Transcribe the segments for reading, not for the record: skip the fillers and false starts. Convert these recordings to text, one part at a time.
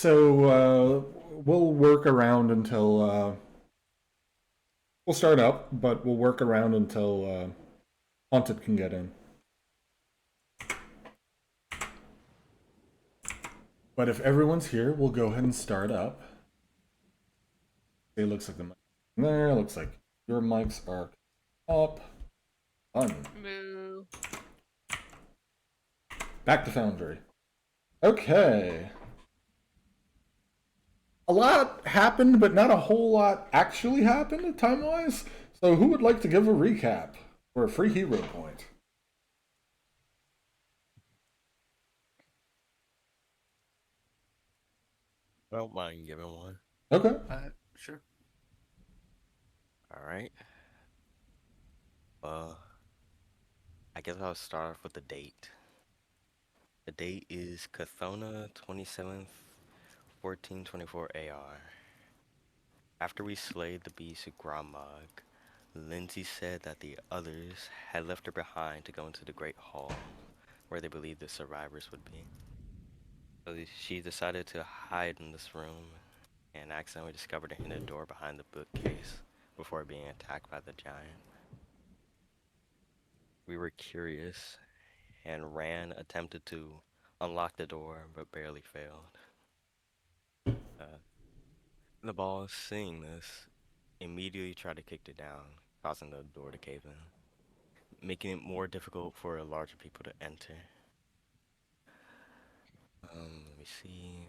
So we'll work around until we'll start up, but we'll work around until Haunted can get in. But if everyone's here, we'll go ahead and start up. It looks like the mic there. Looks like your mics are up. Done. Moo. Back to Foundry. Okay. A lot happened, but not a whole lot actually happened time wise. So who would like to give a recap for a free hero point? I don't mind giving one. Okay. Sure. All right. Uh, I guess I'll start off with the date. The date is Cathona 27th, 1424 AR. After we slayed the beast Gromog, Lindsay said that the others had left her behind to go into the Great Hall, where they believed the survivors would be. So she decided to hide in this room and accidentally discovered a hidden door behind the bookcase before being attacked by the giant. We were curious and attempted to unlock the door, but barely failed. Uh, the ball, seeing this, immediately tried to kick it down, causing the door to cave in, making it more difficult for larger people to enter. Let me see.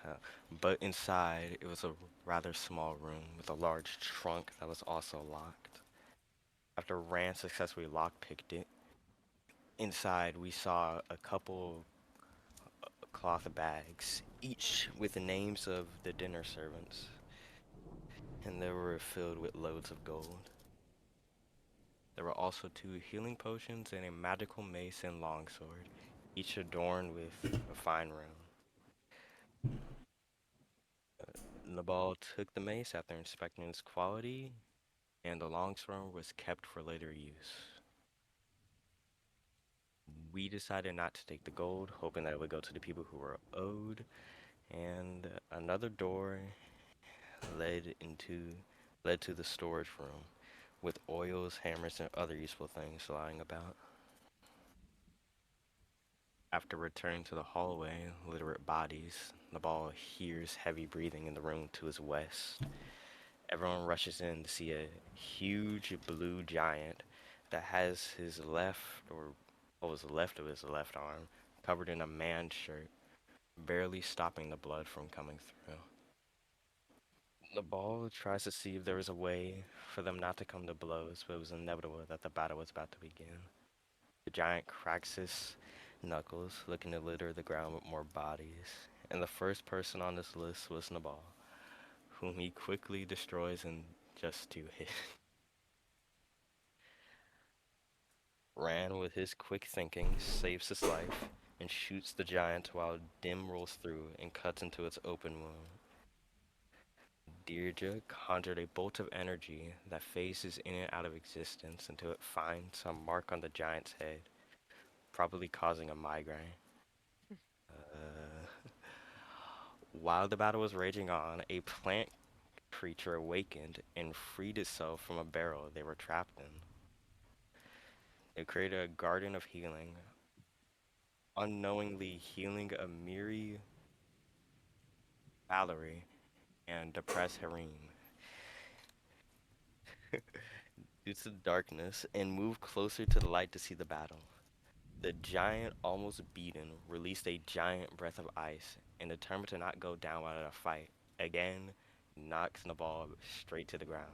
Uh, but inside, it was a rather small room with a large trunk that was also locked. After Rand successfully lockpicked it, inside we saw a couple cloth bags, each with the names of the dinner servants, and they were filled with loads of gold. There were also 2 healing potions and a magical mace and longsword, each adorned with a fine rune. Nabal took the mace after inspecting its quality, and the longsword was kept for later use. We decided not to take the gold, hoping that it would go to the people who were owed, and another door led into led to the storage room, with oils, hammers, and other useful things lying about. After returning to the hallway, literate bodies, Nabal hears heavy breathing in the room to his west. Everyone rushes in to see a huge blue giant that has his left, or what was left of his left arm, covered in a man's shirt, barely stopping the blood from coming through. Nabal tries to see if there was a way for them not to come to blows, but it was inevitable that the battle was about to begin. The giant cracks his knuckles, looking to litter the ground with more bodies, and the first person on this list was Nabal, whom he quickly destroys in just 2 hits. Ran with his quick thinking, saves his life, and shoots the giant while Dim rolls through and cuts into its open wound. Deirdre conjured a bolt of energy that phases in and out of existence until it finds a mark on the giant's head, probably causing a migraine. Uh, while the battle was raging on, a plant creature awakened and freed itself from a barrel they were trapped in. It created a garden of healing, unknowingly healing a Miri, Valerie, and depressed Harem due to the darkness and moved closer to the light to see the battle. The giant, almost beaten, released a giant breath of ice and determined to not go down without a fight. Again, knocks the ball straight to the ground.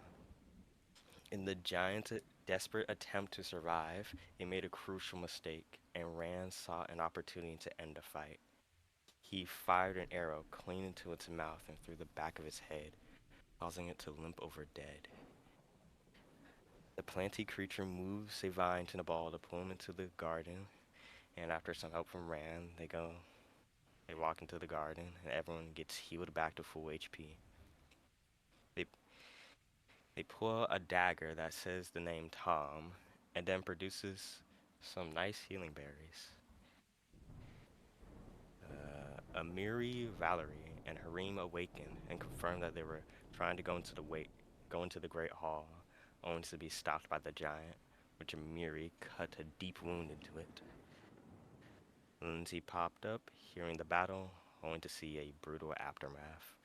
In the giant's desperate attempt to survive, it made a crucial mistake, and Rand saw an opportunity to end the fight. He fired an arrow clean into its mouth and through the back of its head, causing it to limp over dead. The planty creature moves a vine to the ball to pull him into the garden, and after some help from Rand, they walk into the garden, and everyone gets healed back to full HP. They they pull out a dagger that says the name Tom, and then produces some nice healing berries. Amiri, Valerie, and Harim awakened and confirmed that they were trying to go into the Great Hall, only to be stopped by the giant, which Amiri cut a deep wound into it. Lindsay popped up, hearing the battle, only to see a brutal aftermath.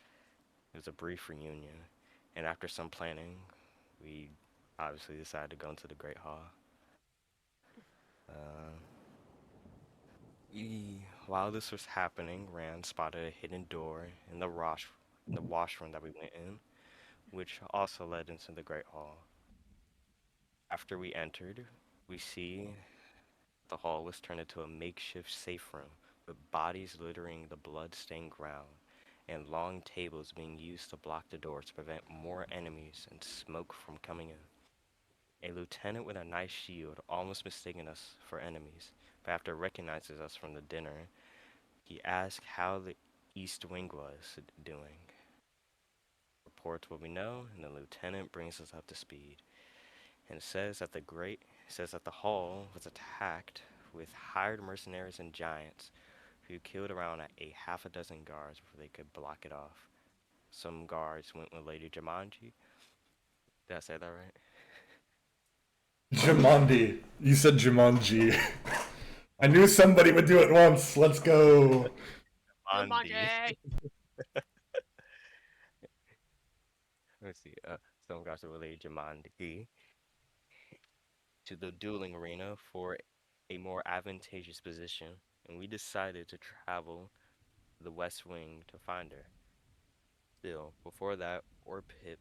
It was a brief reunion, and after some planning, we obviously decided to go into the Great Hall. Uh, while this was happening, Rand spotted a hidden door in the washroom that we went in, which also led into the Great Hall. After we entered, we see the hall was turned into a makeshift safe room with bodies littering the blood-stained ground and long tables being used to block the door to prevent more enemies and smoke from coming in. A lieutenant with a nice shield almost mistaken us for enemies, but after recognizes us from the dinner, he asked how the East Wing was doing. Reports what we know, and the lieutenant brings us up to speed, and says that the hall was attacked with hired mercenaries and giants who killed around a half a dozen guards before they could block it off. Some guards went with Lady Jumanji. Did I say that right? Jumanji. You said Jumanji. I knew somebody would do it once. Let's go. Jumanji. Let's see. Some guards were with Lady Jumanji to the dueling arena for a more advantageous position, and we decided to travel to the West Wing to find her. Still, before that, Orpip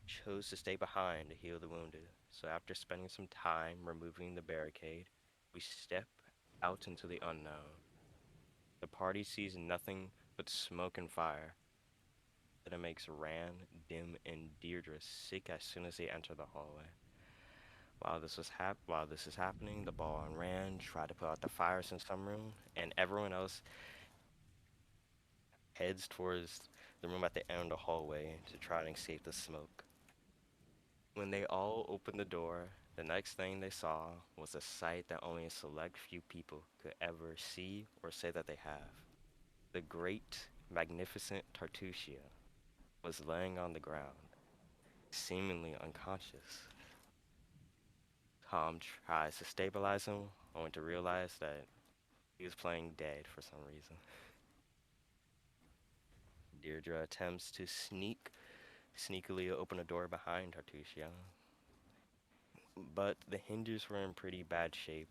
chose to stay behind to heal the wounded. So after spending some time removing the barricade, we step out into the unknown. The party sees nothing but smoke and fire. That it makes Rand, Dim, and Deirdre sick as soon as they enter the hallway. While this is happening, the ball and Rand try to put out the fires in some room, and everyone else heads towards the room at the end of the hallway to try and escape the smoke. When they all opened the door, the next thing they saw was a sight that only a select few people could ever see or say that they have. The great, magnificent Tartutia was laying on the ground, seemingly unconscious. Tom tries to stabilize him, only to realize that he was playing dead for some reason. Deirdre attempts to sneakily open a door behind Tartutia, but the hinges were in pretty bad shape,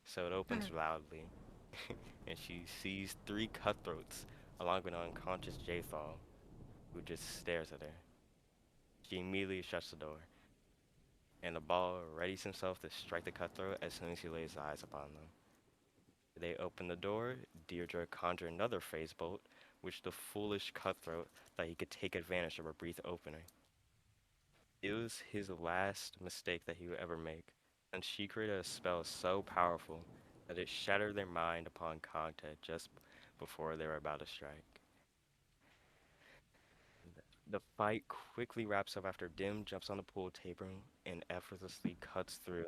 so it opens loudly, and she sees three cutthroats along with an unconscious Jathal, who just stares at her. She immediately shuts the door, and the ball readies himself to strike the cutthroat as soon as he lays eyes upon them. They open the door, Deirdre conjures another phase bolt, which the foolish cutthroat thought he could take advantage of her brief opening. It was his last mistake that he would ever make, and she created a spell so powerful that it shattered their mind upon contact just before they were about to strike. The fight quickly wraps up after Dim jumps on the pool table and effortlessly cuts through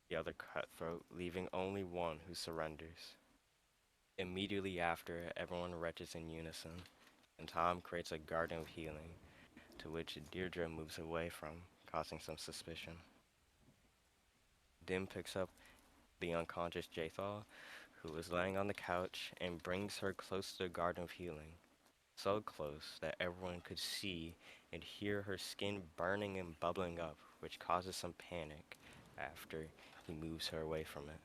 the other cutthroat, leaving only one who surrenders. Immediately after, everyone retches in unison, and Tom creates a garden of healing, to which Deirdre moves away from, causing some suspicion. Dim picks up the unconscious Jathal, who is laying on the couch, and brings her close to the Garden of Healing. So close that everyone could see and hear her skin burning and bubbling up, which causes some panic after he moves her away from it.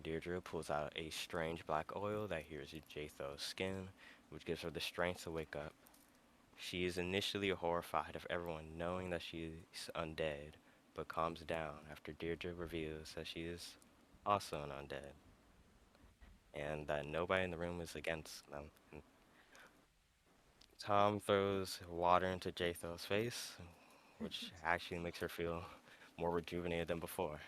Deirdre pulls out a strange black oil that adheres to Jathal's skin, which gives her the strength to wake up. She is initially horrified of everyone knowing that she is undead, but calms down after Deirdre reveals that she is also an undead, and that nobody in the room is against them. Tom throws water into Jathal's face, which actually makes her feel more rejuvenated than before.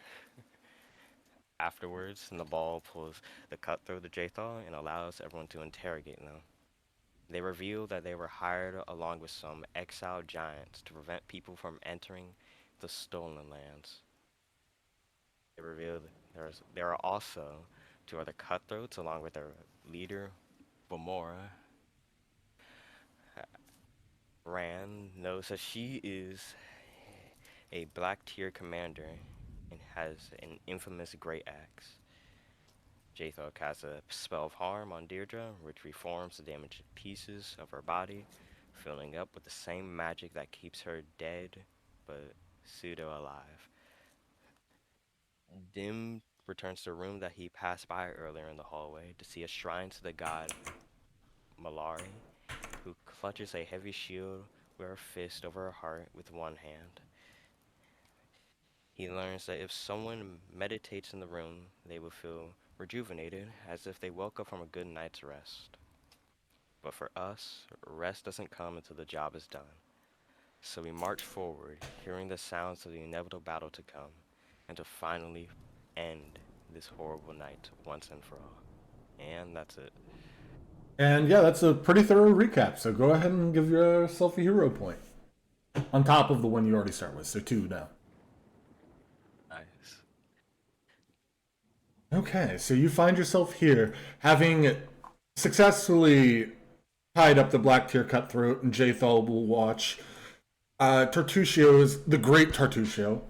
Afterwards, the ball pulls the cut through the Jathal and allows everyone to interrogate them. They reveal that they were hired along with some exiled giants to prevent people from entering the stolen lands. They reveal there are also two other cutthroats along with their leader, Bamora, Ran knows that she is a black tier commander and has an infamous great axe. Jathor casts a spell of harm on Deirdre, which reforms the damaged pieces of her body, filling up with the same magic that keeps her dead, but pseudo alive. Dim returns to the room that he passed by earlier in the hallway to see a shrine to the god Malari, who clutches a heavy shield with her fist over her heart with one hand. He learns that if someone meditates in the room, they will feel rejuvenated, as if they woke up from a good night's rest. But for us, rest doesn't come until the job is done. So we march forward, hearing the sounds of the inevitable battle to come, and to finally end this horrible night once and for all. And that's it. And yeah, that's a pretty thorough recap. So go ahead and give yourself a hero point on top of the one you already start with. So two now. Nice. Okay, so you find yourself here having successfully tied up the Black Tier Cutthroat, and Jathal will watch. Tartusio is the great Tartusio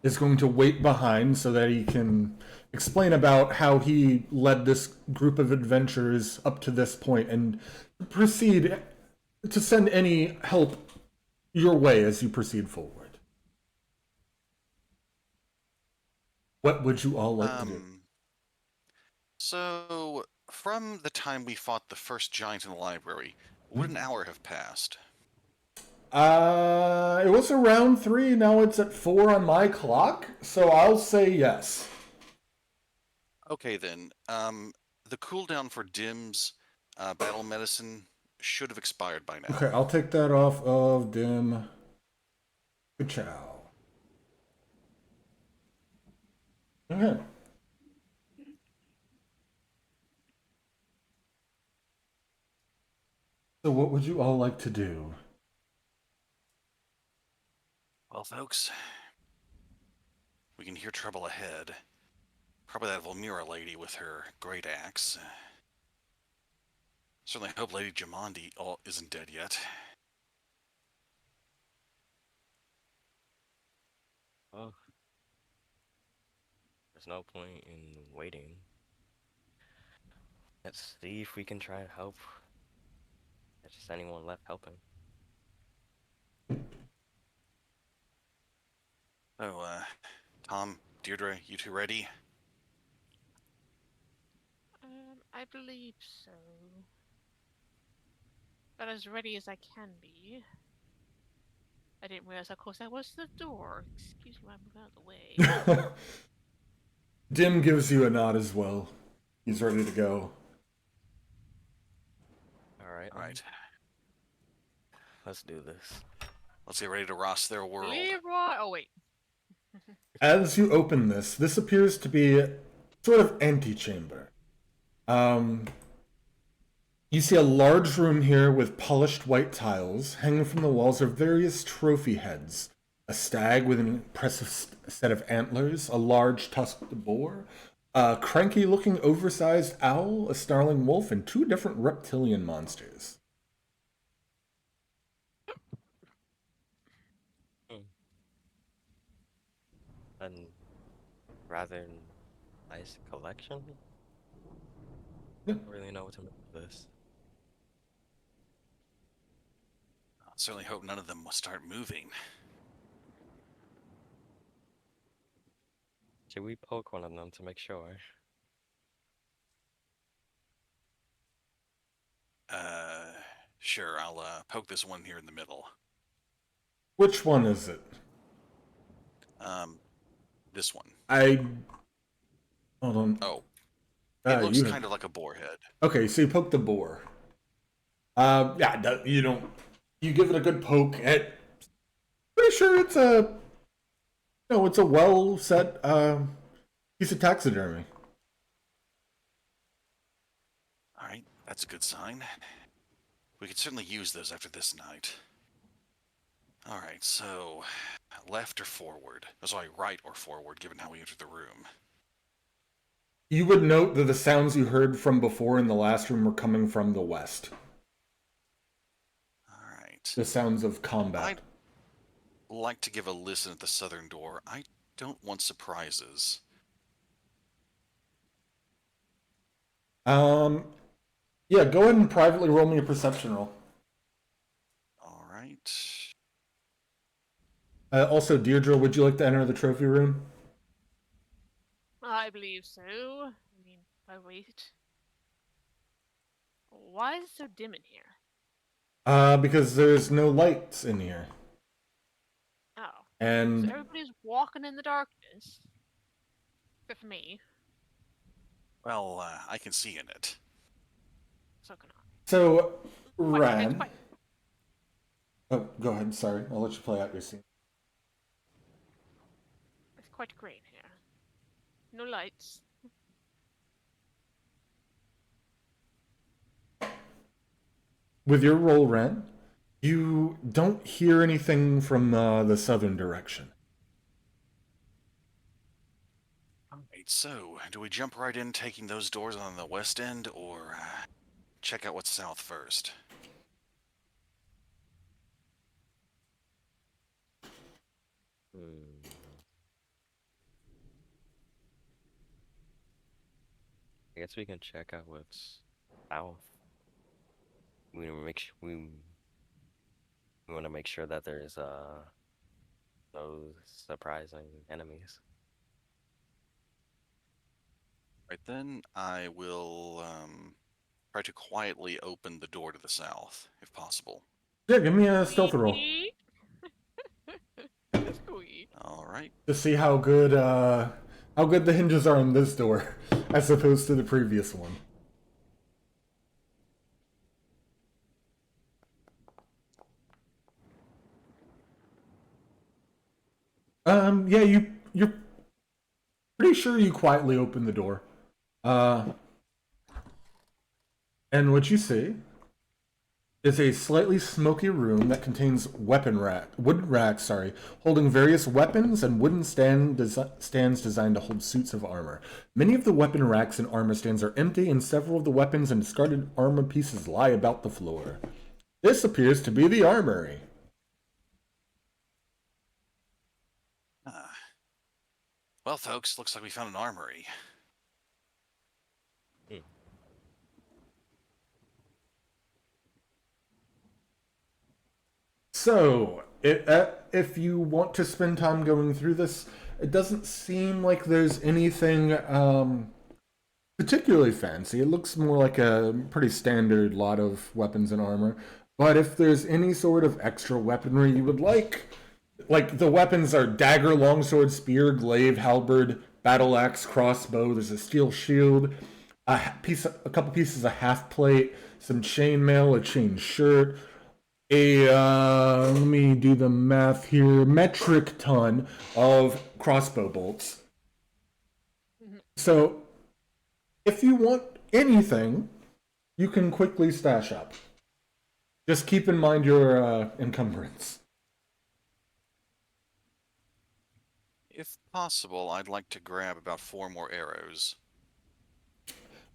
is going to wait behind so that he can explain about how he led this group of adventurers up to this point and proceed to send any help your way as you proceed forward. What would you all like to do? So, from the time we fought the first giant in the library, would an hour have passed? It was around 3, now it's at 4 on my clock, so I'll say yes. Okay then. The cooldown for Dim's battle medicine should have expired by now. Okay, I'll take that off of Dim. Good chow. Okay. So what would you all like to do? Well, folks, we can hear trouble ahead. Probably that Volmira lady with her great axe. Certainly hope Lady Jamandi isn't dead yet. Well, there's no point in waiting. Let's see if we can try and help. There's just anyone left helping. So, Tom, Deirdre, you two ready? I believe so. But as ready as I can be. I didn't realize, of course, that was the door. Excuse me, I'm moving out of the way. Dim gives you a nod as well. He's ready to go. Alright, Alright. let's do this. Let's get ready to ross their world. Leroy! Oh, wait. As you open this appears to be sort of antechamber. You see a large room here with polished white tiles. Hanging from the walls are various trophy heads. A stag with an impressive set of antlers, a large tusked boar, a cranky looking oversized owl, a snarling wolf, and two different reptilian monsters. A rather nice collection. Yeah. I don't really know what to make of this. I certainly hope none of them will start moving. Should we poke one of them to make sure? Sure, I'll poke this one here in the middle. Which one is it? This one. Hold on. Oh. It looks you kind of like a boar head. Okay, so you poke the boar. Yeah, you don't. You give it a good poke. Pretty sure it's it's a well set piece of taxidermy. Alright, that's a good sign. We could certainly use those after this night. Alright, so left or forward? Oh, sorry, right or forward, given how we entered the room. You would note that the sounds you heard from before in the last room were coming from the west. All right. The sounds of combat. I'd like to give a listen at the southern door. I don't want surprises. Yeah, go ahead and privately roll me a perception roll. All right. Also, Deirdre, would you like to enter the trophy room? I believe so. I mean, I wait. Why is it so dim in here? Because there's no lights in here. Oh. And So everybody's walking in the darkness. Except for me. Well, I can see in it. So can I. so, Quite- Ran. it's quite- Oh, go ahead. Sorry, I'll let you play out your scene. It's quite grey in here. No lights. With your roll, Ren, you don't hear anything from the southern direction. Alright, so do we jump right in taking those doors on the west end, or check out what's south first? I guess we can check out what's south. We make we want to make sure that there's no surprising enemies. Right then, I will try to quietly open the door to the south, if possible. Yeah, give me a stealth roll Squeak. Squeak. All right. to see how good the hinges are on this door as opposed to the previous one. Yeah, you're pretty sure you quietly open the door. And what you see is a slightly smoky room that contains wooden racks, holding various weapons and wooden stands designed to hold suits of armor. Many of the weapon racks and armor stands are empty, and several of the weapons and discarded armor pieces lie about the floor. This appears to be the armory. Well, folks, looks like we found an armory. So, if you want to spend time going through this, it doesn't seem like there's anything particularly fancy. It looks more like a pretty standard lot of weapons and armor. But if there's any sort of extra weaponry you would like the weapons are dagger, longsword, spear, glaive, halberd, battle axe, crossbow. There's a steel shield, a couple pieces of half plate, some chainmail, a chain shirt, let me do the math here, metric ton of crossbow bolts. So, if you want anything, you can quickly stash up. Just keep in mind your encumbrance. If possible, I'd like to grab about 4 more arrows.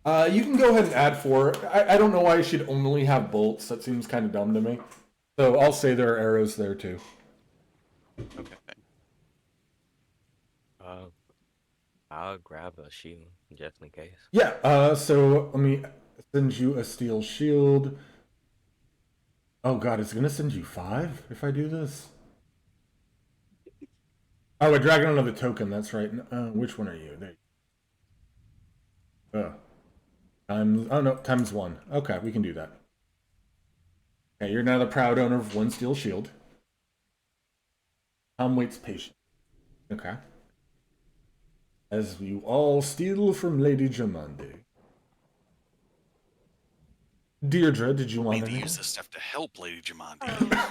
You can go ahead and add 4. I don't know why you should only have bolts. That seems kind of dumb to me. So I'll say there are arrows there too. Okay. I'll grab a shield just in case. Yeah, so let me send you a steel shield. Oh god, it's gonna send you 5 if I do this? Oh, a dragon another token, that's right. Which one are you? There. Times 1. Okay, we can do that. Okay, you're now the proud owner of 1 steel shield. Tom waits patient. Okay. As you all steal from Lady Jamandi. Deirdre, did you want Need to anything? use this stuff to help Lady Jamandi.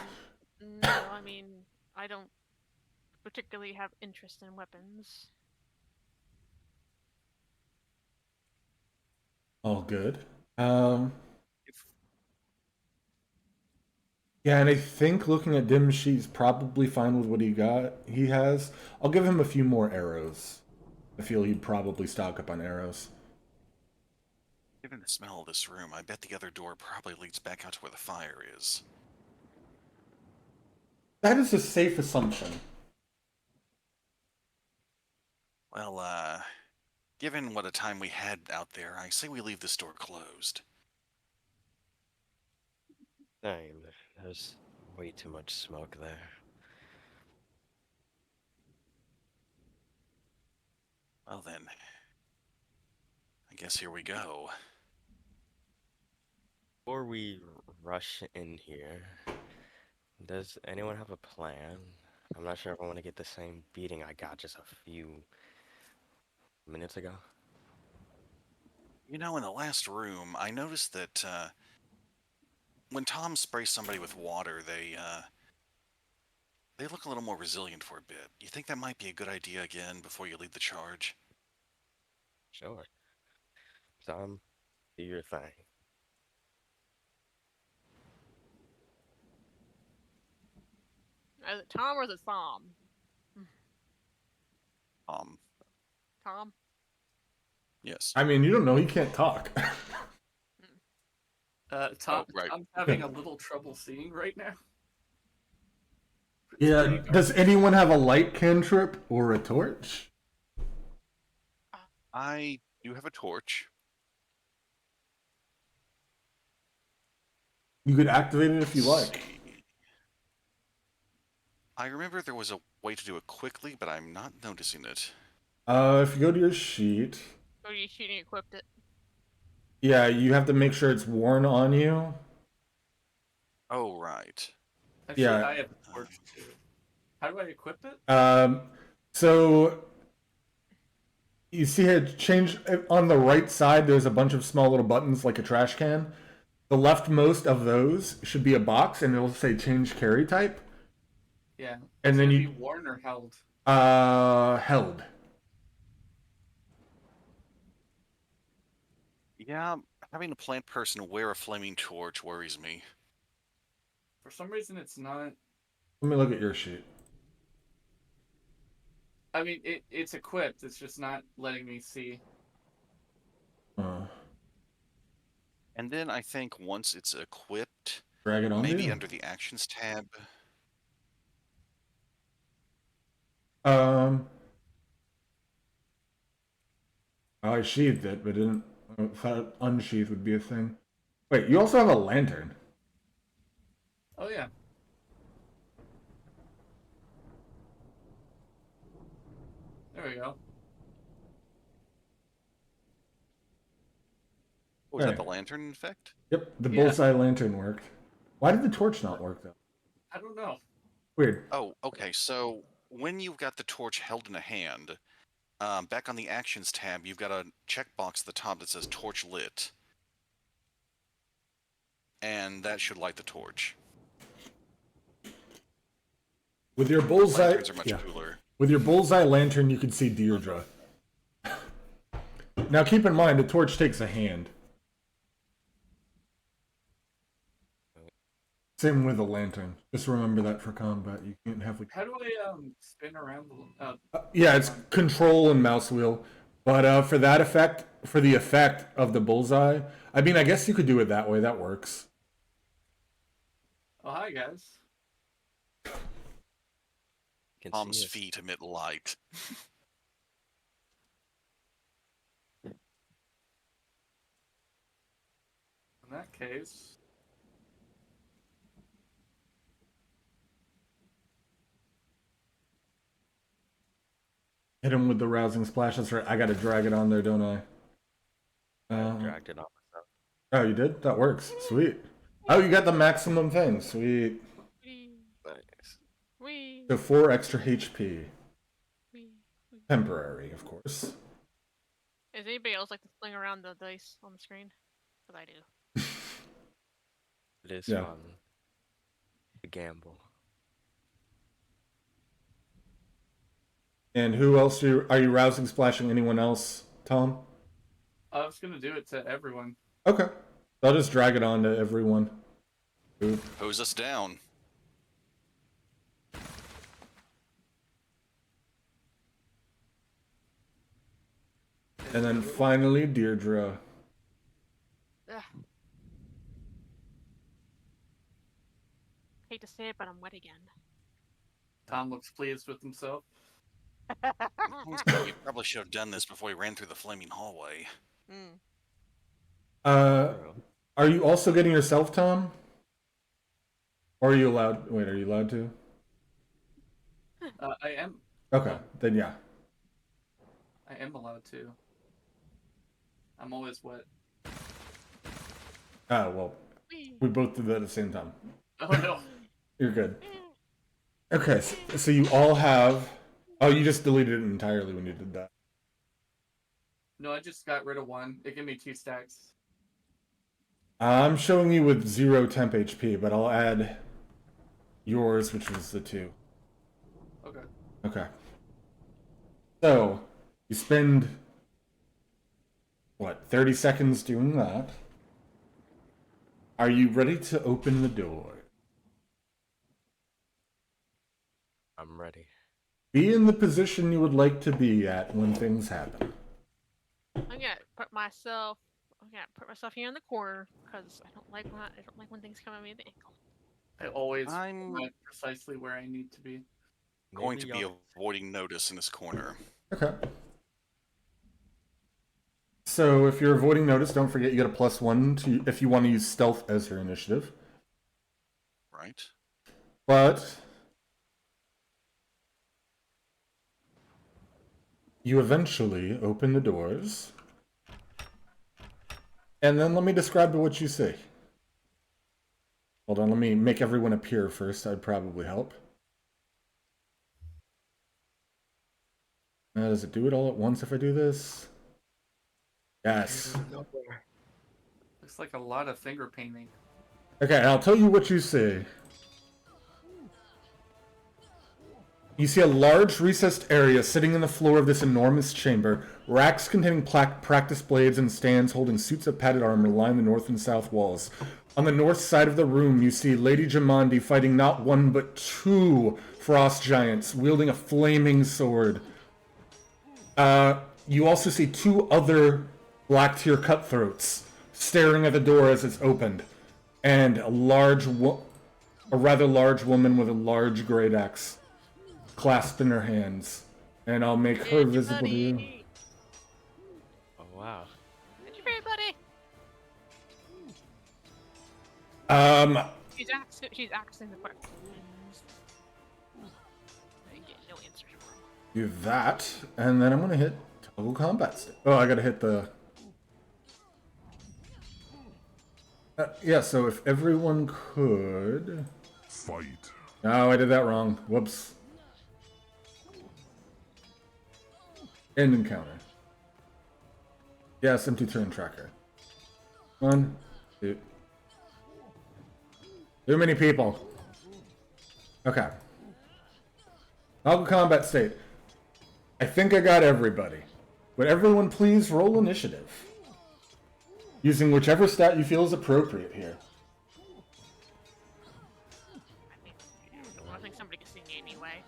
No, I mean, I don't particularly have interest in weapons. All good. Yeah, and I think looking at Dim Sheet's probably fine with what he has. I'll give him a few more arrows. I feel he'd probably stock up on arrows. Given the smell of this room, I bet the other door probably leads back out to where the fire is. That is a safe assumption. Well, given what a time we had out there, I say we leave this door closed. Dang, there's way too much smoke there. Well then, I guess here we go. Before we rush in here, does anyone have a plan? I'm not sure if I want to get the same beating I got just a few minutes ago. You know, in the last room, I noticed that when Tom sprays somebody with water, they look a little more resilient for a bit. You think that might be a good idea again before you lead the charge? Sure. Tom, do your thing. Is it Tom or is it Thom? Tom? Yes. I mean, you don't know. He can't talk. Tom, Oh, right. I'm having a little trouble seeing right now. It's Yeah. pretty dark. Does anyone have a light cantrip or a torch? I do have a torch. You could activate it if you Let's like. see. I remember there was a way to do it quickly, but I'm not noticing it. If you go to your sheet, Or you shooting equipped it? yeah, you have to make sure it's worn on you. Oh, right. Actually, yeah. I have a torch too. How do I equip it? So you see it change on the right side. There's a bunch of small little buttons like a trash can. The leftmost of those should be a box, and it'll say change carry type. Yeah. And Is then it you be worn or held? held. Yeah, having a plant person wear a flaming torch worries me. For some reason, it's not. Let me look at your sheet. I mean, it's equipped. It's just not letting me see. And then I think once it's equipped, Drag it on maybe you. under the actions tab. I sheathed it, but didn't. I thought unsheath would be a thing. Wait, you also have a lantern. Oh yeah. There we go. Was that Right. the lantern effect? Yep, the Yeah. bullseye lantern worked. Why did the torch not work though? I don't know. Weird. Oh, okay. So when you've got the torch held in a hand, back on the actions tab, you've got a checkbox at the top that says torch lit. And that should light the torch. With your bullseye, Lanterns are much cooler. With your bullseye lantern, you can see Deirdre. Now, keep in mind, the torch takes a hand. Same with a lantern. Just remember that for combat. You can't have like. How do I spin around the? Yeah, it's control and mouse wheel. But for that effect, for the effect of the bullseye, I mean, I guess you could do it that way. That works. Oh hi guys. Can Tom's see us. feet emit light. In that case, Hit him with the rousing splash. That's right. I gotta drag it on there, don't I? Dragged it on myself. Oh, you did? That works. Sweet. Oh, you got the maximum thing. Sweet. Wee, Nice. wee, So 4 extra HP. wee, wee. Temporary, of course. Does anybody else like to fling around the dice on the screen? Because I do. It is Yeah. fun. A gamble. And who else are you rousing, splashing anyone else, Tom? I was gonna do it to everyone. Okay. I'll just drag it on to everyone. Oop. Hose us down. And then finally, Deirdre. Ugh. Hate to say it, but I'm wet again. Tom looks pleased with himself. You probably should have done this before we ran through the flaming hallway. Are you also getting yourself, Tom? Or are you allowed? Wait, are you allowed to? I am. Okay, then yeah. I am allowed to. I'm always wet. Oh, well, we both did that at the same time. Oh no. You're good. Okay, so you all have... Oh, you just deleted it entirely when you did that. No, I just got rid of one. It gave me 2 stacks. I'm showing you with 0 temp HP, but I'll add yours, which was the 2. Okay. Okay. So, you spend, what, 30 seconds doing that. Are you ready to open the door? I'm ready. Be in the position you would like to be at when things happen. I'm gonna put myself here in the corner because I don't like when things come at me at the ankle. I always I'm am precisely where I need to be. going to Maybe be y'all- avoiding notice in this corner. Okay. So if you're avoiding notice, don't forget you get a +1 to if you want to use stealth as your initiative. Right? But you eventually open the doors. And then let me describe what you see. Hold on, let me make everyone appear first. That'd probably help. Does it do it all at once if I do this? Yes. Looks like a lot of finger painting. Okay, I'll tell you what you see. You see a large recessed area sitting in the floor of this enormous chamber. Racks containing practice blades and stands holding suits of padded armor line the north and south walls. On the north side of the room, you see Lady Jamandi fighting not one but 2 frost giants, wielding a flaming sword. You also see 2 other Black Tier cutthroats staring at the door as it's opened, and a rather large woman with a large great axe clasped in her hands. And I'll make her visible to you. Oh wow. Did you very buddy? She's axing the questions. I get no answers from her. Do that, and then I'm gonna hit toggle combat stick. Oh, I gotta hit the... yeah, so if everyone could... Fight. No, I did that wrong. Whoops. End encounter. Yes, empty turn tracker. 1, 2. Too many people. Okay. Toggle combat state. I think I got everybody. Would everyone please roll initiative? Using whichever stat you feel is appropriate here. I think somebody can see me anyway.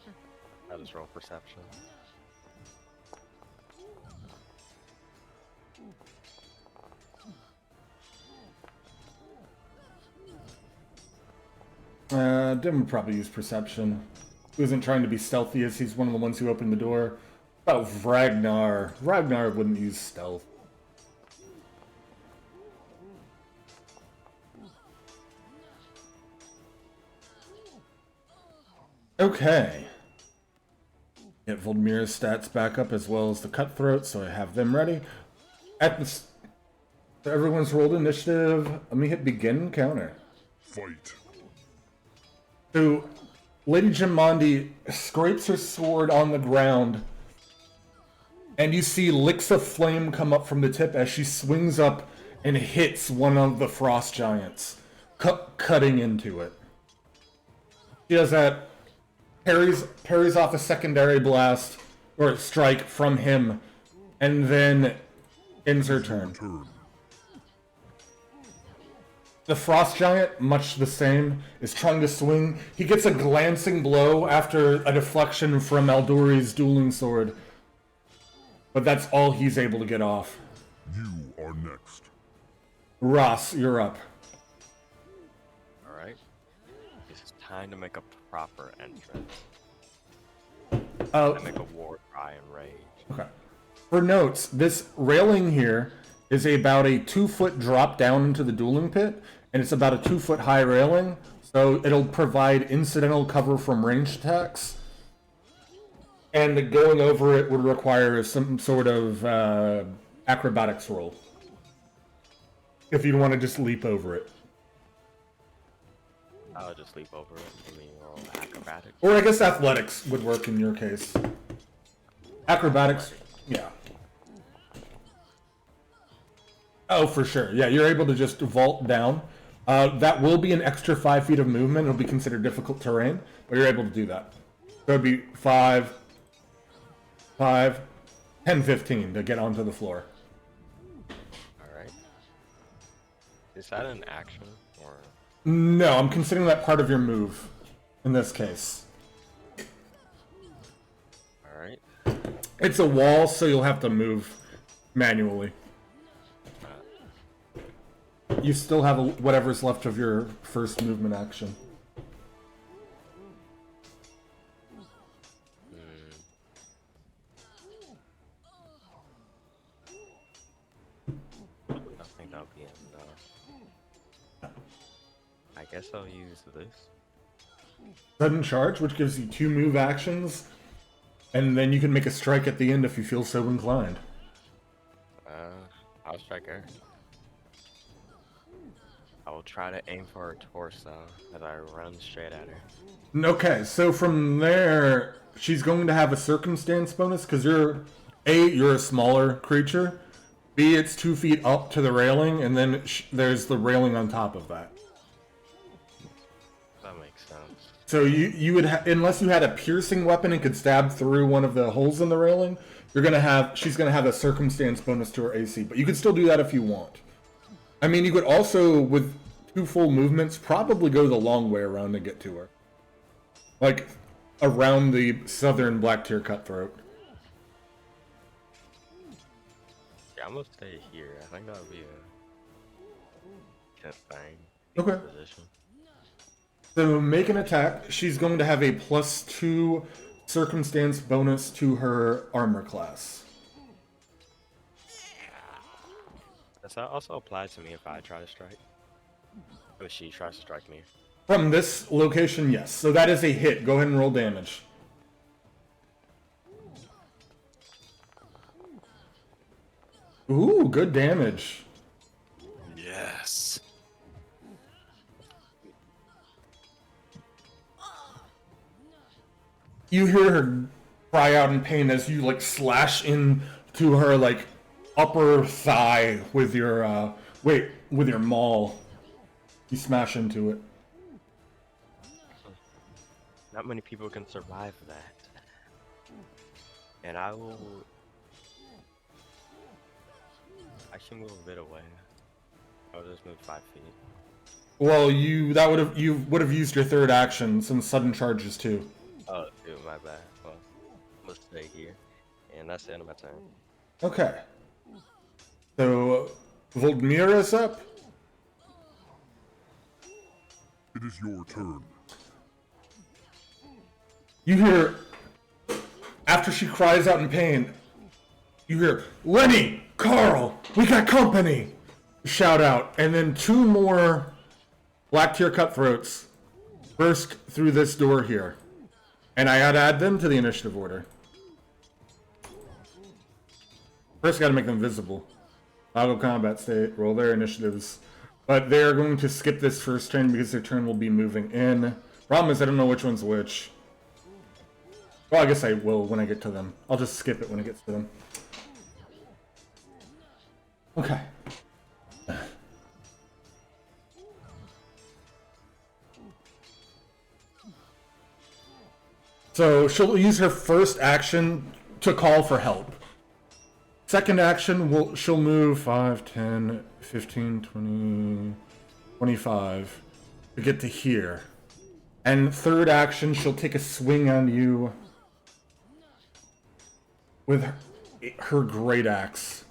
I'll just roll perception. Dim would probably use perception. He wasn't trying to be stealthy as he's one of the ones who opened the door. Oh, Ragnar. Ragnar wouldn't use stealth. Okay. Get Voldmir's stats back up as well as the cutthroat, so I have them ready. So everyone's rolled initiative. Let me hit begin counter. Fight. So, Lady Jamandi scrapes her sword on the ground, and you see licks of flame come up from the tip as she swings up and hits one of the frost giants, cutting into it. She does that, parries off a secondary blast, or strike from him, and then ends her turn. Turn. The frost giant, much the same, is trying to swing. He gets a glancing blow after a deflection from Alduri's dueling sword. but that's all he's able to get off. You are next. Ross, you're up. Alright. It's time to make a proper entrance. Oh, I make a war cry and rage. okay. For notes, this railing here is about a 2-foot drop down into the dueling pit, and it's about a 2-foot high railing, so it'll provide incidental cover from ranged attacks. And going over it would require some sort of acrobatics roll. If you want to just leap over it. I'll just leap over it. I mean, roll acrobatics. Or I guess athletics would work in your case. Acrobatics, yeah. Oh, for sure. Yeah, you're able to just vault down. That will be an extra 5 feet of movement. It'll be considered difficult terrain, but you're able to do that. So it'd be 5, 10, 15 to get onto the floor. Alright. Is that an action or No, I'm considering that part of your move in this case. alright? It's a wall, so you'll have to move manually. You still have whatever's left of your first movement action. I think that'll be enough. I guess I'll use this. Sudden charge, which gives you 2 move actions, and then you can make a strike at the end if you feel so inclined. I'll strike her. I will try to aim for her torso as I run straight at her. Okay, so from there, she's going to have a circumstance bonus because you're a smaller creature. B, it's 2 feet up to the railing, and then there's the railing on top of that. That makes sense. So you would unless you had a piercing weapon and could stab through one of the holes in the railing, she's gonna have a circumstance bonus to her AC. But you could still do that if you want. I mean, you could also, with 2 full movements, probably go the long way around to get to her. Like, around the southern Black Tier Cutthroat. Yeah, I'm gonna stay here. I think that would be a good thing. Okay. Position. So make an attack. She's going to have a +2 circumstance bonus to her armor class. Does that also apply to me if I try to strike? Or if she tries to strike me? From this location, yes. So that is a hit. Go ahead and roll damage. Ooh, good damage. Yes. You hear her cry out in pain as you like slash into her like upper thigh with your with your maul. You smash into it. Not many people can survive that. And I should move a bit away. I'll just move 5 feet. Well, you would have used your third action since sudden charges too. Oh, dude, my bad. Well, let's stay here. And that's the end of my turn. Okay. So Voldmira's up. It is your turn. You hear, after she cries out in pain, you hear, Lenny, Carl, we got company! Shout out, and then 2 more Black Tier Cutthroats burst through this door here. And I gotta add them to the initiative order. First gotta make them visible. Toggle combat state, roll their initiatives. But they're going to skip this first turn because their turn will be moving in. Problem is I don't know which one's which. Well, I guess I will when I get to them. I'll just skip it when it gets to them. Okay. So she'll use her first action to call for help. Second action, she'll move 5, 10, 15, 20, 25 to get to here. And third action, she'll take a swing on you with her great axe.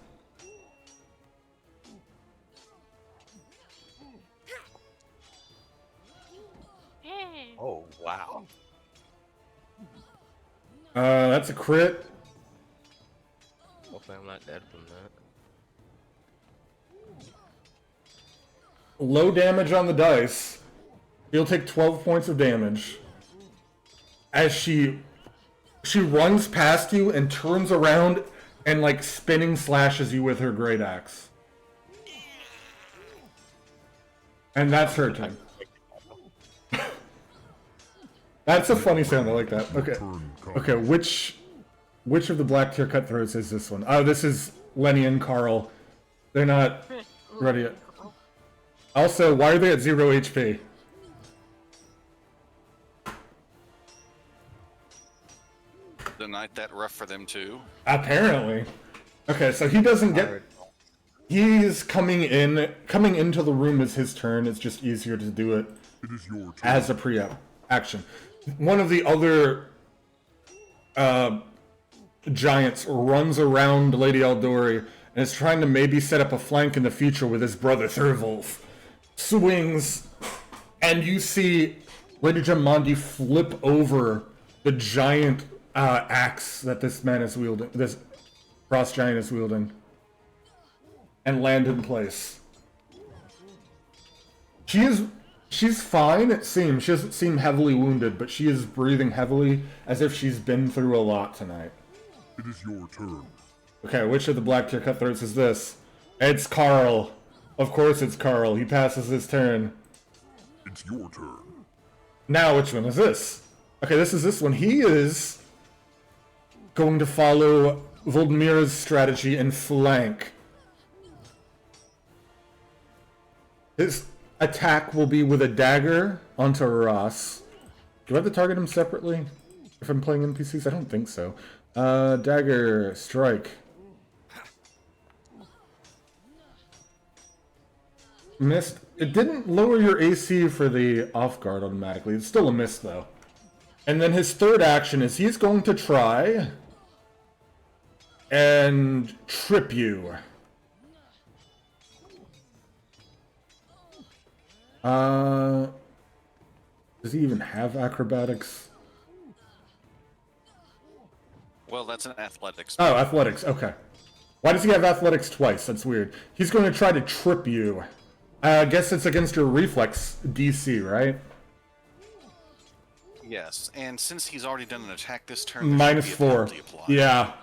Hey. Oh, wow. That's a crit. Hopefully I'm not dead from that. Low damage on the dice. You'll take 12 points of damage. As she runs past you and turns around and like spinning slashes you with her great axe. And that's her turn. That's a funny sound, I like that. Okay. Okay, which of the Black Tier Cutthroats is this one? Oh, this is Lenny and Carl. They're not ready yet. Also, why are they at 0 HP? The night that rough for them too. Apparently. Okay, so he doesn't get... He's coming into the room is his turn. It's just easier to do it It is your turn. as a pre-action. One of the other giants runs around Lady Aldori and is trying to maybe set up a flank in the future with his brother Thurwolf. Swings, and you see Lady Jamandi flip over the giant axe that this man is wielding, this frost giant is wielding, and land in place. She's fine, it seems. She doesn't seem heavily wounded, but she is breathing heavily as if she's been through a lot tonight. It is your turn. Okay, which of the Black Tier Cutthroats is this? It's Carl. Of course it's Carl. He passes his turn. It's your turn. Now, which one is this? Okay, this is this one. He is going to follow Voldemira's strategy and flank. His attack will be with a dagger onto Ross. Do I have to target him separately if I'm playing NPCs? I don't think so. Dagger, strike. Missed. It didn't lower your AC for the off guard automatically. It's still a miss though. And then his third action is he's going to try and trip you. Does he even have acrobatics? Well, that's an athletics. Oh, athletics. Okay. Why does he have athletics twice? That's weird. He's going to try to trip you. I guess it's against your reflex DC, right? Yes, and since he's already done an attack this turn, there Minus should be a 4. penalty applied.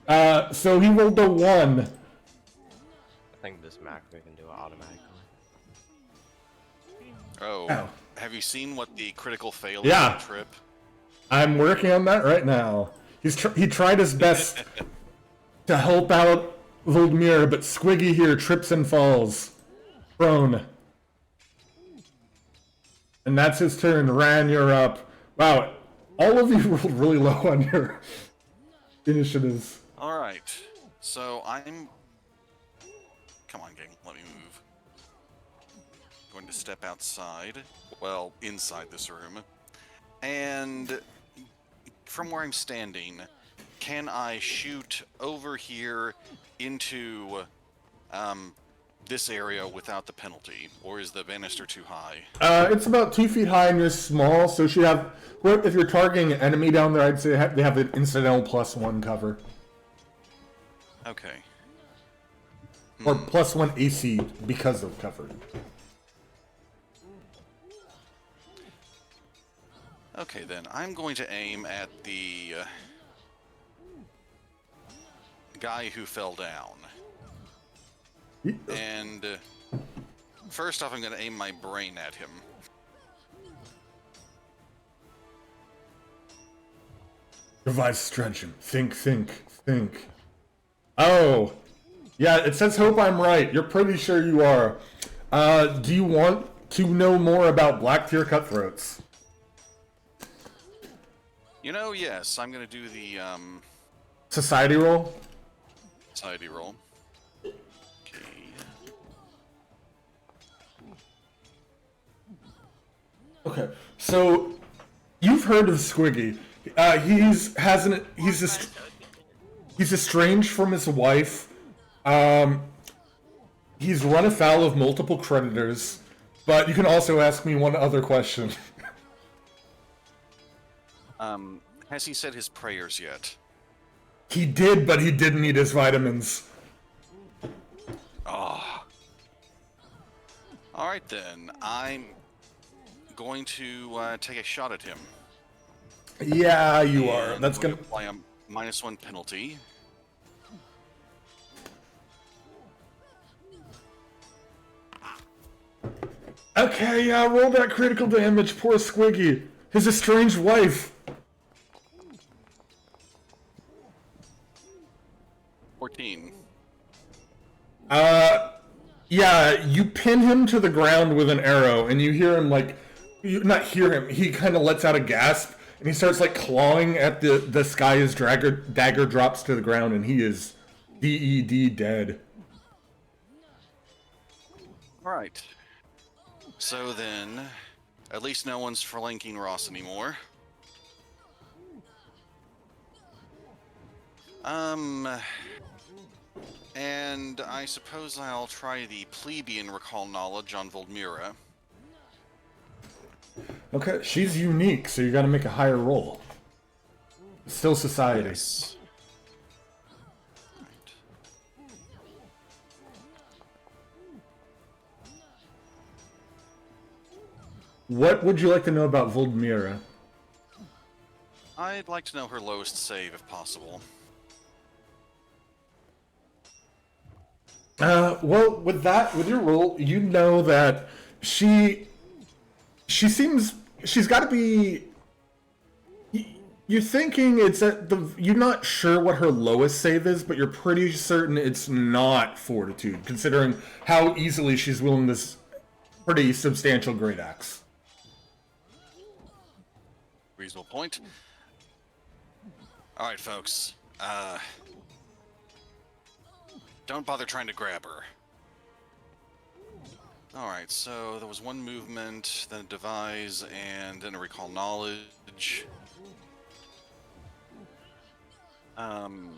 Yeah. So he rolled a 1. I think this macro can do it automatically. Oh, Ow. have you seen what the critical fail Yeah. is on trip? I'm working on that right now. He tried his best to help out Voldemir, but Squiggy here trips and falls. Prone. And that's his turn. Ran, you're up. Wow, all of you rolled really low on your initiatives. All right, so I'm. Come on, gang, let me move. Going to step outside. Well, inside this room, and from where I'm standing, can I shoot over here into this area without the penalty, or is the banister too high? It's about 2 feet high and you're small, so should have. Well, if you're targeting an enemy down there, I'd say they have an incidental +1 cover. Okay. Or +1 AC because of cover. Okay, then I'm going to aim at the guy who fell down. And first off, I'm going to aim my brain at him. Revise stratagem. Think. Oh! Yeah, it says hope I'm right. You're pretty sure you are. Do you want to know more about Black Tier Cutthroats? You know, yes, I'm going to do the Society roll? society roll. Okay. Okay, so you've heard of Squiggy. He's He's estranged from his wife. He's run afoul of multiple creditors. But you can also ask me one other question. Has he said his prayers yet? He did, but he didn't eat his vitamins. Oh. Alright then, I'm going to take a shot at him. Yeah, you are. And That's I'm going gonna... to apply a -1 penalty. Okay, yeah, roll that critical damage. Poor Squiggy. His estranged wife. 14. Yeah, you pin him to the ground with an arrow, and you hear him, like... You not hear him, he kind of lets out a gasp, and he starts, like, clawing at the sky as dagger drops to the ground, and he is DED dead. Alright. So then, at least no one's flanking Ross anymore. And I suppose I'll try the plebeian recall knowledge on Voldmira. Okay, she's unique, so you gotta make a higher roll. Still society. Yes. Right. What would you like to know about Voldmira? I'd like to know her lowest save if possible. Well, with your roll, you know that she's got to be. You're thinking it's at you're not sure what her lowest save is, but you're pretty certain it's not fortitude, considering how easily she's wielding this pretty substantial great axe. Reasonable point. Alright, folks. Don't bother trying to grab her. Alright, so there was one movement, then a devise, and then a recall knowledge. I'm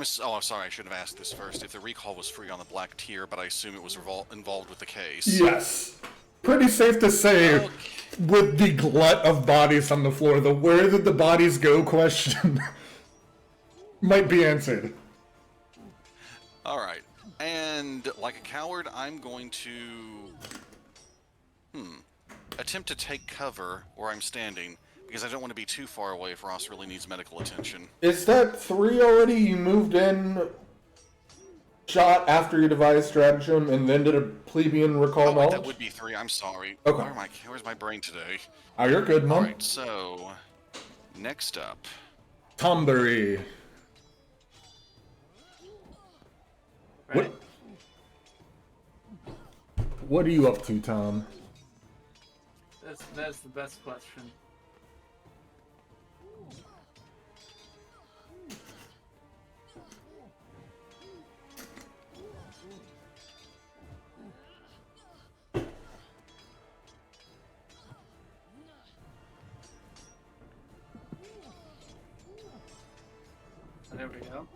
sorry, I should have asked this first. If the recall was free on the black tier, but I assume it was involved with the case. Yes. Pretty safe to say, Okay. with the glut of bodies on the floor, the where did the bodies go question might be answered. Alright. And like a coward, I'm going to attempt to take cover where I'm standing, because I don't want to be too far away if Ross really needs medical attention. Is that 3 already? You moved in, shot after your devised stratagem, and then did a plebeian recall Oh, wait, knowledge? that would be 3. I'm sorry. Okay. Where's my brain today? Oh, you're good, Mom. Alright, so next up. Tombury. Right? What are you up to, Tom? That's the best question. There we go.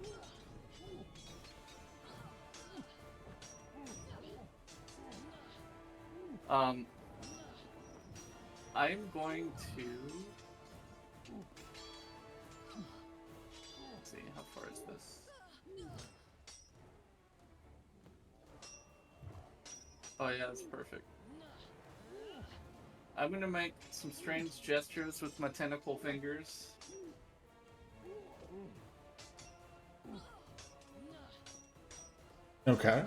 I'm going to... Let's see, how far is this? Oh yeah, that's perfect. I'm gonna make some strange gestures with my tentacle fingers. Okay.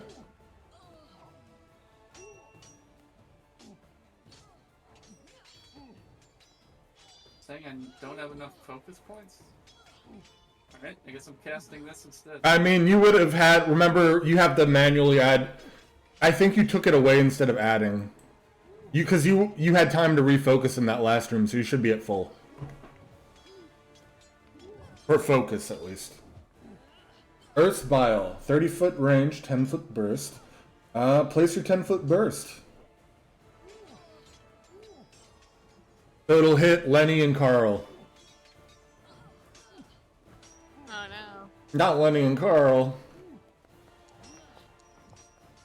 Saying I don't have enough focus points? Alright, I guess I'm casting this instead. I mean, you would have had... Remember, you have to manually add... I think you took it away instead of adding. Because you had time to refocus in that last room, so you should be at full. Or focus, at least. Earth's Bile. 30-foot range, 10-foot burst. Place your 10-foot burst. So it'll hit Lenny and Carl. Not Lenny and Carl.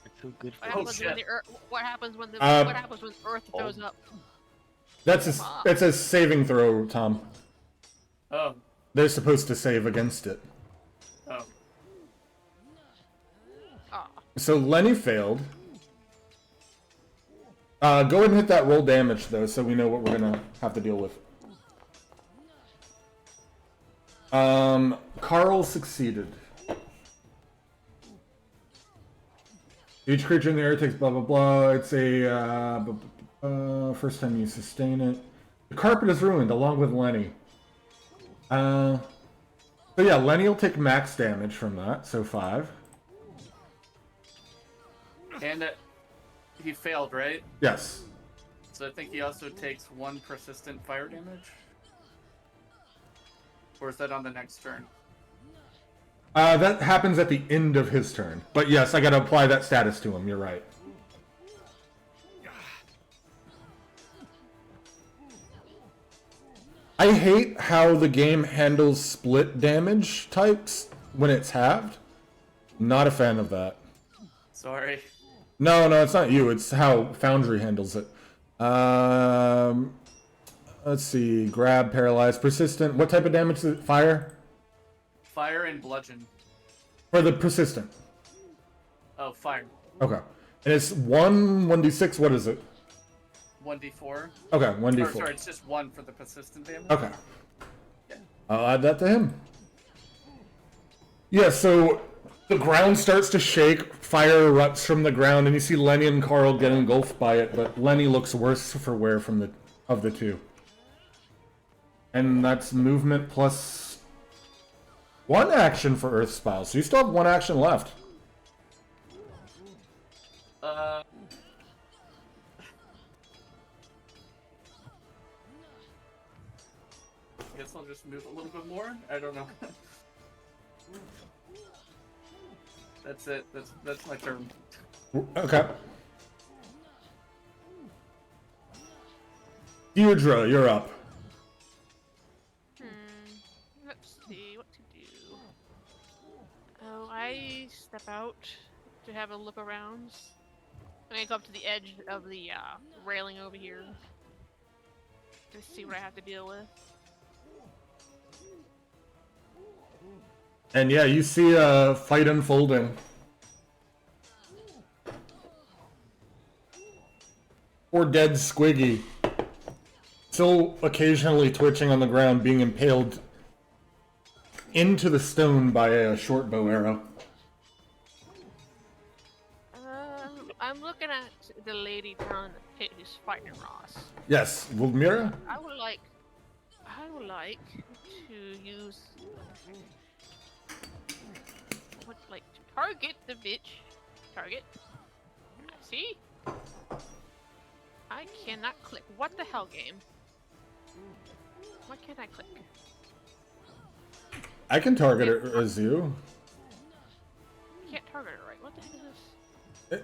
It's so good What for happens when shit. the Earth? What happens when the? Uh, what happens when Earth throws up? It's a saving throw, Tom. Oh. They're supposed to save against it. Oh. Ah, So Lenny failed. Go ahead and hit that roll damage, though, so we know what we're gonna have to deal with. Carl succeeded. Each creature in the area takes blah blah blah. It's a first time you sustain it. The carpet is ruined, along with Lenny. So yeah, Lenny will take max damage from that, so 5. And he failed, right? Yes. So I think he also takes 1 persistent fire damage? Or is that on the next turn? That happens at the end of his turn. But yes, I gotta apply that status to him, you're right. I hate how the game handles split damage types when it's halved. Not a fan of that. Sorry. No, it's not you. It's how Foundry handles it. Let's see. Grab, paralyze, persistent. What type of damage is it? Fire? Fire and bludgeon. For the persistent. Oh, fire. Okay. And it's 1d6. What is it? 1d4. Okay, Or 1d4. sorry, it's just 1 for the persistent damage. Okay. I'll add that to him. Yeah, so the ground starts to shake, fire erupts from the ground, and you see Lenny and Carl get engulfed by it, but Lenny looks worse for wear of the two. And that's movement plus 1 action for Earth Spell, so you still have 1 action left. I guess I'll just move a little bit more. I don't know. That's it. That's my turn. Okay. Deirdre, you're up. let's see what to do. Oh, I step out to have a look around. I go up to the edge of the railing over here to see what I have to deal with. And yeah, you see a fight unfolding. Poor dead Squiggy. Still occasionally twitching on the ground, being impaled into the stone by a short bow arrow. I'm looking at the lady down in the pit who's fighting Ross. Yes, Mira? I would like to use to target the bitch. Target. See? I cannot click. What the hell, game? Why can't I click? I can target it as you. I can't target it right. What the heck is this?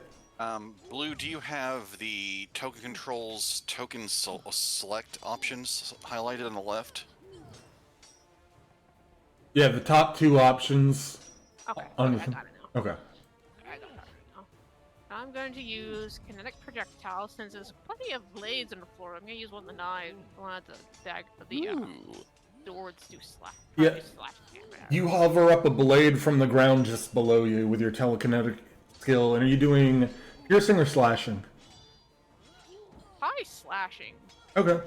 Blue, do you have the token controls, token select options highlighted on the left? Yeah, the top 2 options. Okay, On okay, I got it now. Okay. I got it now. I'm going to use kinetic projectile since there's plenty of blades on the floor. I'm going to use one of the knives, one of the swords to slash. Yeah. To slash You hover up a blade from the ground just below you with your telekinetic skill, and are you doing piercing or slashing? Probably slashing. Okay.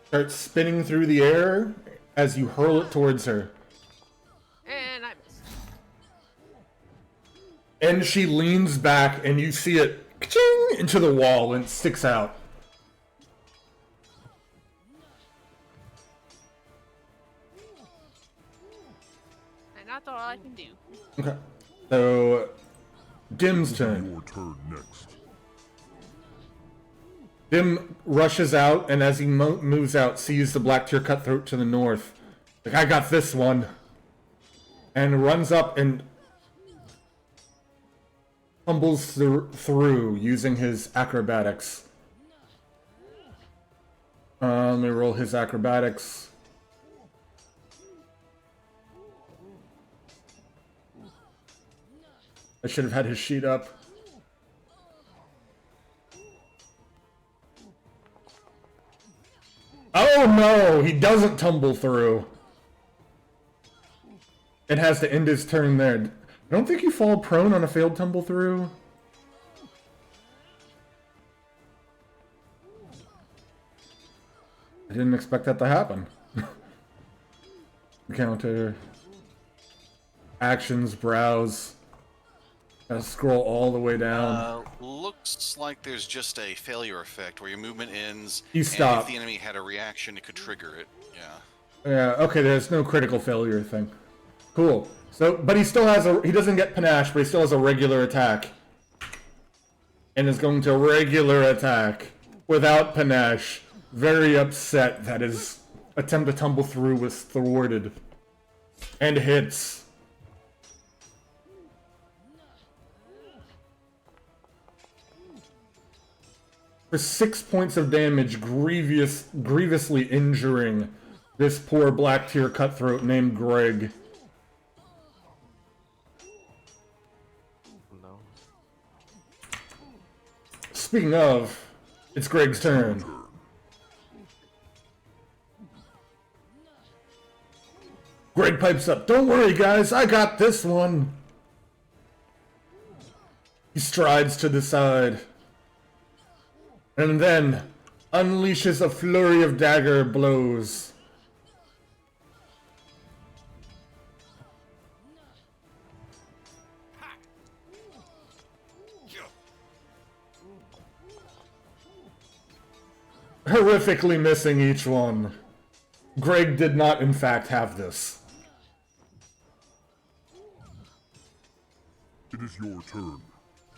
Start spinning through the air as you hurl it towards her. And I missed. And she leans back, and you see it ka-ching, into the wall, and it sticks out. And that's all I can do. Okay. So, Dim's turn. Your turn next. Dim rushes out, and as he moves out, sees the Black Tear Cutthroat to the north. Like, I got this one. And runs up and tumbles through using his acrobatics. Let me roll his acrobatics. I should have had his sheet up. Oh no, he doesn't tumble through. It has to end his turn there. I don't think you fall prone on a failed tumble through. I didn't expect that to happen. Counter. Actions, browse. Gotta scroll all the way down. Looks like there's just a failure effect where your movement ends. You And stop. if the enemy had a reaction, it could trigger it. Yeah. Yeah, okay, there's no critical failure thing. Cool. So, but he still has he doesn't get panache, but he still has a regular attack. And is going to regular attack without panache. Very upset that his attempt to tumble through was thwarted. And hits. For 6 points of damage, grievously injuring this poor black tier cutthroat named Greg. No. Speaking of, it's Greg's turn. Greg pipes up, "Don't worry, guys, I got this one." He strides to the side. And then unleashes a flurry of dagger blows. Horrifically missing each one. Greg did not, in fact, have this. It is your turn.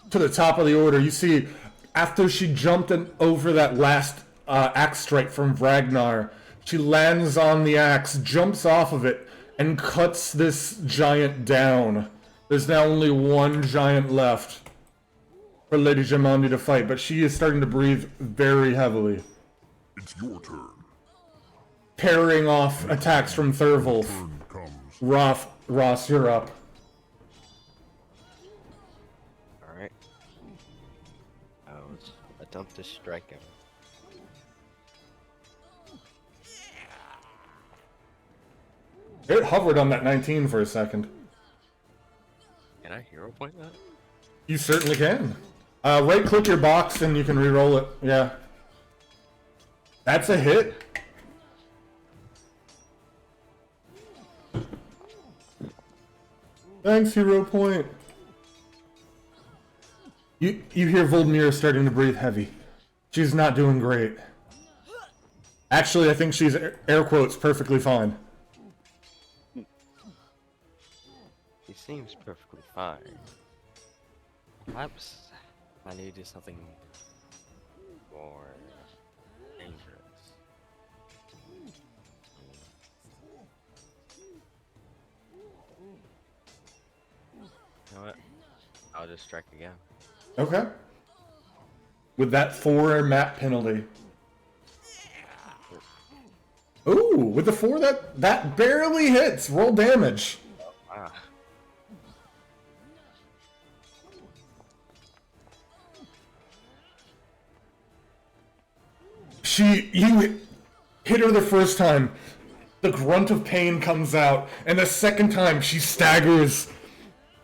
To the top of the order, you see, after she jumped over that last axe strike from Ragnar, she lands on the axe, jumps off of it, and cuts this giant down. There's now only one giant left for Lady Jamandi to fight, but she is starting to breathe very heavily. It's your turn. Parrying off attacks from Thurvolf. Turn comes. Ross, you're up. Alright. I'll attempt to strike him. It hovered on that 19 for a second. Can I hero point that? You certainly can. Right-click your box and you can re-roll it. Yeah. That's a hit. Thanks, hero point. You hear Voldemir starting to breathe heavy. She's not doing great. Actually, I think she's, air quotes, perfectly fine. He seems perfectly fine. Perhaps I need to do something more dangerous. You know what? I'll just strike again. Okay. With that 4 map penalty. Ooh, with the 4 that barely hits. Roll damage. Ah. You hit her the first time. The grunt of pain comes out, and the second time she staggers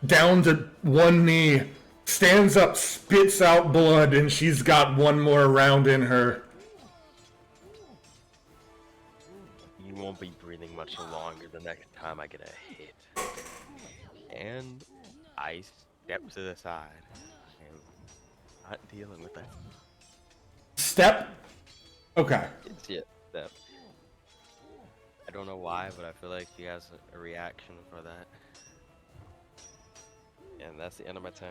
down to one knee, stands up, spits out blood, and she's got one more round in her. You won't be breathing much longer the next time I get a hit. And I step to the side. I'm not dealing with that. Step. Okay. It's yet step. I don't know why, but I feel like she has a reaction for that. And that's the end of my turn.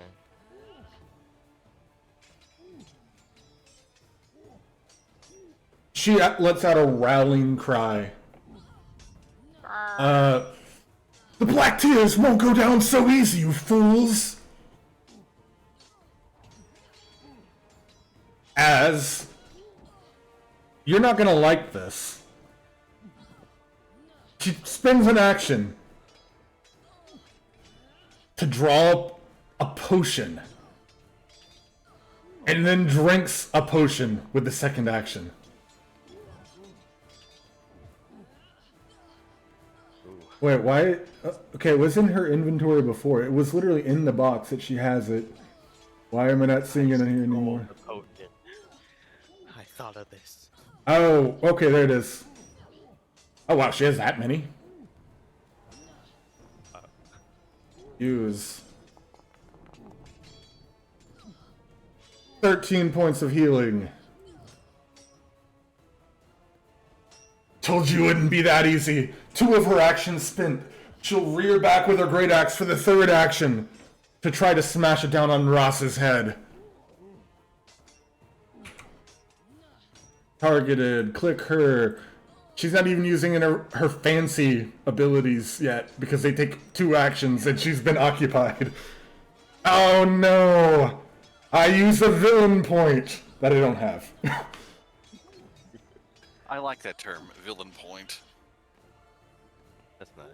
She lets out a rallying cry. The Black Tears won't go down so easy, you fools! As You're not gonna like this. She spends an action to draw up a potion. And then drinks a potion with the second action. Wait, why? Okay, it was in her inventory before. It was literally in the box that she has it. Why am I not seeing it in here anymore? The potion. I thought of this. Oh, okay, there it is. Oh wow, she has that many. Use 13 points of healing. Told you it wouldn't be that easy. 2 of her actions spent. She'll rear back with her great axe for the third action to try to smash it down on Ross's head. Targeted. Click her. She's not even using her fancy abilities yet because they take 2 actions and she's been occupied. Oh no! I use a villain point that I don't have. I like that term, villain point. That's nice.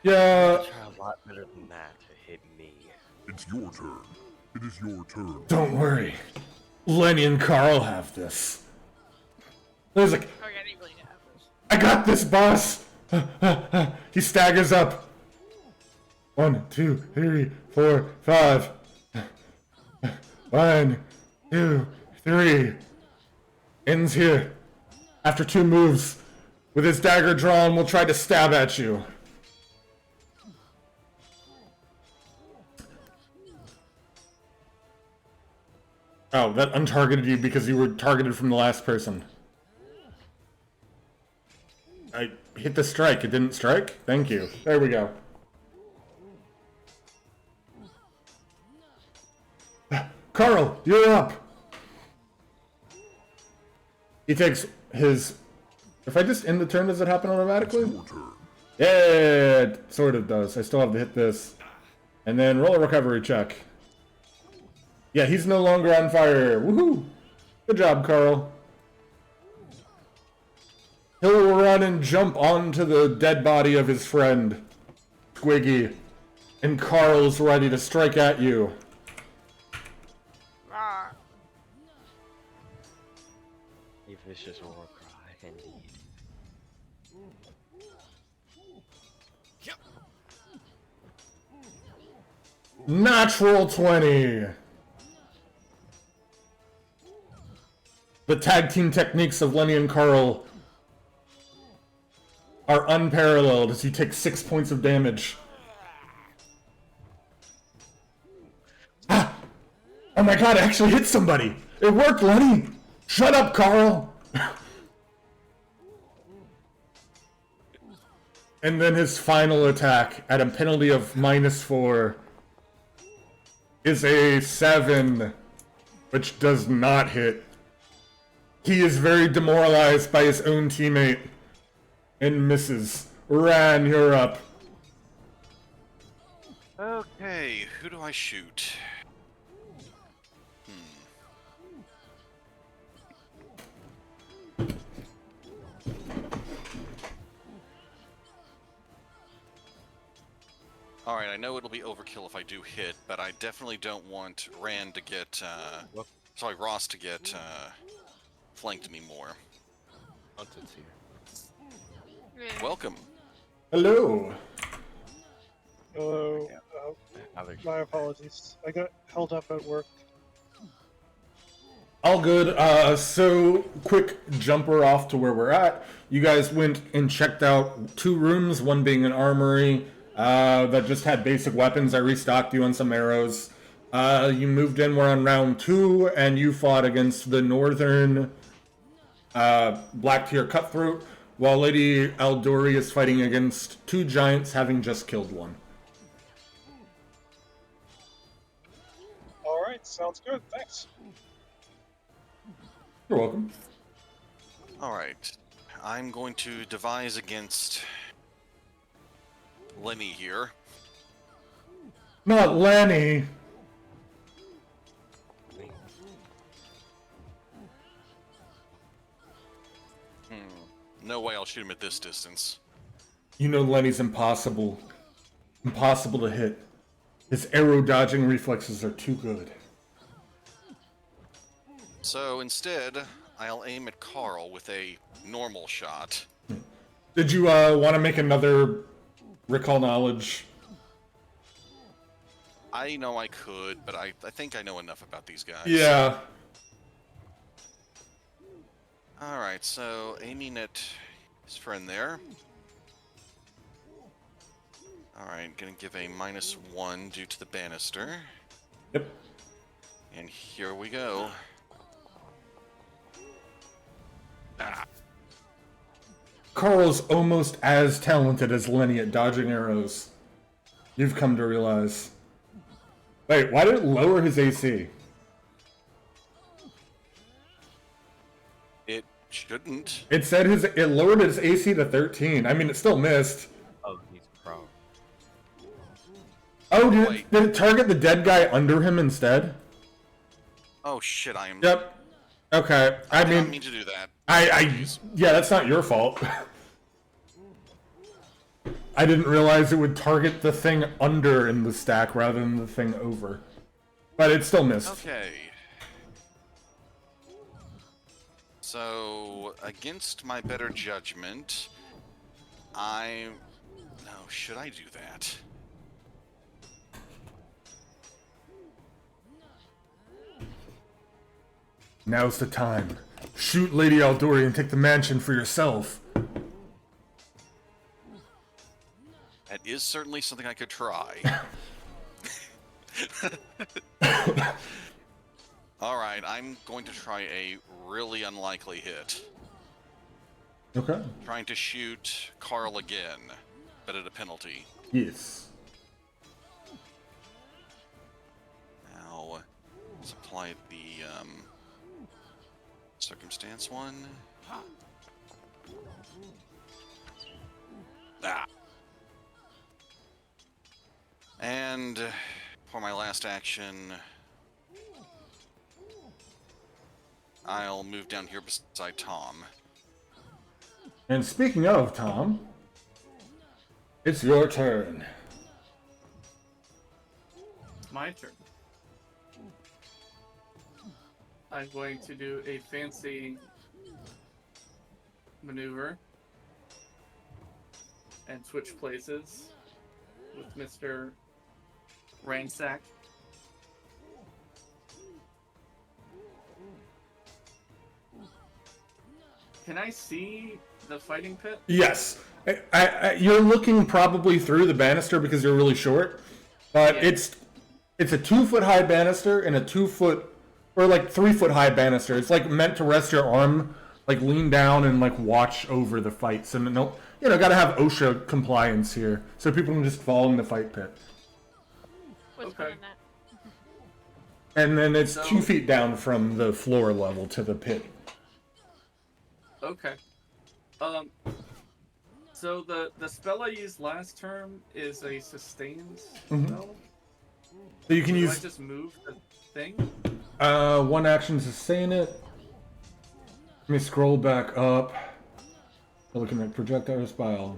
Yeah, Try a lot better than that to hit me. It's your turn. It is your turn. don't worry. Lenny and Carl have this. There's like, Okay, I didn't really have this. I got this, boss! He staggers up. 1, 2, 3, 4, 5. 1, 2, 3. Ends here. After 2 moves, with his dagger drawn, will try to stab at you. Oh, that untargeted you because you were targeted from the last person. I hit the strike. It didn't strike? Thank you. There we go. Carl, you're up. He takes his... If I just end the turn, does it happen automatically? Your turn. Yeah, it sort of does. I still have to hit this. And then roll a recovery check. Yeah, he's no longer on fire. Woohoo! Good job, Carl. He'll run and jump onto the dead body of his friend, Squiggy. And Carl's ready to strike at you. Rawr. A vicious war cry, indeed. Natural 20! The tag team techniques of Lenny and Carl are unparalleled as you take 6 points of damage. Ah! Oh my god, I actually hit somebody! It worked, Lenny! Shut up, Carl! And then his final attack, at a penalty of -4, is a 7, which does not hit. He is very demoralized by his own teammate and misses. Ran, you're up. Okay, who do I shoot? Alright, I know it'll be overkill if I do hit, but I definitely don't want Rand to get, Ross to get, flanked me more. Hunted's here. Yeah. Welcome. Hello. Hello. Other My apologies. I got held up at work. All good. So quick jumper off to where we're at. You guys went and checked out 2 rooms, one being an armory that just had basic weapons. I restocked you on some arrows. You moved in, we're on round 2, and you fought against the northern Black Tier Cutthroat, while Lady Aldori is fighting against 2 giants, having just killed one. Alright, sounds good. Thanks. You're welcome. Alright. I'm going to devise against Lenny here. Not Lenny. No way I'll shoot him at this distance. You know Lenny's impossible to hit. His arrow dodging reflexes are too good. So instead, I'll aim at Carl with a normal shot. Did you want to make another recall knowledge? I know I could, but I think I know enough about these guys. Yeah. Alright, so aiming at his friend there. Alright, gonna give a -1 due to the banister. Yep. And here we go. Ah. Carl's almost as talented as Lenny at dodging arrows. You've come to realize. Wait, why did it lower his AC? It shouldn't. It said it lowered his AC to 13. I mean, it still missed. Oh, he's pro. Oh, did Wait. it target the dead guy under him instead? Oh shit, I am. Yep. Okay. I I did not mean, mean to do that. yeah, that's not your fault. I didn't realize it would target the thing under in the stack rather than the thing over. But it still missed. Okay. So, against my better judgment, No, should I do that? Now's the time. Shoot Lady Aldori and take the mansion for yourself. That is certainly something I could try. Alright, I'm going to try a really unlikely hit. Okay. Trying to shoot Carl again, but at a penalty. Yes. Now, let's apply the circumstance one. Ah. And for my last action, I'll move down here beside Tom. And speaking of Tom, it's your turn. It's my turn. I'm going to do a fancy maneuver and switch places with Mr. Ransack. Can I see the fighting pit? Yes. You're looking probably through the banister because you're really short, but Yeah. it's a 2-foot high banister and a 2-foot or like 3-foot high banister. It's like meant to rest your arm, like lean down and like watch over the fights. And no, gotta have OSHA compliance here, so people can just fall in the fight pit. What's Okay. fun in that? And then it's So- 2 feet down from the floor level to the pit. Okay. So the spell I used last term is a sustained spell. So you can Do I use just move the thing? one action to sustain it. Let me scroll back up. We're looking at projectile spell.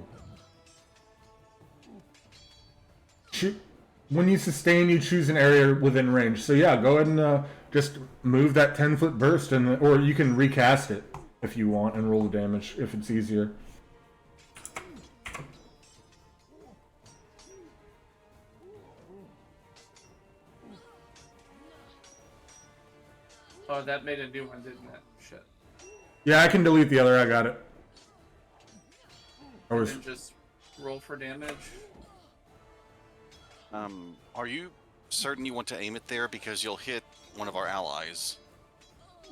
Shoot. When you sustain, you choose an area within range. So yeah, go ahead and just move that 10-foot burst, or you can recast it if you want and roll the damage if it's easier. Oh, that made a new one, didn't it? Shit. Yeah, I can delete the other. I got it. Or And just roll for damage. Are you certain you want to aim it there? Because you'll hit one of our allies.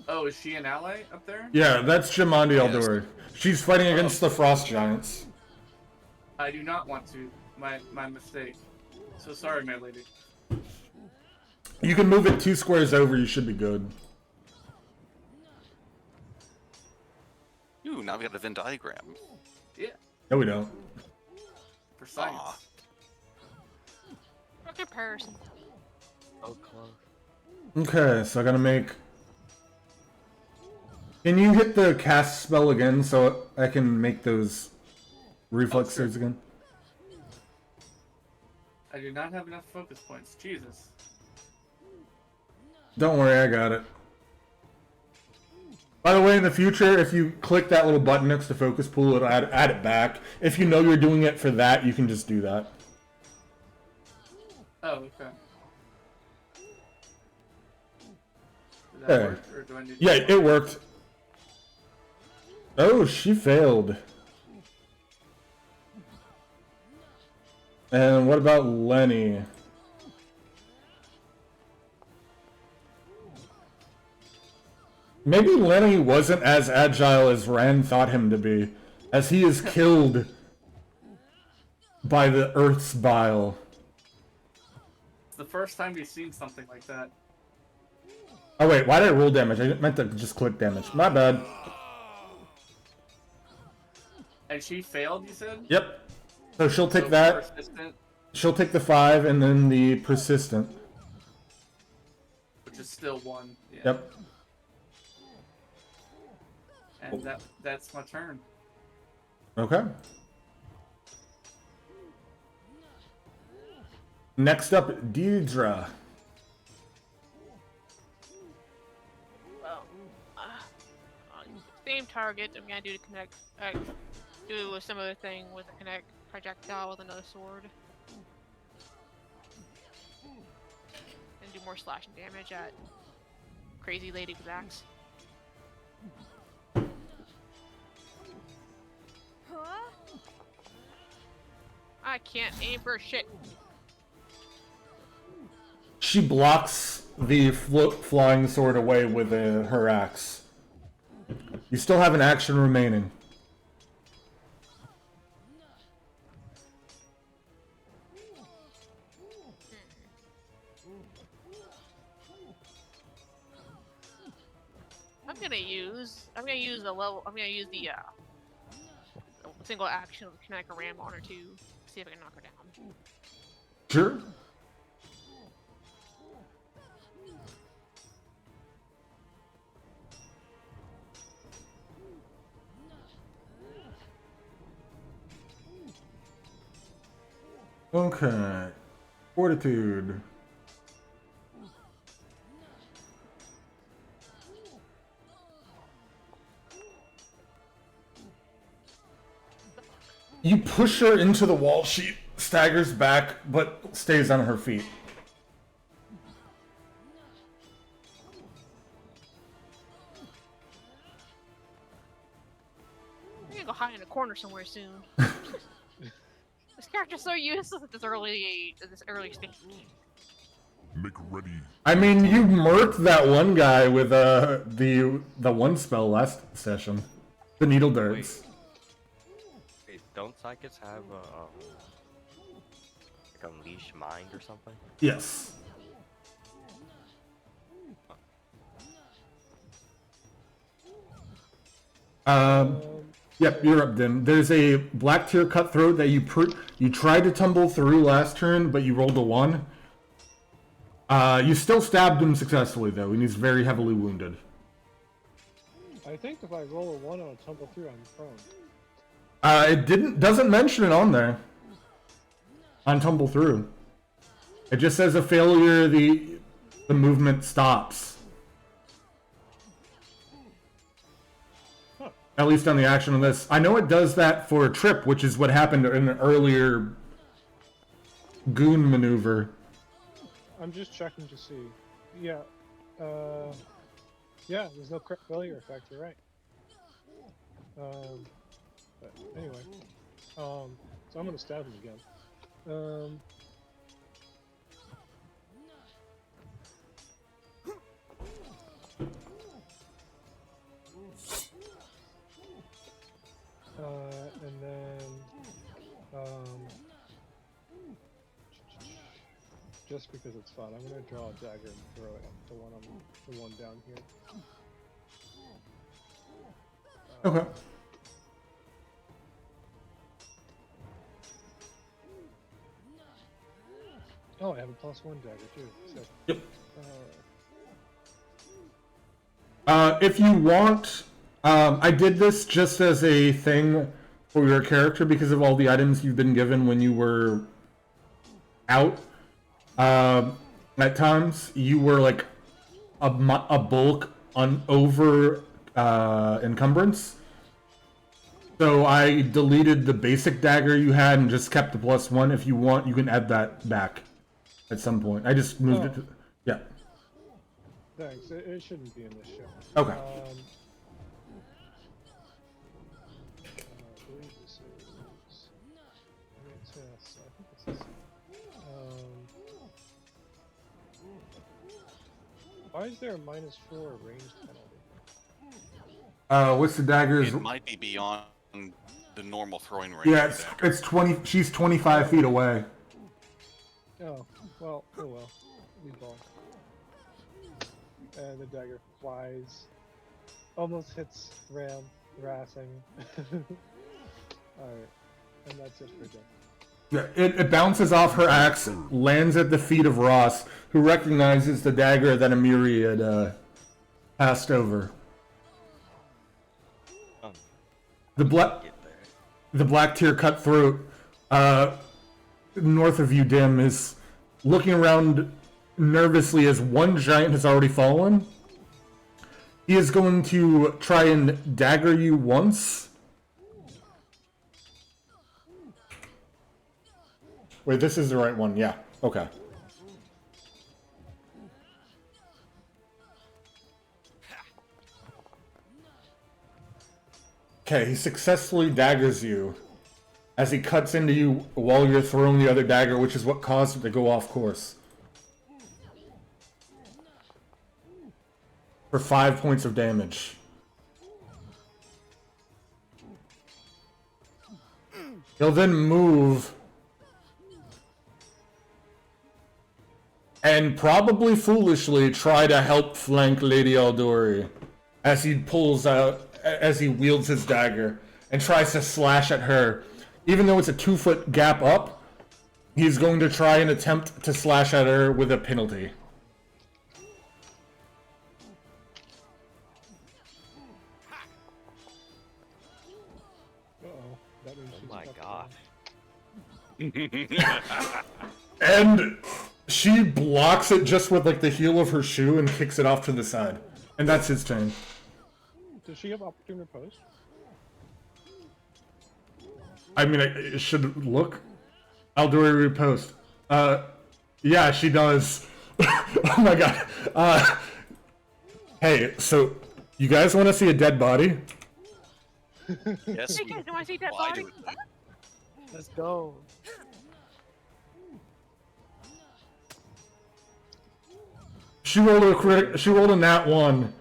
Oh, is she an ally up there? yeah, that's Jamandi Yes. Aldori. She's fighting against the Frost Giants. I do not want to. My mistake. So sorry, my lady. You can move it 2 squares over. You should be good. Ooh, now we got a Venn diagram. Yeah, No, we don't. for science. Aw. For comparison. So close. Okay, so I gotta make Can you hit the cast spell again so I can make those reflex sure. saves again? I do not have enough focus points. Jesus. Don't worry, I got it. By the way, in the future, if you click that little button next to focus pool, it'll add it back. If you know you're doing it for that, you can just do that. Oh, okay. Did that There. work, or do I need to Yeah, do it worked. Oh, she failed. And what about Lenny? Maybe Lenny wasn't as agile as Rand thought him to be, as he is killed by the Earth's bile. It's the first time we've seen something like that. Oh wait, why did I roll damage? I meant to just click damage. My bad. And she failed, you said? Yep. So she'll take So that. persistent, She'll take the 5 and then the persistent. which is still 1. Yeah. Yep. And that's my turn. Okay. Next up, Deidre. Well, same target. I'm gonna do to connect. Do a similar thing with a connect projectile with another sword. And do more slashing damage at crazy lady with axe. I can't aim for shit. She blocks the flying sword away with her axe. You still have an action remaining. I'm gonna use the single action to connect a ram on her too. See if I can knock her down. Sure. Okay. Fortitude. You push her into the wall. She staggers back, but stays on her feet. I'm gonna go hide in a corner somewhere soon. This character's so useless at this early stage. Make ready. I mean, you murked that one guy with the one spell last session, the needle darts. Wait, don't psychics have like unleash mind or something? Yes. Yep, you're up, Dim. There's a black tier cutthroat that you tried to tumble through last turn, but you rolled a 1. You still stabbed him successfully, though, and he's very heavily wounded. I think if I roll a 1 on a tumble through, I'm prone. It doesn't mention it on there. On tumble through. It just says a failure, the movement stops. At least on the action on this. I know it does that for a trip, which is what happened in an earlier goon maneuver. I'm just checking to see. Yeah. Yeah, there's no crit failure effect, you're right. But anyway. So I'm gonna stab him again. And then, just because it's fun, I'm gonna draw a dagger and throw it at the one down here. Okay. Oh, I have a +1 dagger too. So, Yep. If you want I did this just as a thing for your character because of all the items you've been given when you were out. At times, you were like a bulk on over encumbrance. So I deleted the basic dagger you had and just kept the +1. If you want, you can add that back at some point. I just moved it to... Yeah. Thanks. It shouldn't be in this show. Okay. I believe this is. Yes, I think this is. Why is there a -4 ranged penalty? What's the daggers? It might be beyond the normal throwing range. Yeah, of the dagger. it's 20. She's 25 feet away. Oh, well, oh well. We ball. And the dagger flies. Almost hits Racing. Alright. And that's it for Jeff. Yeah, it bounces off her axe, lands at the feet of Ross, who recognizes the dagger that Amiri had passed over. The black tear cutthroat north of you, Dim, is looking around nervously as one giant has already fallen. He is going to try and dagger you once. Wait, this is the right one. Yeah. Okay. Okay, he successfully daggers you as he cuts into you while you're throwing the other dagger, which is what caused it to go off course. For 5 points of damage. He'll then move and probably foolishly try to help flank Lady Aldori as he wields his dagger and tries to slash at her. Even though it's a 2-foot gap up, he's going to try and attempt to slash at her with a penalty. Uh-oh. That means she's my about to gosh. And she blocks it just with like the heel of her shoe and kicks it off to the side. And that's his turn. Does she have opportune riposte? I mean, it should look. I'll do a repost. Yeah, she does. Oh my god. Hey, so you guys want to see a dead body? Yes. Hey guys, do you want to see that Why body? do it? Let's go. She rolled a nat 1.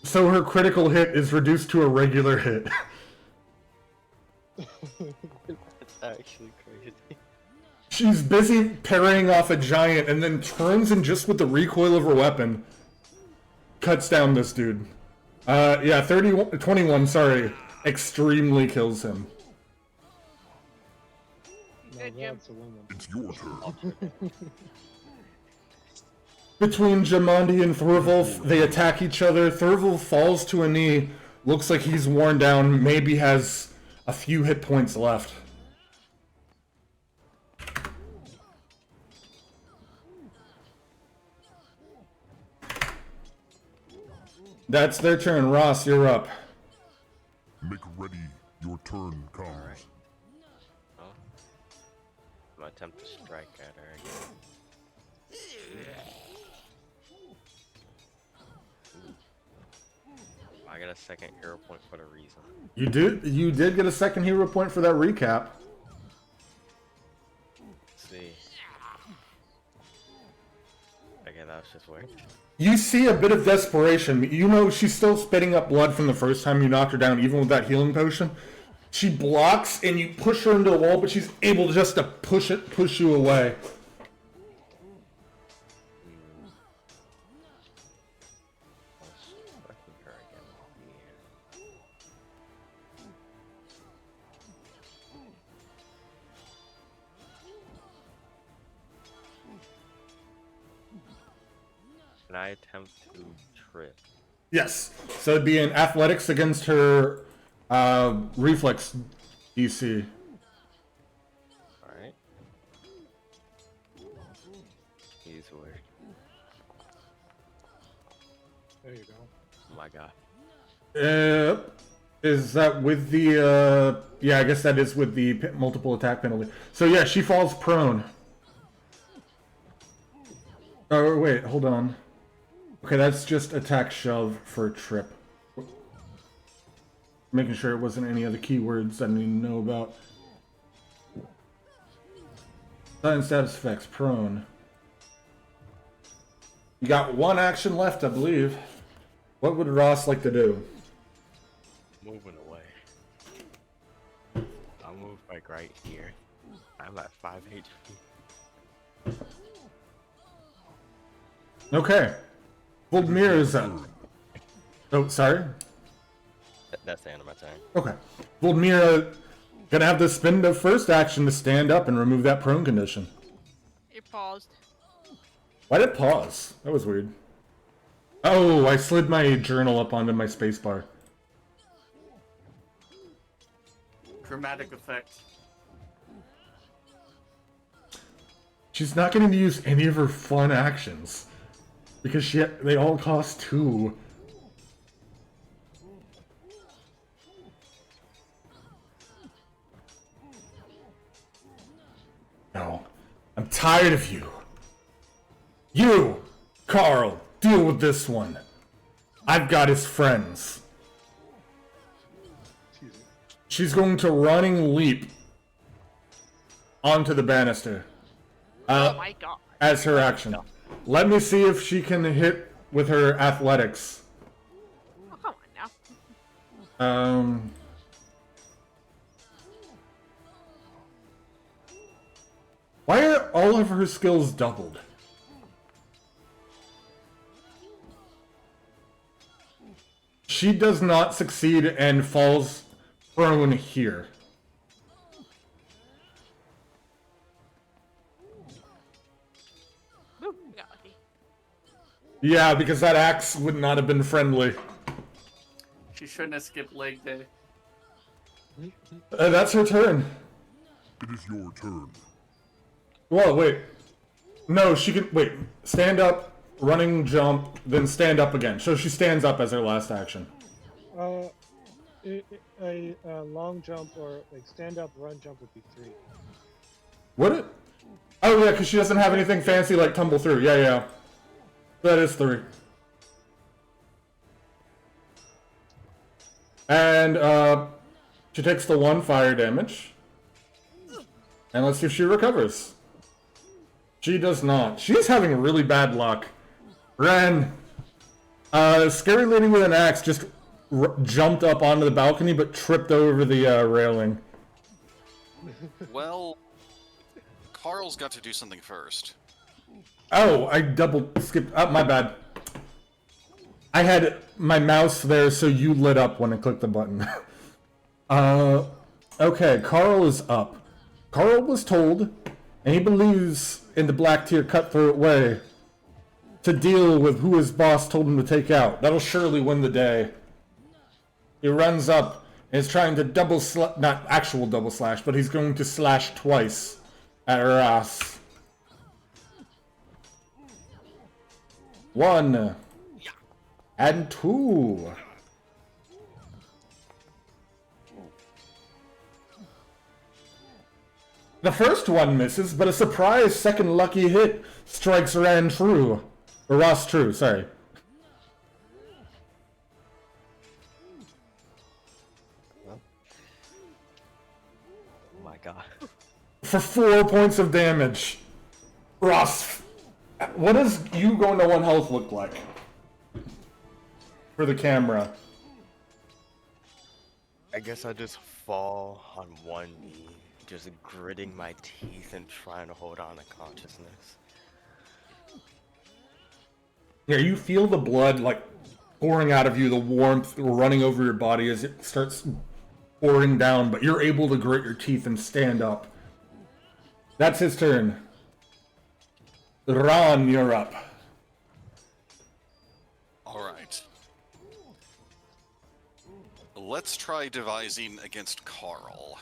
So her critical hit is reduced to a regular hit. That's actually crazy. She's busy parrying off a giant and then turns and just with the recoil of her weapon cuts down this dude. Yeah, 21, sorry. Extremely kills him. No, Good, Jim. that's a woman. It's your turn. Between Jamandi and Thurvolf, they attack each other. Thurvolf falls to a knee. Looks like he's worn down. Maybe has a few hit points left. That's their turn. Ross, you're up. Make ready. Your turn comes. Oh. I'm gonna attempt to strike at her again. I got a second hero point for the reason. You did get a second hero point for that recap. Let's see. Okay, that was just weird. You see a bit of desperation. You know she's still spitting up blood from the first time you knocked her down, even with that healing potion. She blocks and you push her into a wall, but she's able just to push you away. Striking her again. Can I attempt to trip? Yes. So it'd be an athletics against her reflex DC. Alright. He's weird. There you go. Oh my god. Is that with the yeah, I guess that is with the multiple attack penalty. So yeah, she falls prone. Oh wait, hold on. Okay, that's just attack shove for a trip. Making sure it wasn't any other keywords I need to know about. Sudden status effects, prone. You got one action left, I believe. What would Ross like to do? Moving away. I'll move like right here. I'm at 5 HP. Okay. Voldemir is up. Oh, sorry? That's the end of my turn. Okay. Voldemir gonna have to spend the first action to stand up and remove that prone condition. It paused. Why did it pause? That was weird. Oh, I slid my journal up onto my spacebar. Dramatic effect. She's not getting to use any of her fun actions. Because they all cost 2. No. I'm tired of you. You, Carl, deal with this one. I've got his friends. Excuse me. She's going to running leap onto the banister. Oh my god. As her action. Let me see if she can hit with her athletics. Oh, come on now. Why are all of her skills doubled? She does not succeed and falls prone here. Woo, we got lucky. Yeah, because that axe would not have been friendly. She shouldn't have skipped leg day. That's her turn. It is your turn. Whoa, wait. No, she can... Wait. Stand up, running, jump, then stand up again. So she stands up as her last action. A long jump or like stand up, run, jump would be 3. Would it? Oh, yeah, because she doesn't have anything fancy like tumble through. Yeah, yeah. That is 3. And, she takes the 1 fire damage. And let's see if she recovers. She does not. She's having really bad luck. Ren. Scary lady with an axe just jumped up onto the balcony but tripped over the railing. Well, Carl's got to do something first. Oh, I double skipped. Oh, my bad. I had my mouse there so you lit up when I clicked the button. Okay, Carl is up. Carl was told, and he believes in the black tier cutthroat way, to deal with who his boss told him to take out. That'll surely win the day. He runs up and is trying to not actual double slash, but he's going to slash twice at Ross. 1 and 2. The first one misses, but a surprise second lucky hit strikes Ran true. Or Ross true, sorry. Oh my god. For 4 points of damage. Ross, what does you going to 1 health look like? For the camera. I guess I just fall on one knee, just gritting my teeth and trying to hold on to consciousness. Yeah, you feel the blood like pouring out of you, the warmth running over your body as it starts pouring down, but you're able to grit your teeth and stand up. That's his turn. Ron, you're up. All right. let's try devising against Carl.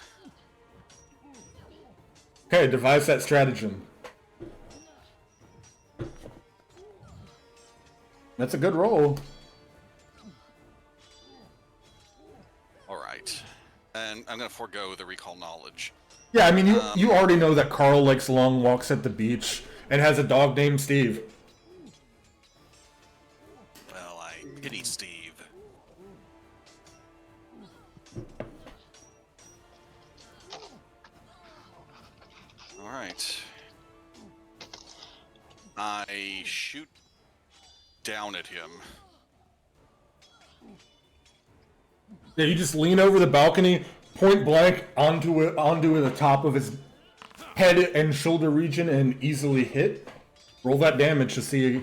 Okay, devise that stratagem. That's a good roll. Alright. And I'm gonna forego the recall knowledge. Yeah, I mean, you already know that Carl likes long walks at the beach and has a dog named Steve. Well, I pity Steve. Alright. I shoot down at him. Yeah, you just lean over the balcony, point blank onto the top of his head and shoulder region, and easily hit. Roll that damage to see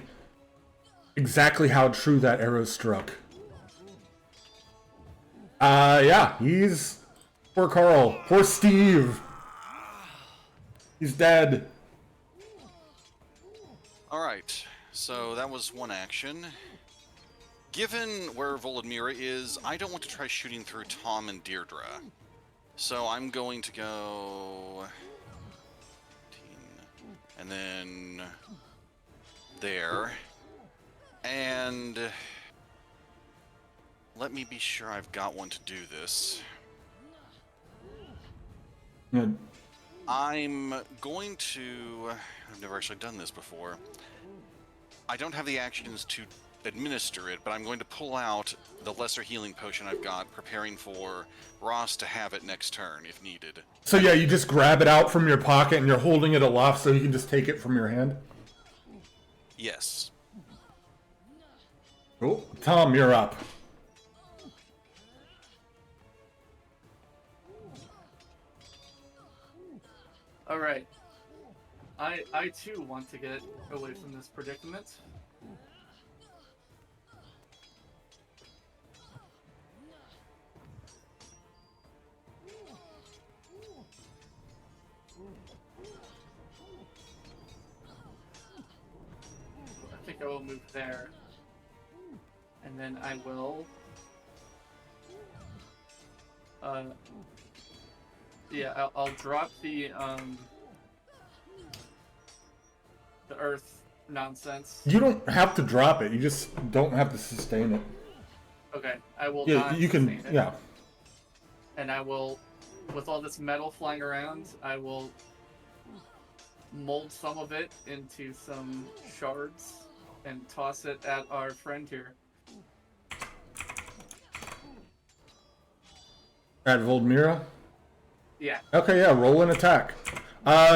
exactly how true that arrow struck. Yeah, he's poor Carl, poor Steve. He's dead. Alright, so that was one action. Given where Volodmira is, I don't want to try shooting through Tom and Deirdre. So I'm going to go... and then... there. And... let me be sure I've got one to do this. Yeah. I'm going to... I've never actually done this before. I don't have the actions to administer it, but I'm going to pull out the lesser healing potion I've got, preparing for Ross to have it next turn if needed. So yeah, you just grab it out from your pocket and you're holding it aloft so you can just take it from your hand? Yes. Cool. Tom, you're up. Alright. I too want to get away from this predicament. I think I will move there. And then I will... yeah, I'll drop the earth nonsense. You don't have to drop it, you just don't have to sustain it. Okay, I will Yeah, not you can, sustain it. yeah. And I will, with all this metal flying around, I will mold some of it into some shards and toss it at our friend here. At Voldmira? Yeah. Okay, yeah, roll an attack.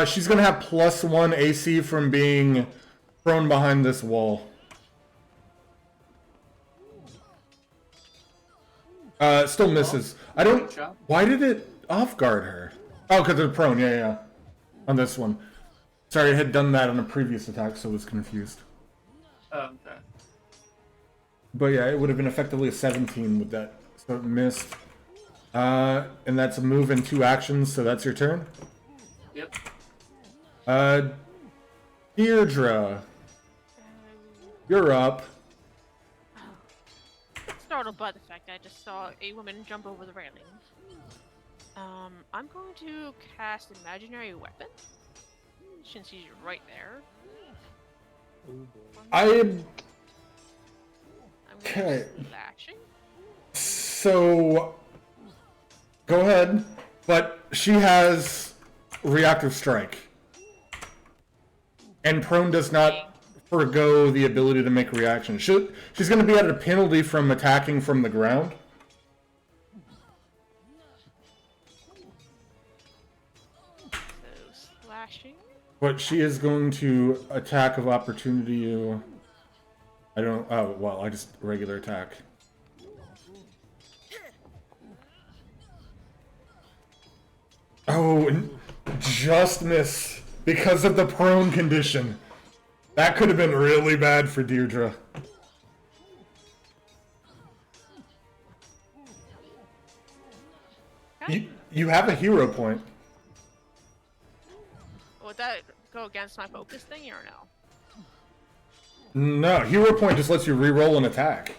She's gonna have +1 AC from being thrown behind this wall. Still misses. I don't... Why did it off-guard her? Oh, because they're prone, yeah. On this one. Sorry, I had done that on a previous attack, so I was confused. Oh, okay. But yeah, it would have been effectively a 17 with that. So it missed. And that's a move and 2 actions, so that's your turn? Yep. Deirdre. You're up. Startled by the fact I just saw a woman jump over the railing. I'm going to cast Imaginary Weapon, since he's right there. I'm I'm going to slashing. So, go ahead, but she has Reactive Strike. And Prone does not forego the ability to make reactions. She's going to be at a penalty from attacking from the ground. So, slashing. But she is going to attack of opportunity you. I don't. Oh, well, I just regular attack. Oh, and just miss because of the prone condition. That could have been really bad for Deirdre. You have a hero point. Would that go against my focus thing or no? No, hero point just lets you re-roll an attack.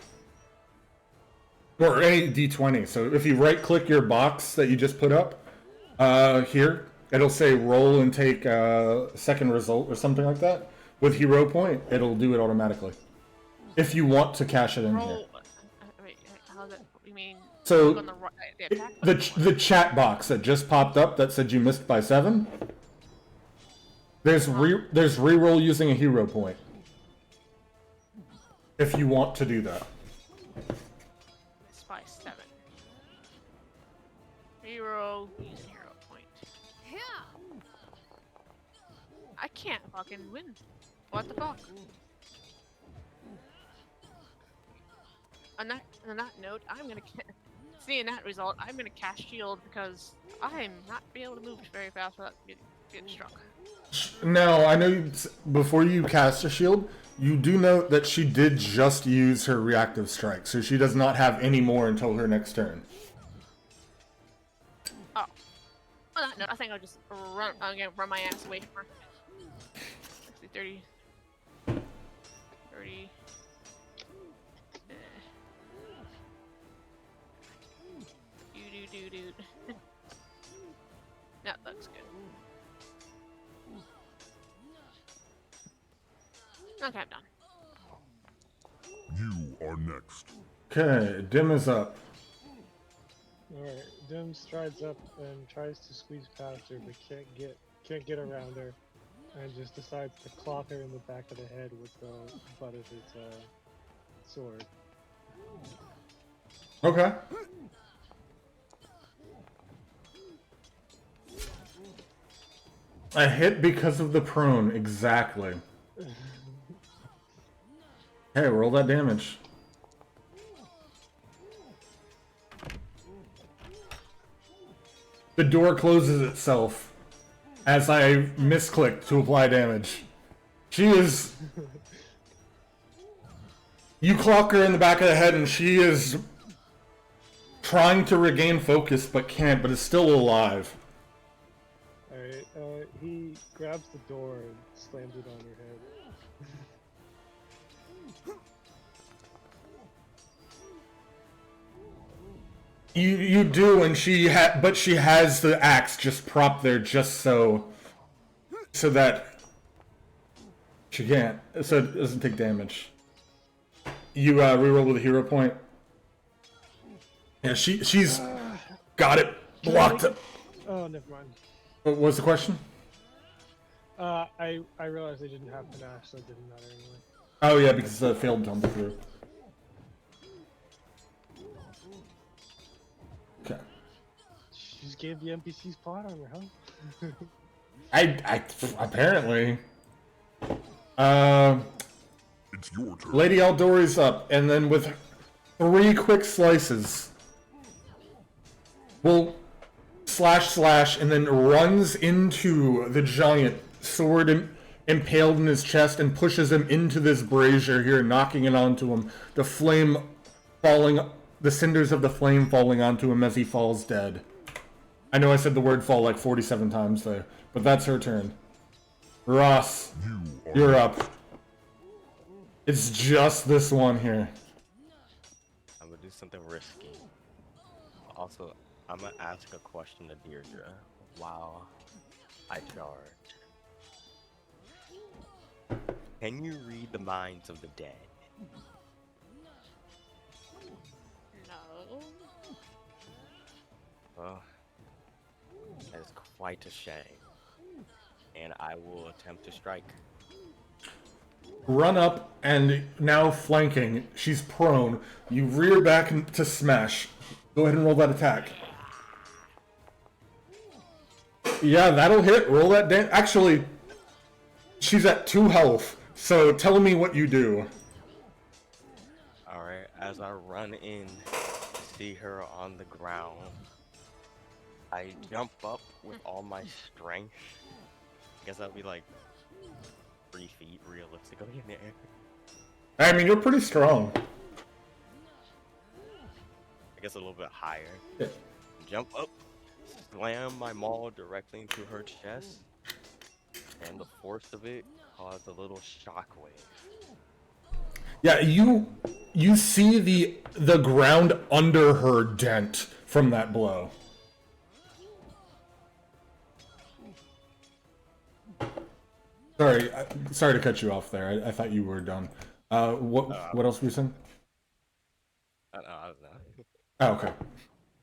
Or any D20. So if you right-click your box that you just put up, here, it'll say roll and take a second result or something like that. With hero point, it'll do it automatically. If you want to cash it in here. Roll. Wait, how's that? You mean So, click on the attack button? the chat box that just popped up that said you missed by 7, there's reroll using a hero point. If you want to do that. It's by 7. Hero, use a hero point. I can't fucking win. What the fuck? On that note, I'm gonna seeing that result, I'm gonna cast shield because I'm not be able to move very fast without getting struck. Now, I know before you cast a shield, you do note that she did just use her reactive strike, so she does not have any more until her next turn. Oh. On that note, I think I'll just run. I'm gonna run my ass away from her. 60, 30. 30. Dude. That looks good. Okay, I'm done. You are next. Okay, Dim is up. Alright, Dim strides up and tries to squeeze past her, but can't get around her, and just decides to clock her in the back of the head with the butt of his sword. Okay. A hit because of the prone, exactly. Hey, roll that damage. The door closes itself as I misclicked to apply damage. She is... You clock her in the back of the head and she is trying to regain focus but can't, but is still alive. Alright, he grabs the door and slams it on her head. You do, and but she has the axe just propped there just so that she can't, so it doesn't take damage. You reroll with a hero point. Yeah, she's got it blocked. Oh, never mind. What was the question? I realized I didn't have panache, so it didn't matter anyway. Oh yeah, because the failed tumble through. Okay. She just gave the NPC's plot armor, huh? I apparently. It's your turn. Lady Aldori's up, and then with 3 quick slices, will slash, and then runs into the giant, sword impaled in his chest, and pushes him into this brazier here, knocking it onto him. The flame falling, the cinders of the flame falling onto him as he falls dead. I know I said the word fall like 47 times there, but that's her turn. Ross, you're up. It's just this one here. I'm gonna do something risky. Also, I'm gonna ask a question to Deirdre while I charge. Can you read the minds of the dead? No. Well, that is quite a shame. And I will attempt to strike. Run up, and now flanking. She's prone. You rear back to smash. Go ahead and roll that attack. Yeah, that'll hit. Roll that damage. Actually, she's at 2 health, so tell me what you do. Alright, as I run in, see her on the ground, I jump up with all my strength. I guess that'll be like 3 feet realistically in the air. I mean, you're pretty strong. I guess a little bit higher. Yeah. Jump up, slam my maul directly into her chest, and the force of it caused a little shockwave. Yeah, you see the ground under her dent from that blow. Sorry to cut you off there. I thought you were done. What else were you saying? I don't know. Oh, okay.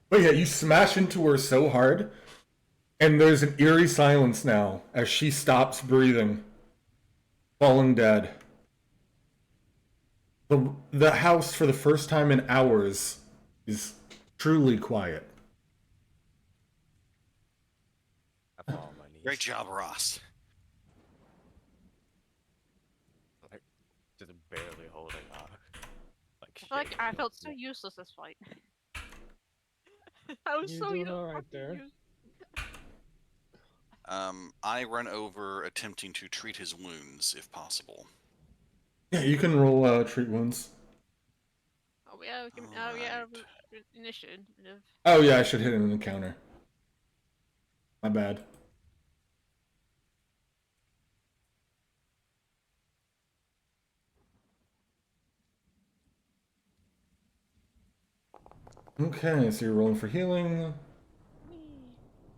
But yeah, you smash into her so hard, and there's an eerie silence now as she stops breathing, falling dead. The house, for the first time in hours, is truly quiet. I fall on my knees. Great job, Ross. Like, just barely holding on. Like, I feel like I felt so useless this fight. I was You're so doing all right there. I run over, attempting to treat his wounds, if possible. Yeah, you can roll treat wounds. Oh yeah, we can. Oh yeah, initiative. Oh yeah, I should hit an encounter. My bad. Okay, so you're rolling for healing.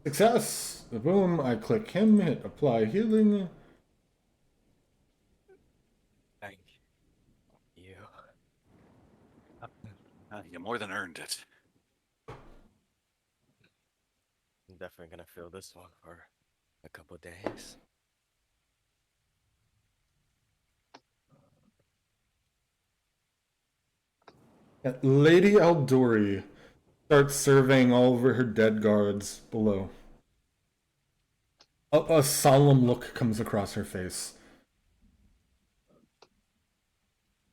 Success! Boom, I click him, hit apply healing. Thank you. You more than earned it. I'm definitely gonna feel this one for a couple days. Lady Aldori starts surveying all of her dead guards below. A solemn look comes across her face.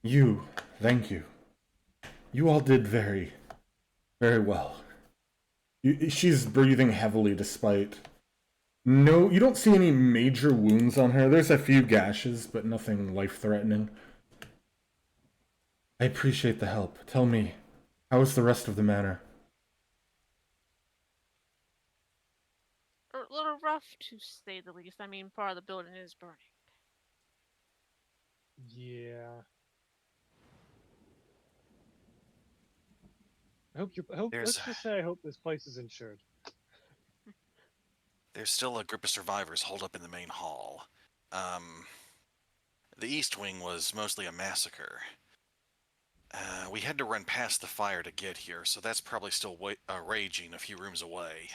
Thank you. You all did very, very well. She's breathing heavily despite... No, you don't see any major wounds on her. There's a few gashes, but nothing life-threatening. I appreciate the help. Tell me, how is the rest of the manor? A little rough, to say the least. I mean, part of the building is burning. Yeah. There's- Let's just say I hope this place is insured. There's still a group of survivors holed up in the main hall. The East Wing was mostly a massacre. We had to run past the fire to get here, so that's probably still raging a few rooms away.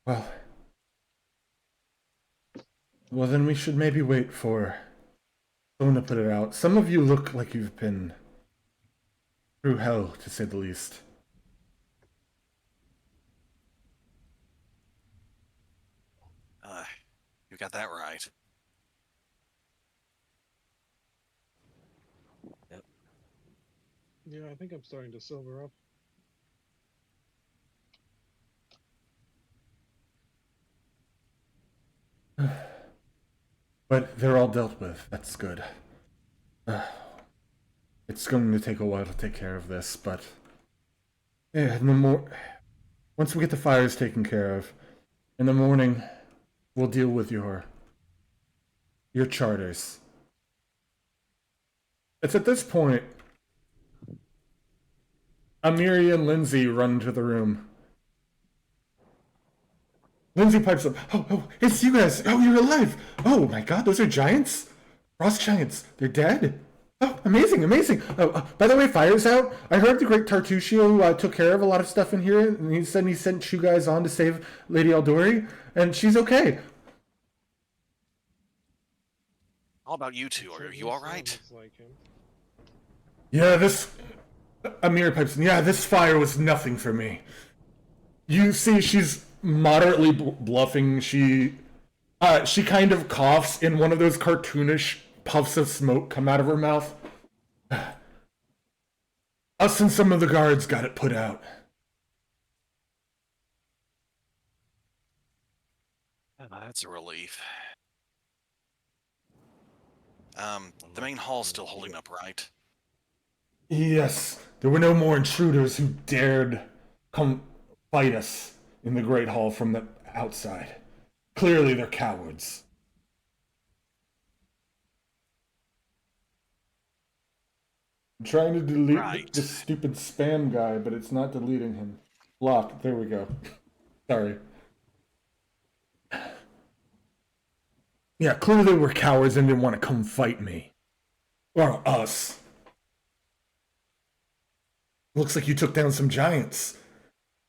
Well, then we should maybe wait for someone to put it out. Some of you look like you've been through hell, to say the least. You got that right. Yeah, I think I'm starting to sober up. But they're all dealt with. That's good. It's going to take a while to take care of this, but... Yeah, once we get the fires taken care of, in the morning, we'll deal with your charters. It's at this point, Amiri and Lindsay run to the room. Lindsay pipes up. Oh, it's you guys. Oh, you're alive. Oh my god, those are giants? Frost giants. They're dead. Oh, amazing. By the way, fire's out. I heard the great Tartuccio took care of a lot of stuff in here, and he said he sent you guys on to save Lady Aldori, and she's okay. How about you two? Are you alright? Like him. Yeah, Amir pipes in. Yeah, this fire was nothing for me. You see, she's moderately bluffing. She kind of coughs, and one of those cartoonish puffs of smoke come out of her mouth. Us and some of the guards got it put out. That's a relief. The main hall's still holding up, right? Yes, there were no more intruders who dared come fight us in the Great Hall from the outside. Clearly they're cowards. I'm trying to delete Right. this stupid spam guy, but it's not deleting him. Block. There we go. Sorry. Yeah, clearly we're cowards and didn't want to come fight me. Or us. Looks like you took down some giants.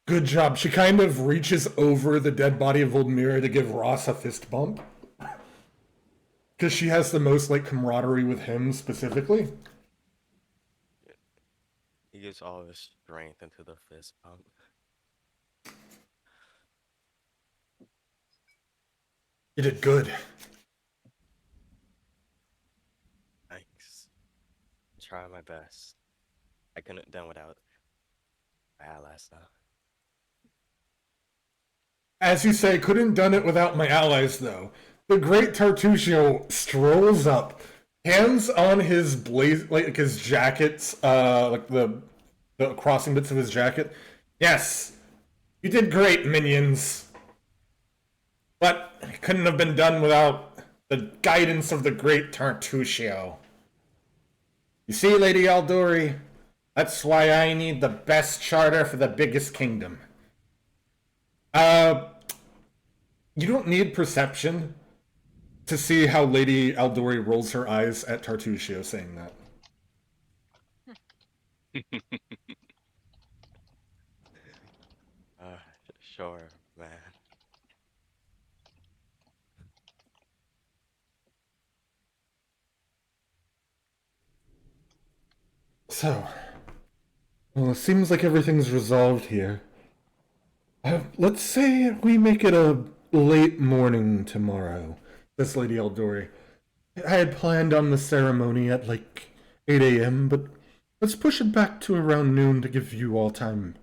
Good job. She kind of reaches over the dead body of old Mira to give Ross a fist bump. Because she has the most, like, camaraderie with him specifically. He gives all his strength into the fist pump. You did good. Thanks. Try my best. I couldn't have done without my allies though. As you say, couldn't done it without my allies, though. The great Tartusio strolls up, hands on his like his jackets, like the crossing bits of his jacket. Yes, you did great, minions. But it couldn't have been done without the guidance of the great Tartusio. You see, Lady Aldori, that's why I need the best charter for the biggest kingdom. You don't need perception to see how Lady Aldori rolls her eyes at Tartusio saying that. Sure, man. So, well, it seems like everything's resolved here. Let's say we make it a late morning tomorrow, says Lady Aldori. I had planned on the ceremony at like 8 a.m., but let's push it back to around noon to give you all time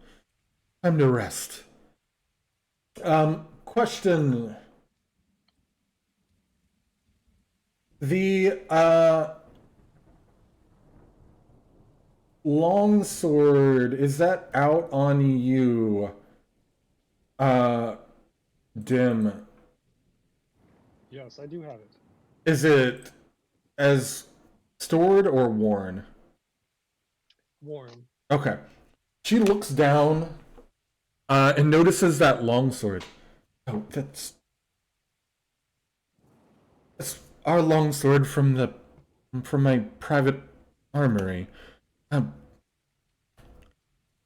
to rest. Question. The longsword, is that out on you? Dim. Yes, I do have it. Is it as stored or worn? Warm. Okay. She looks down and notices that longsword. Oh, that's our longsword from my private armory.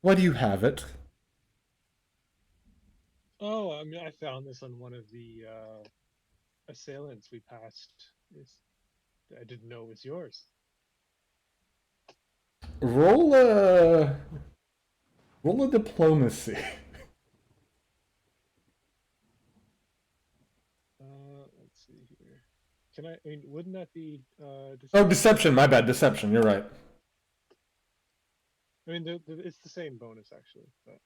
Why do you have it? Oh, I mean, I found this on one of the assailants we passed. I didn't know it was yours. Roll a diplomacy. Let's see here. I mean, wouldn't that be Oh, deception. My bad. Deception. You're right. I mean, it's the same bonus actually, but.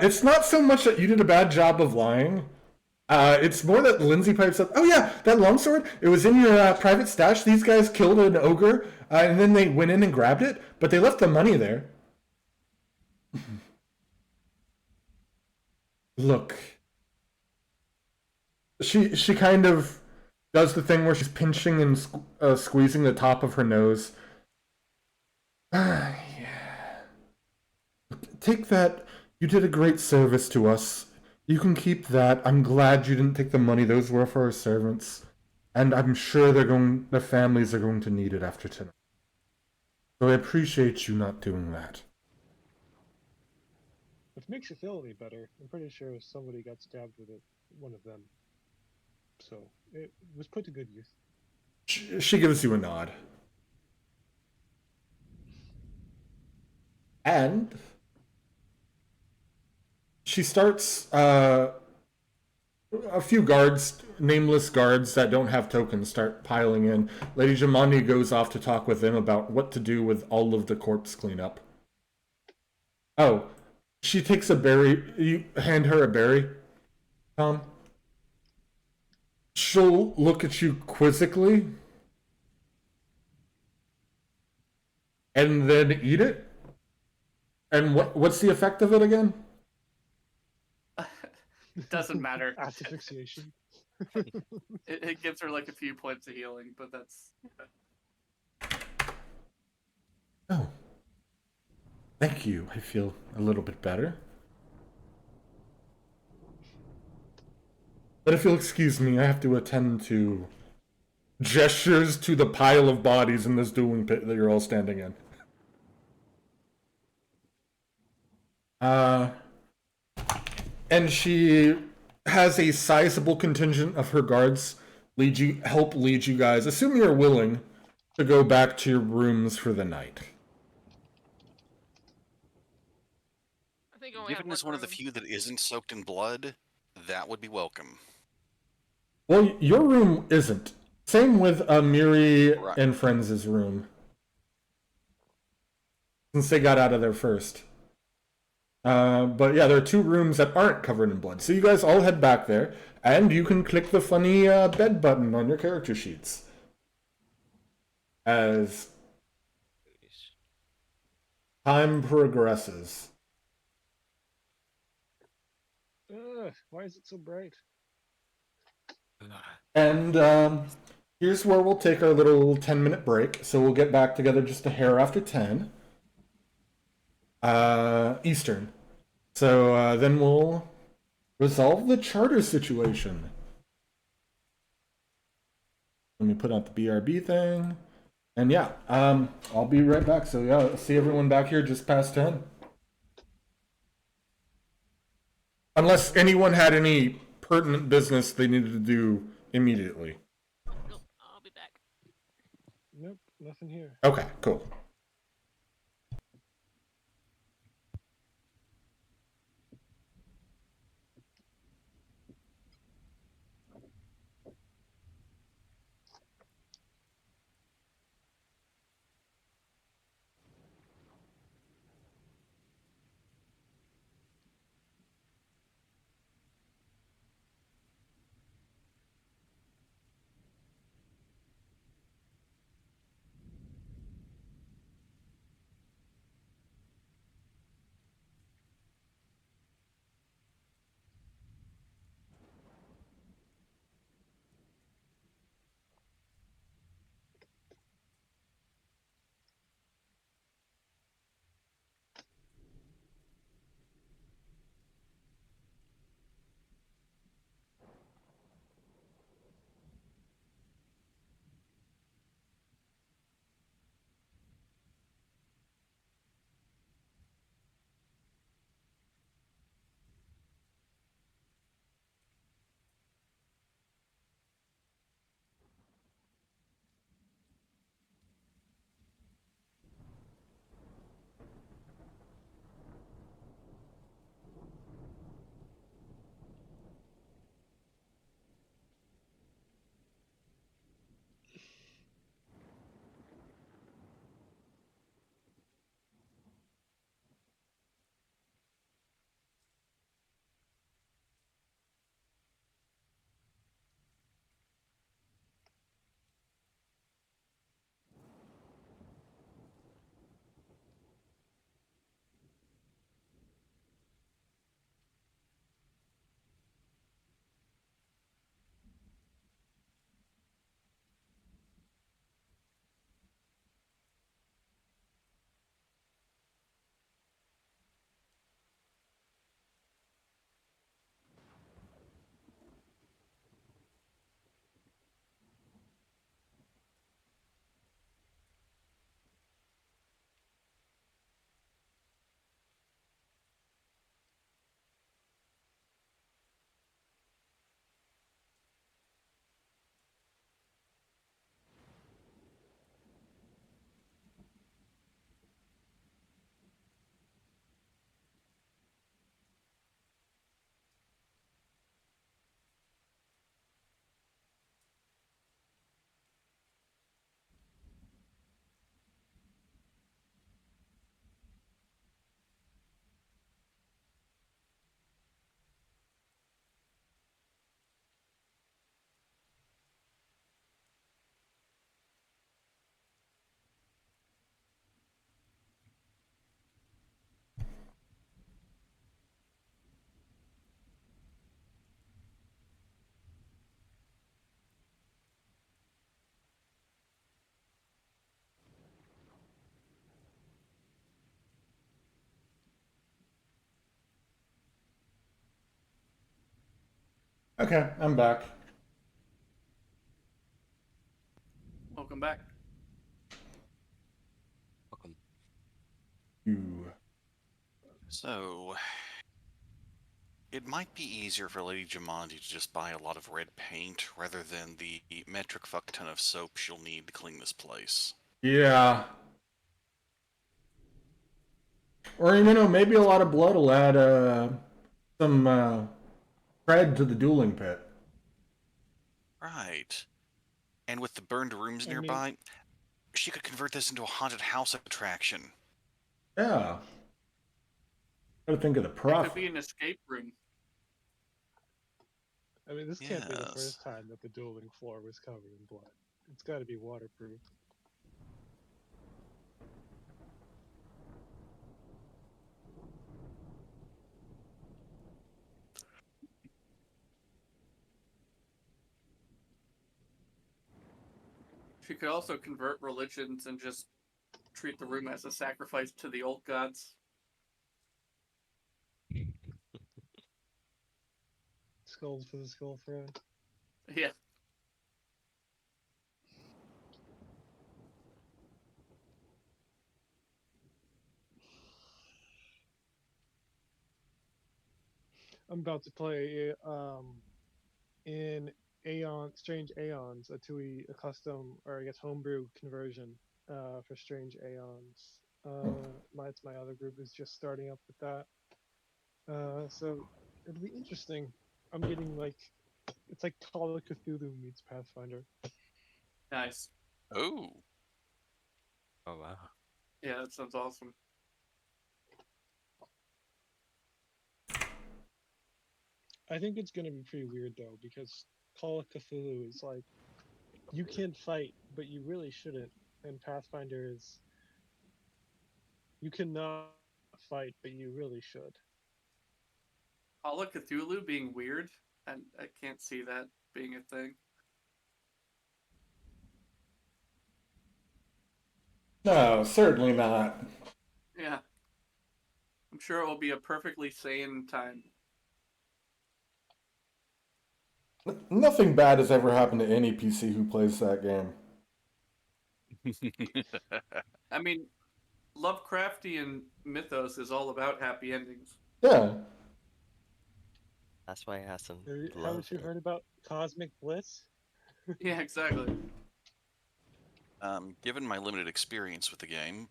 It's not so much that you did a bad job of lying. It's more that Lindsay pipes up. Oh yeah, that longsword. It was in your private stash. These guys killed an ogre, and then they went in and grabbed it, but they left the money there. Look, she kind of does the thing where she's pinching and squeezing the top of her nose. Yeah. Take that. You did a great service to us. You can keep that. I'm glad you didn't take the money. Those were for our servants. And I'm sure their families are going to need it after tonight. So I appreciate you not doing that. If it makes you feel any better, I'm pretty sure somebody got stabbed with it, one of them. So it was put to good use. She gives you a nod. And she starts a few guards, nameless guards that don't have tokens, start piling in. Lady Jamandi goes off to talk with them about what to do with all of the corpse cleanup. Oh, she takes a berry. You hand her a berry, Tom. She'll look at you quizzically and then eat it. And what's the effect of it again? Doesn't matter. Asphyxiation. It gives her like a few points of healing, but that's Oh. Thank you. I feel a little bit better. But if you'll excuse me, I have to attend to gestures to the pile of bodies in this dueling pit that you're all standing in. And she has a sizable contingent of her guards help lead you guys, assuming you're willing, to go back to your rooms for the night. I think I only have Given as one of the room. few that isn't soaked in blood, that would be welcome. Well, your room isn't. Same with Miri Right. and Friends' room. Since they got out of there first. But yeah, there are 2 rooms that aren't covered in blood. So you guys all head back there, and you can click the funny bed button on your character sheets. As time progresses. Why is it so bright? And here's where we'll take our little 10-minute break. So we'll get back together just a hair after 10. Eastern. So then we'll resolve the charter situation. Let me put out the BRB thing. And yeah, I'll be right back. So yeah, I'll see everyone back here just past 10. Unless anyone had any pertinent business they needed to do immediately. Nope, I'll be back. Nope, nothing here. Okay, cool. Okay, I'm back. Welcome back. Welcome. You. So, it might be easier for Lady Jumanji to just buy a lot of red paint rather than the metric fuck ton of soap she'll need to clean this place. Yeah. Or, maybe a lot of blood will add some cred to the dueling pit. Right. And with the burned rooms I mean, nearby, she could convert this into a haunted house attraction. Yeah. Gotta think of the It prof. could be an escape room. this can't be the Yes. first time that the dueling floor was covered in blood. It's got to be waterproof. She could also convert religions and just treat the room as a sacrifice to the old gods. Skulls for the skull throne. Yeah. I'm about to play in Strange Aeons, a TUI a custom or I guess homebrew conversion for Strange Aeons. My other group is just starting up with that. So it'll be interesting. I'm getting it's like Call of Cthulhu meets Pathfinder. Nice. Oh. Oh wow. Yeah, that sounds awesome. I think it's gonna be pretty weird though, because Call of Cthulhu is like you can fight, but you really shouldn't. And Pathfinder is you cannot fight, but you really should. Call of Cthulhu being weird, and I can't see that being a thing. No, certainly not. Yeah. I'm sure it will be a perfectly sane time. Nothing bad has ever happened to any PC who plays that game. I mean, Lovecraftian mythos is all about happy endings. Yeah. That's why it has some Haven't love you in it. heard about cosmic bliss? Yeah, exactly. Given my limited experience with the game,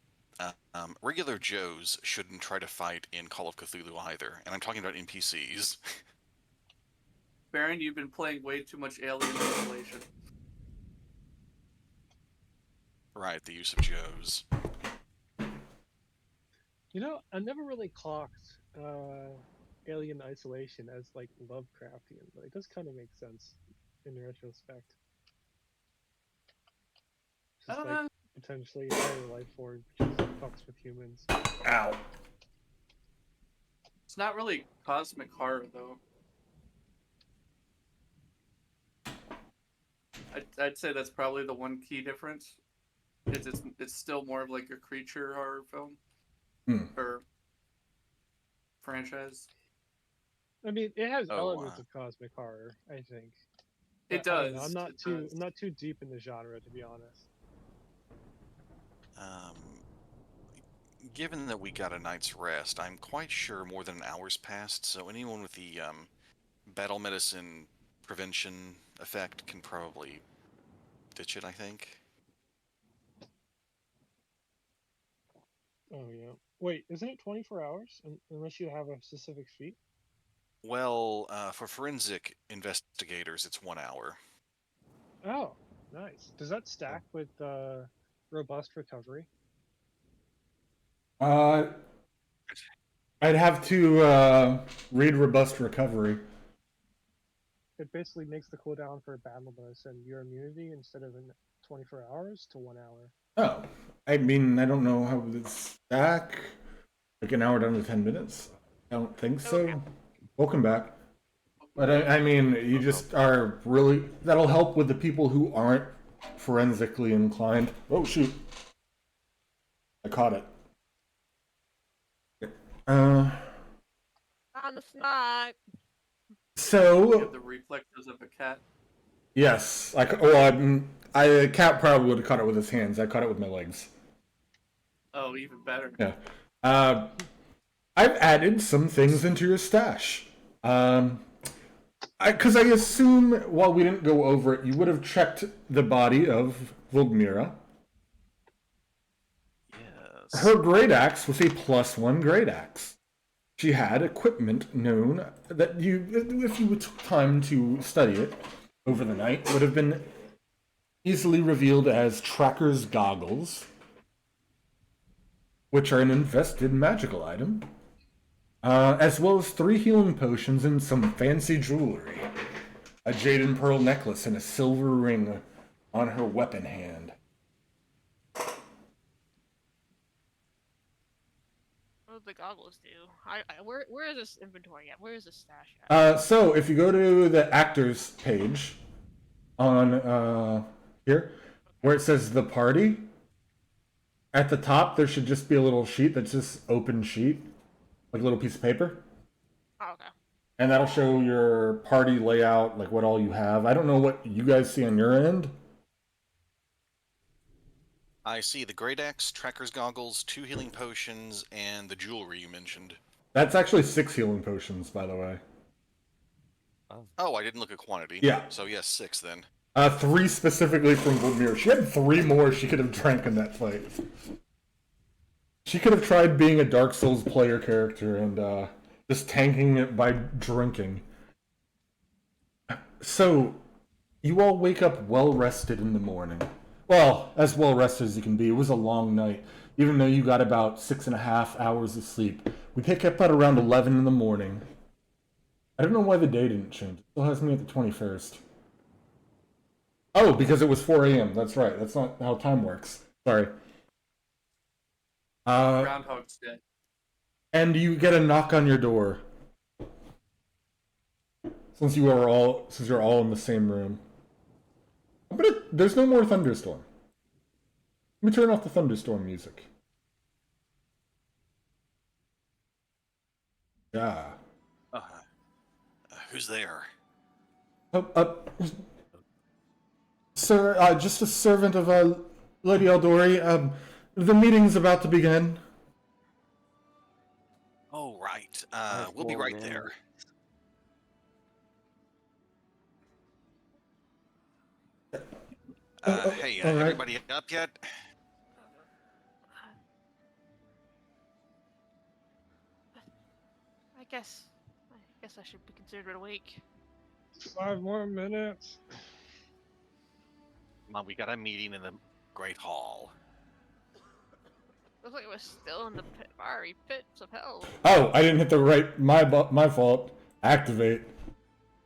regular Joes shouldn't try to fight in Call of Cthulhu either, and I'm talking about NPCs. Baron, you've been playing way too much Alien Isolation. Right, the use of Joes. I never really clocked Alien Isolation as like Lovecraftian, but it does kind of make sense in retrospect. Just like Uh, potentially a higher life form just fucks with humans. Ow. it's not really cosmic horror, though. I'd say that's probably the one key difference. It's still more of like a creature horror film or franchise. I mean, it has Oh, elements of cosmic horror, I think. It But I don't know, does. It I'm does. not too deep in the genre, to be honest. um, given that we got a night's rest, I'm quite sure more than an hour's passed, so anyone with the battle medicine prevention effect can probably ditch it, I think. Oh yeah. Wait, isn't it 24 hours unless you have a specific feat? Well, for forensic investigators, it's 1 hour. Oh, nice. Does that stack with robust recovery? Uh, I'd have to read Robust Recovery. It basically makes the cooldown for battle medicine your immunity instead of in 24 hours to 1 hour. Oh, I mean, I don't know how it's stack. Like an hour down to 10 minutes? I don't think so. Okay. Welcome back. But I mean, you just are really. That'll help with the people who aren't forensically inclined. Oh, shoot. I caught it. On the snipe. You So have the reflexes of a cat. yes, a cat probably would have caught it with his hands. I caught it with my legs. Oh, even better. Yeah. Uh, I've added some things into your stash. Because I assume while we didn't go over it, you would have checked the body of Volgmira. Yes. Her great axe was a +1 great axe. She had equipment known that you, if you took time to study it over the night, would have been easily revealed as Tracker's goggles, which are an infested magical item, as well as 3 healing potions and some fancy jewelry. A jade and pearl necklace and a silver ring on her weapon hand. What do the goggles do? Where is this inventory at? Where is this stash at? So if you go to the actors page on here, where it says the party, at the top there should just be a little sheet that's just open sheet, like a little piece of paper. Oh, okay. And that'll show your party layout, like what all you have. I don't know what you guys see on your end. I see the great axe, tracker's goggles, 2 healing potions, and the jewelry you mentioned. That's actually 6 healing potions, by the way. Oh, I didn't look at quantity. Yeah. So yes, 6 then. 3 specifically from Vladimir. She had 3 more she could have drank in that fight. She could have tried being a Dark Souls player character and just tanking it by drinking. So, you all wake up well rested in the morning. Well, as well rested as you can be. It was a long night, even though you got about 6.5 hours of sleep. We pick up at around 11 in the morning. I don't know why the day didn't change. It still has me at the 21st. Oh, because it was 4 a.m. That's right. That's not how time works. Sorry. Groundhog's Day. And you get a knock on your door. Since you're all in the same room. But there's no more thunderstorm. Let me turn off the thunderstorm music. Yeah. Who's there? Sir, just a servant of Lady Eldori. The meeting's about to begin. Oh, right. We'll be right there. Hey, all right. everybody up yet? I guess I should be considered awake. 5 more minutes. Mom, we got a meeting in the Great Hall. Looks like it was still in the fiery pits of hell. Oh, I didn't hit the right. My fault. Activate.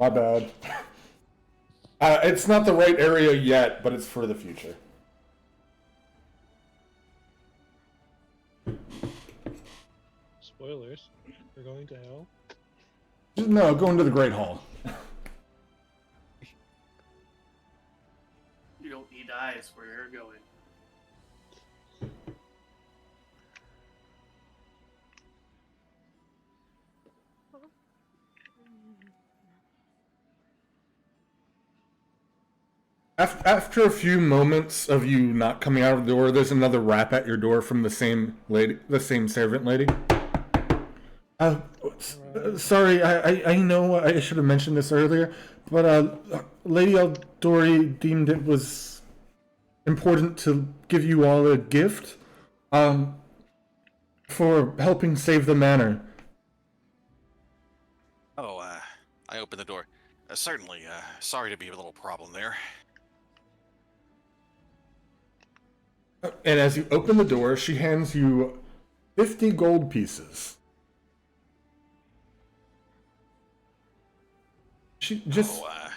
My bad. It's not the right area yet, but it's for the future. Spoilers. We're going to hell. No, going to the Great Hall. You don't need eyes where you're going. After a few moments of you not coming out of the door, there's another rap at your door from the same lady, the same servant lady. Sorry, I know I should have mentioned this earlier, but Lady Eldori deemed it was important to give you all a gift, for helping save the manor. Oh, I opened the door. Certainly, sorry to be a little problem there. And as you open the door, she hands you 50 gold pieces. She just... Oh,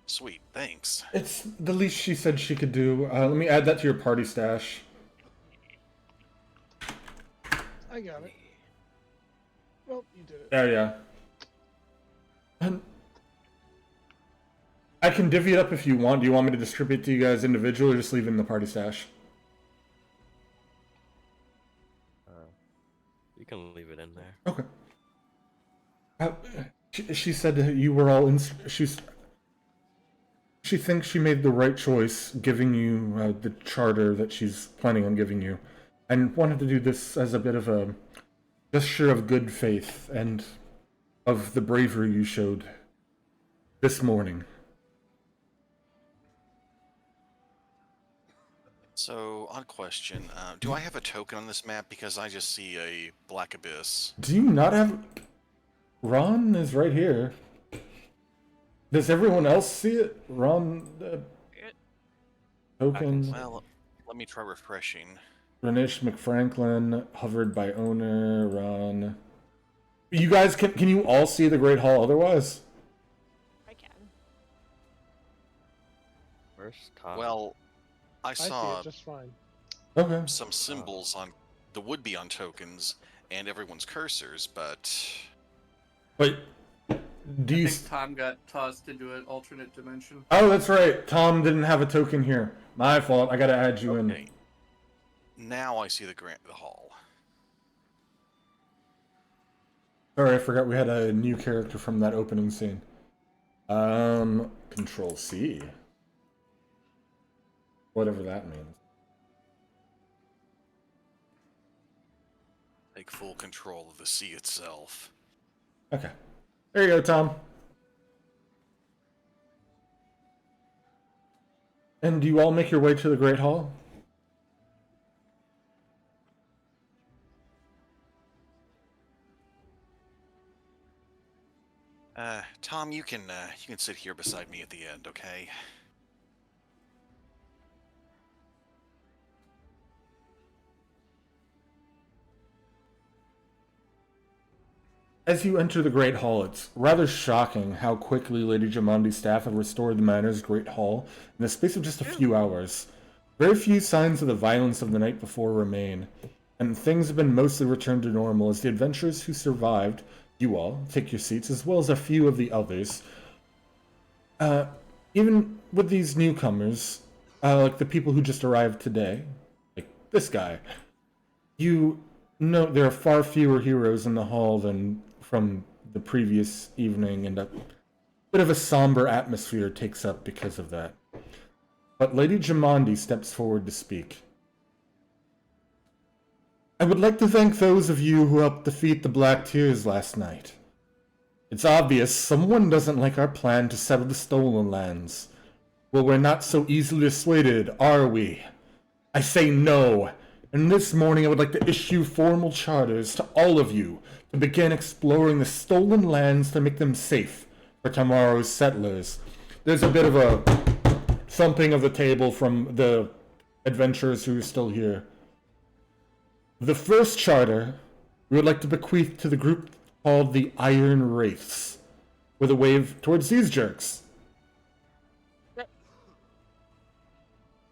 sweet, thanks. It's the least she said she could do. Let me add that to your party stash. I got it. Well, you did it. Yeah. And I can divvy it up if you want. Do you want me to distribute to you guys individually or just leave it in the party stash? You can leave it in there. Okay. She said you were all in. She thinks she made the right choice giving you the charter that she's planning on giving you, and wanted to do this as a bit of a gesture of good faith and of the bravery you showed this morning. So, odd question. Do I have a token on this map? Because I just see a black abyss. Do you not have... Ron is right here. Does everyone else see it? Ron, token, Well, let me try refreshing. Renish McFranklin, hovered by owner, Ron. You guys, can you all see the Great Hall otherwise? I can. First time. Well, I I see saw it just fine. Okay. some symbols on the would-be on tokens and everyone's cursors, but Wait, do I you... think Tom got tossed into an alternate dimension. Oh, that's right. Tom didn't have a token here. My fault. I gotta add you in. okay. Now I see the hall. Sorry, I forgot we had a new character from that opening scene. Control C. Whatever that means. Take full control of the sea itself. Okay. There you go, Tom. And do you all make your way to the Great Hall? Tom, you can sit here beside me at the end, okay? As you enter the Great Hall, it's rather shocking how quickly Lady Jamondi's staff have restored the manor's Great Hall in the space of just a few hours. Very few signs of the violence of the night before remain, and things have been mostly returned to normal as the adventurers who survived, you all, take your seats, as well as a few of the others. Even with these newcomers, like the people who just arrived today, like this guy, you know there are far fewer heroes in the hall than from the previous evening, and a bit of a somber atmosphere takes up because of that. But Lady Jamondi steps forward to speak. I would like to thank those of you who helped defeat the Black Tears last night. It's obvious someone doesn't like our plan to settle the stolen lands. Well, we're not so easily dissuaded, are we? I say no. And this morning I would like to issue formal charters to all of you to begin exploring the stolen lands to make them safe for tomorrow's settlers. There's a bit of a thumping of the table from the adventurers who are still here. The first charter we would like to bequeath to the group called the Iron Wraiths, with a wave towards these jerks.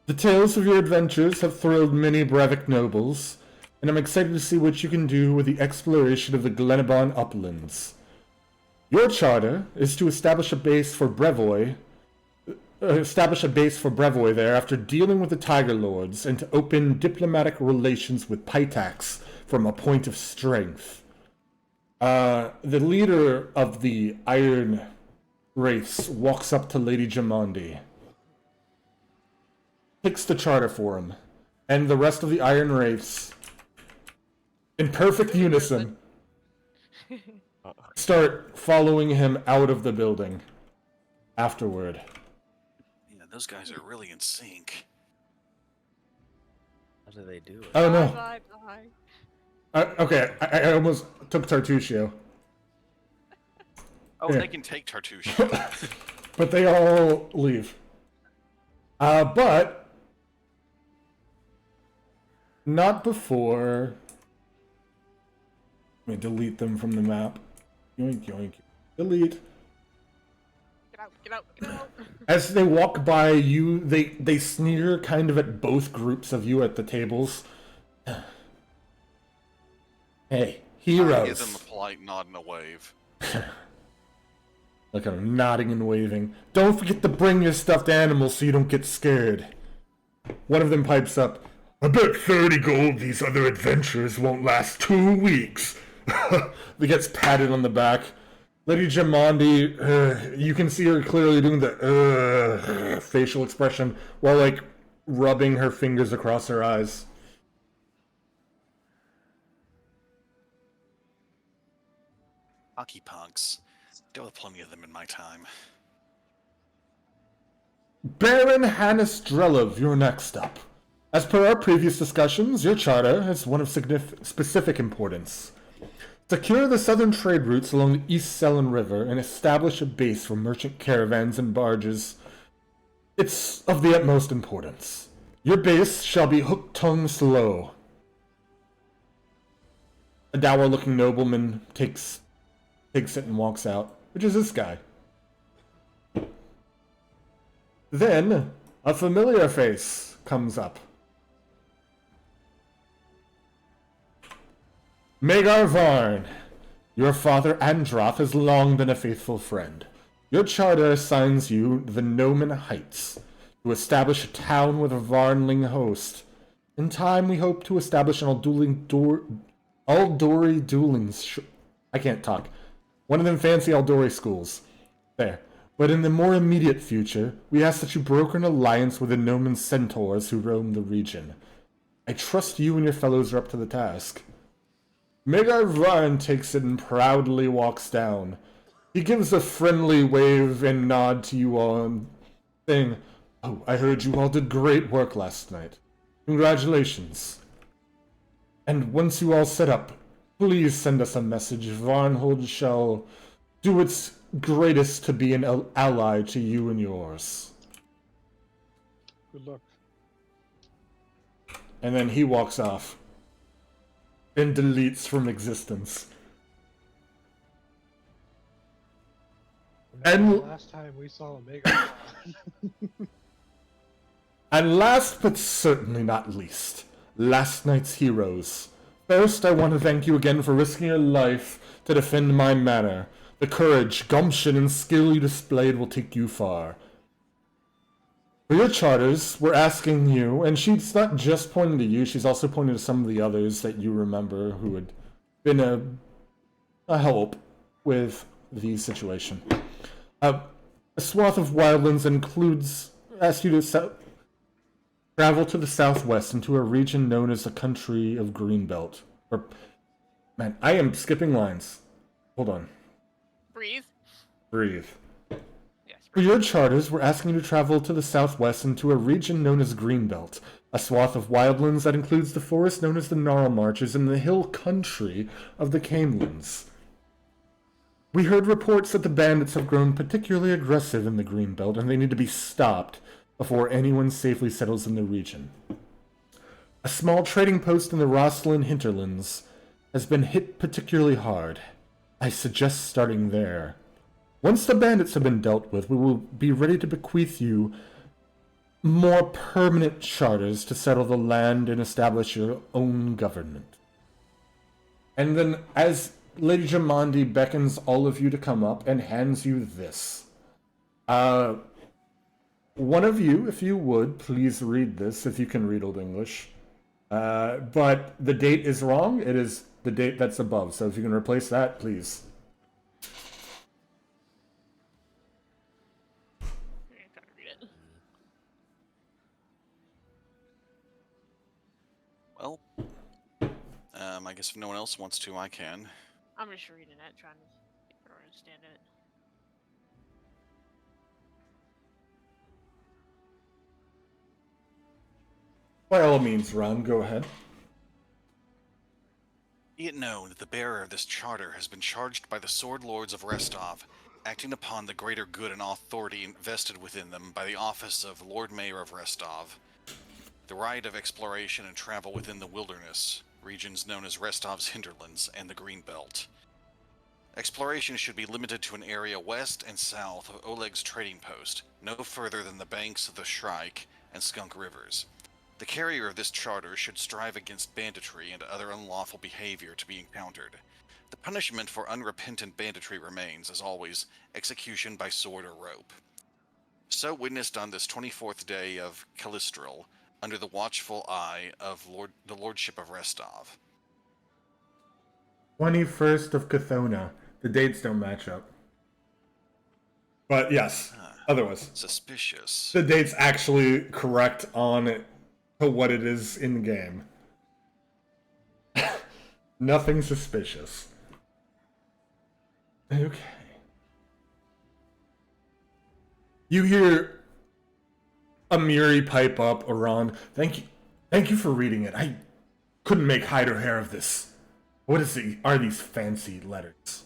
The tales of your adventures have thrilled many Brevik nobles, and I'm excited to see what you can do with the exploration of the Glenabon uplands. Your charter is to establish a base for Brevoy there after dealing with the Tiger Lords, and to open diplomatic relations with Pitax from a point of strength. The leader of the Iron Wraiths walks up to Lady Jamondi, picks the charter for him, and the rest of the Iron Wraiths, in perfect unison, start following him out of the building afterward. Yeah, those guys are really in sync. How do they do it? Oh no. Bye, bye. Okay, I almost took Tartusio. Oh, Yeah. they can take Tartusha. But they all leave. But not before... Let me delete them from the map. Yoink, yoink. Delete. Get out, get out, get out. As they walk by you, they sneer kind of at both groups of you at the tables. Hey, I give heroes. them a polite nod and a wave. Like I'm nodding and waving. Don't forget to bring your stuffed animals so you don't get scared. One of them pipes up. I bet 30 gold these other adventures won't last 2 weeks. He gets patted on the back. Lady Jamandi, you can see her clearly doing the facial expression while, like, rubbing her fingers across her eyes. Hockey punks. Dealt with plenty of them in my time. Baron Hannes Drelov, you're next up. As per our previous discussions, your charter is one of specific importance. Secure the southern trade routes along the East Selen River and establish a base for merchant caravans and barges. It's of the utmost importance. Your base shall be Hook-Tongue Slow. A dour-looking nobleman takes it and walks out, which is this guy. Then, a familiar face comes up. Magar Varn, your father Androth has long been a faithful friend. Your charter assigns you the Nomen Heights to establish a town with a Varnling host. In time, we hope to establish an Aldori dueling. I can't talk. One of them fancy Aldori schools. There. But in the more immediate future, we ask that you broker an alliance with the Nomen centaurs who roam the region. I trust you and your fellows are up to the task. Magar Varn takes it and proudly walks down. He gives a friendly wave and nod to you all, saying, "Oh, I heard you all did great work last night. Congratulations. And once you all set up, please send us a message. Varnhold shall do its greatest to be an ally to you and yours." Good luck. And then he walks off and deletes from existence. And The last time we saw a Mega. And last but certainly not least, last night's heroes. First, I want to thank you again for risking your life to defend my manor. The courage, gumption, and skill you displayed will take you far. For your charters, we're asking you, and she's not just pointing to you, she's also pointing to some of the others that you remember who had been a help with the situation. A swath of wildlands asks you to travel to the southwest into a region known as the Country of Greenbelt. Man, I am skipping lines. Hold on. Breathe. Breathe. Yes. For your charters, we're asking you to travel to the southwest into a region known as Greenbelt, a swath of wildlands that includes the forest known as the Gnarl Marches and the hill country of the Canelands. We heard reports that the bandits have grown particularly aggressive in the Greenbelt, and they need to be stopped before anyone safely settles in the region. A small trading post in the Rosslyn hinterlands has been hit particularly hard. I suggest starting there. Once the bandits have been dealt with, we will be ready to bequeath you more permanent charters to settle the land and establish your own government. And then, as Lady Jamandi beckons all of you to come up and hands you this. One of you, if you would, please read this, if you can read Old English. But the date is wrong. It is the date that's above, so if you can replace that, please. I can't read it. Well, I guess if no one else wants to, I can. I'm just reading it, trying to understand it. By all means, Ron, go ahead. Be it known that the bearer of this charter has been charged by the Sword Lords of Restov, acting upon the greater good and authority vested within them by the office of Lord Mayor of Restov, the right of exploration and travel within the wilderness, regions known as Restov's hinterlands and the Greenbelt. Exploration should be limited to an area west and south of Oleg's trading post, no further than the banks of the Shrike and Skunk Rivers. The carrier of this charter should strive against banditry and other unlawful behavior to be encountered. The punishment for unrepentant banditry remains, as always, execution by sword or rope. So witnessed on this 24th day of Callistril, under the watchful eye of the Lordship of Restov. 21st of Chthona. The dates don't match up. But yes, otherwise, Suspicious. the date's actually correct on it to what it is in the game. Nothing suspicious. Okay. You hear Amiri pipe up, Iran. Thank you for reading it. I couldn't make hide or hair of this. What are these fancy letters?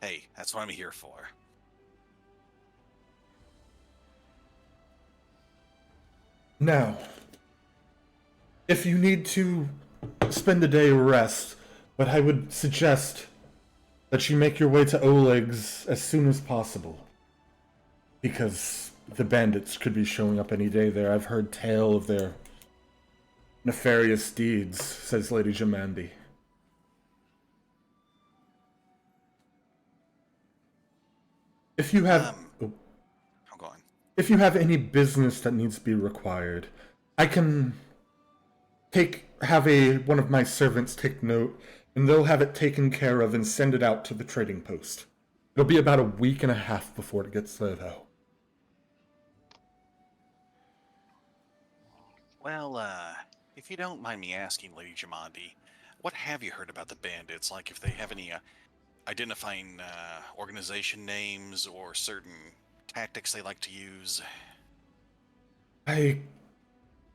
Hey, that's what I'm here for. Now, if you need to spend a day rest, but I would suggest that you make your way to Oleg's as soon as possible. Because the bandits could be showing up any day there. I've heard tale of their nefarious deeds, says Lady Jamandi. If you have... Go on. If you have any business that needs to be required, I can have one of my servants take note, and they'll have it taken care of and send it out to the trading post. It'll be about a week and a half before it gets there, though. Well, if you don't mind me asking, Lady Jamandi, what have you heard about the bandits? Like, if they have any identifying organization names or certain tactics they like to use? I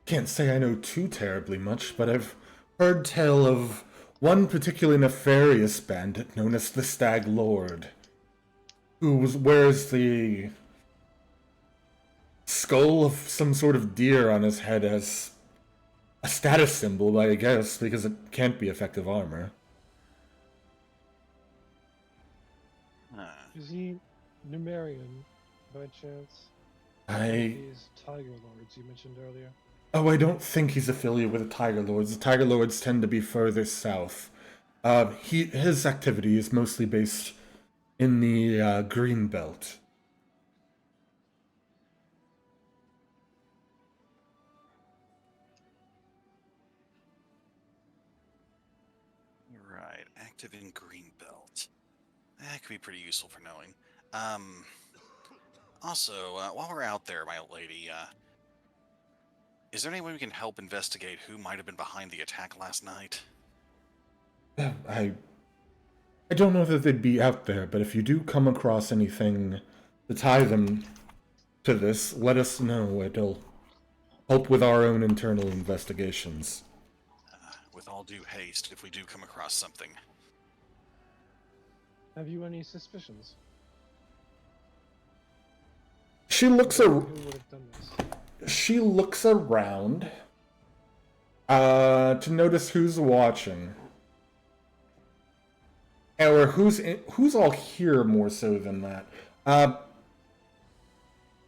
can't say I know too terribly much, but I've heard tell of one particularly nefarious bandit known as the Stag Lord, who wears the skull of some sort of deer on his head as a status symbol, I guess, because it can't be effective armor. Is he Numerian, by chance? I These Tiger Lords you mentioned earlier. I don't think he's affiliated with the Tiger Lords. The Tiger Lords tend to be further south. His activity is mostly based in the Green Belt. Right, active in Greenbelt. That could be pretty useful for knowing. Also, while we're out there, my lady, is there any way we can help investigate who might have been behind the attack last night? I don't know that they'd be out there, but if you do come across anything to tie them to this, let us know. It'll help with our own internal investigations. With all due haste, if we do come across something. Have you any suspicions? She looks Who would have done this? She looks around to notice who's watching. Or who's all here more so than that.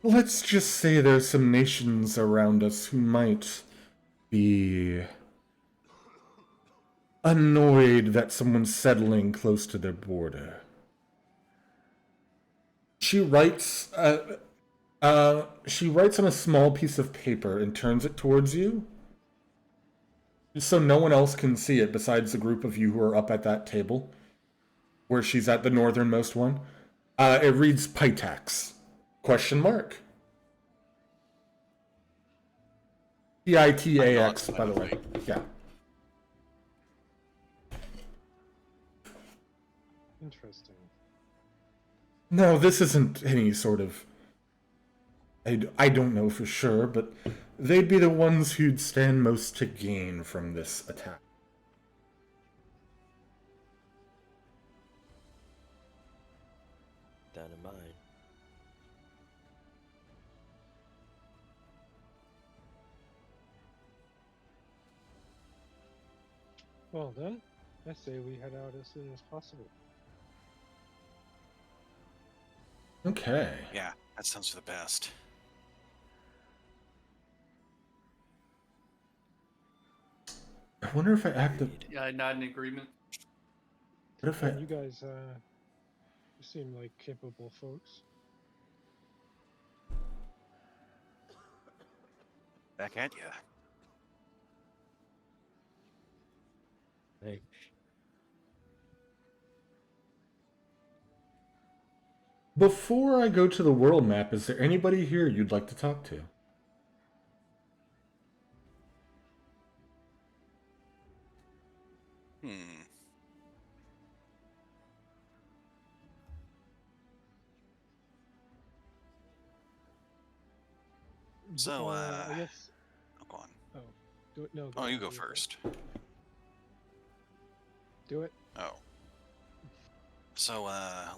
Let's just say there's some nations around us who might be annoyed that someone's settling close to their border. She writes on a small piece of paper and turns it towards you, so no one else can see it besides the group of you who are up at that table, where she's at the northernmost one. It reads Pitax, ? Pitax, by the way. Yeah. Interesting. No, this isn't any sort of... I don't know for sure, but they'd be the ones who'd stand most to gain from this attack. Down in mine. Well then, I say we head out as soon as possible. Okay. Yeah, that sounds for the best. I wonder if I active... Yeah, not in agreement. What if I... You guys, you seem like capable folks. Back at ya. Hey. Before I go to the world map, is there anybody here you'd like to talk to? Hmm. So, I guess. oh, go on. Oh, do it. No. Oh, you ahead, go do it first. Do it. Oh. So,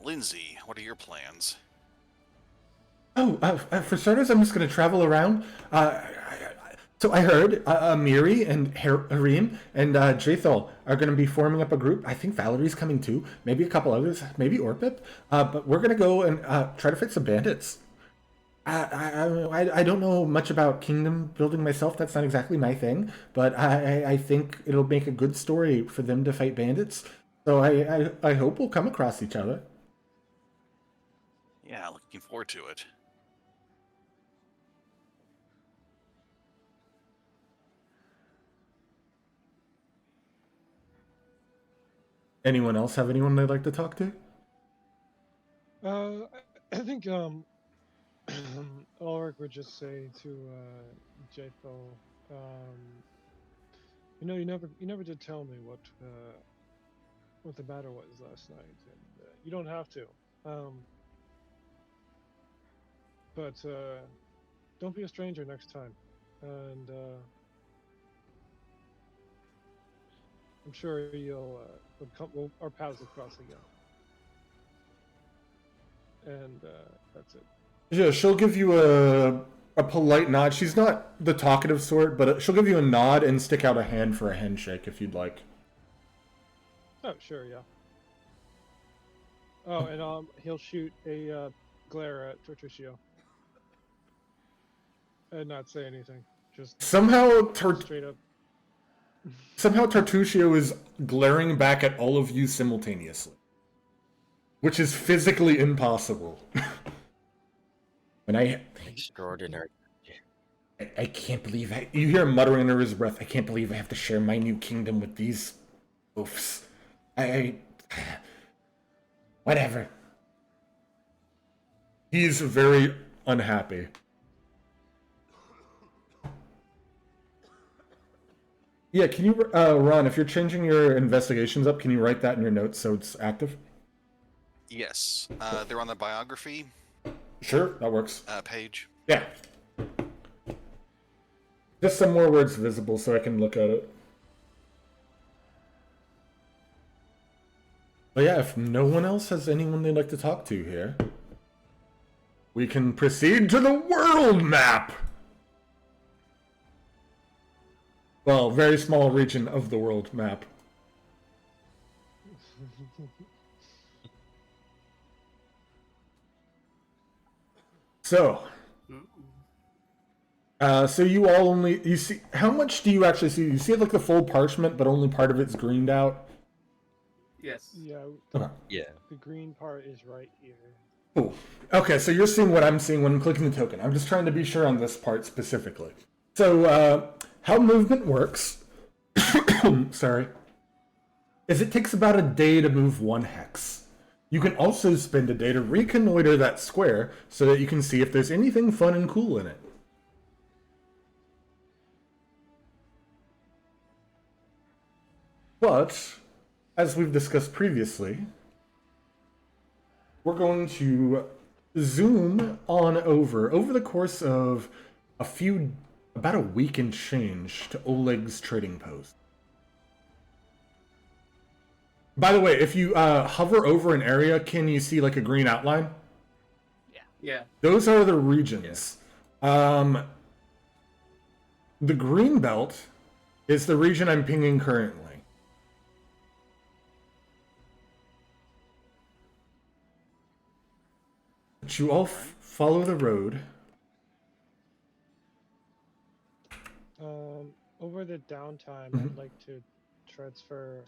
Lindsay, what are your plans? Oh, for starters, I'm just going to travel around. So I heard Miri and Harim and Jathal are going to be forming up a group. I think Valerie's coming too. Maybe a couple others. Maybe Orpip. But we're going to go and try to fight some bandits. I don't know much about kingdom building myself. That's not exactly my thing. But I think it'll make a good story for them to fight bandits. So I hope we'll come across each other. Yeah, looking forward to it. Anyone else have anyone they'd like to talk to? I think Ulrich would just say to Jathal, you never did tell me what the matter was last night, and you don't have to. But don't be a stranger next time, and I'm sure our paths will cross again. And that's it. Yeah, she'll give you a polite nod. She's not the talkative sort, but she'll give you a nod and stick out a hand for a handshake if you'd like. Oh, sure, yeah. Oh, and he'll shoot a glare at Tortuccio. And not say anything. Just Somehow, straight up. somehow Tartuccio is glaring back at all of you simultaneously, which is physically impossible. Extraordinary. I can't believe you hear him muttering under his breath. I can't believe I have to share my new kingdom with these oafs. Whatever. He's very unhappy. Yeah, can you, Ron, if you're changing your investigations up, can you write that in your notes so it's active? Yes, they're on the biography Sure, that works. page. Yeah. Just some more words visible so I can look at it. But yeah, if no one else has anyone they'd like to talk to here, we can proceed to the world map! Well, very small region of the world map. So, so you all you see, how much do you actually see? You see like the full parchment, but only part of it's greened out? Yes. Yeah, Okay. Yeah. the green part is right here. Cool. Okay, so you're seeing what I'm seeing when I'm clicking the token. I'm just trying to be sure on this part specifically. So, how movement works, sorry, is it takes about a day to move one hex. You can also spend a day to reconnoiter that square so that you can see if there's anything fun and cool in it. But, as we've discussed previously, we're going to zoom on over the course of about a week and change to Oleg's trading post. By the way, if you hover over an area, can you see like a green outline? Yeah. Those are the regions. The green belt is the region I'm pinging currently. But you all follow the road. Over the downtime, Mhm. I'd like to transfer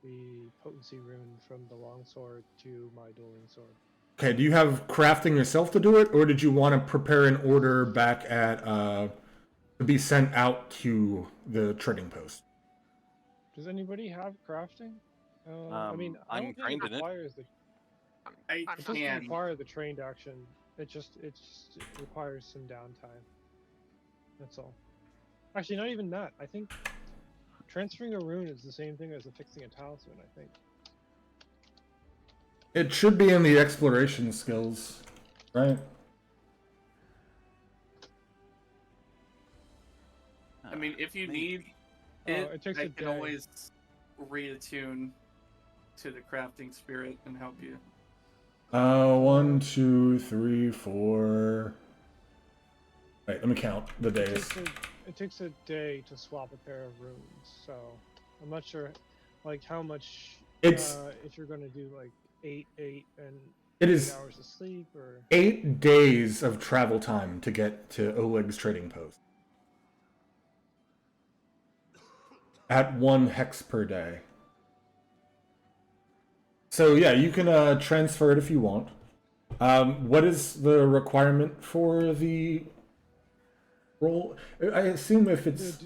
the potency rune from the longsword to my dueling sword. Okay, do you have crafting yourself to do it, or did you want to prepare an order back at to be sent out to the trading post? Does anybody have crafting? I mean, I I'm don't think trained it in it. requires the. I I'm It doesn't can. require the trained action. It just requires some downtime. That's all. Actually, not even that. I think transferring a rune is the same thing as affixing a talisman. I think. It should be in the exploration skills, right? I mean, if you Maybe. need Oh, it, it takes I a can day. always reattune to the crafting spirit and help you. 1, 2, 3, 4. Wait, let me count the days. It takes a day to swap a pair of runes, so I'm not sure, like how much. It's if you're gonna do like 8, 8, and it 8 is hours of sleep, or 8 days of travel time to get to Oleg's trading post. At 1 hex per day. So yeah, you can transfer it if you want. What is the requirement for the roll? I assume if it's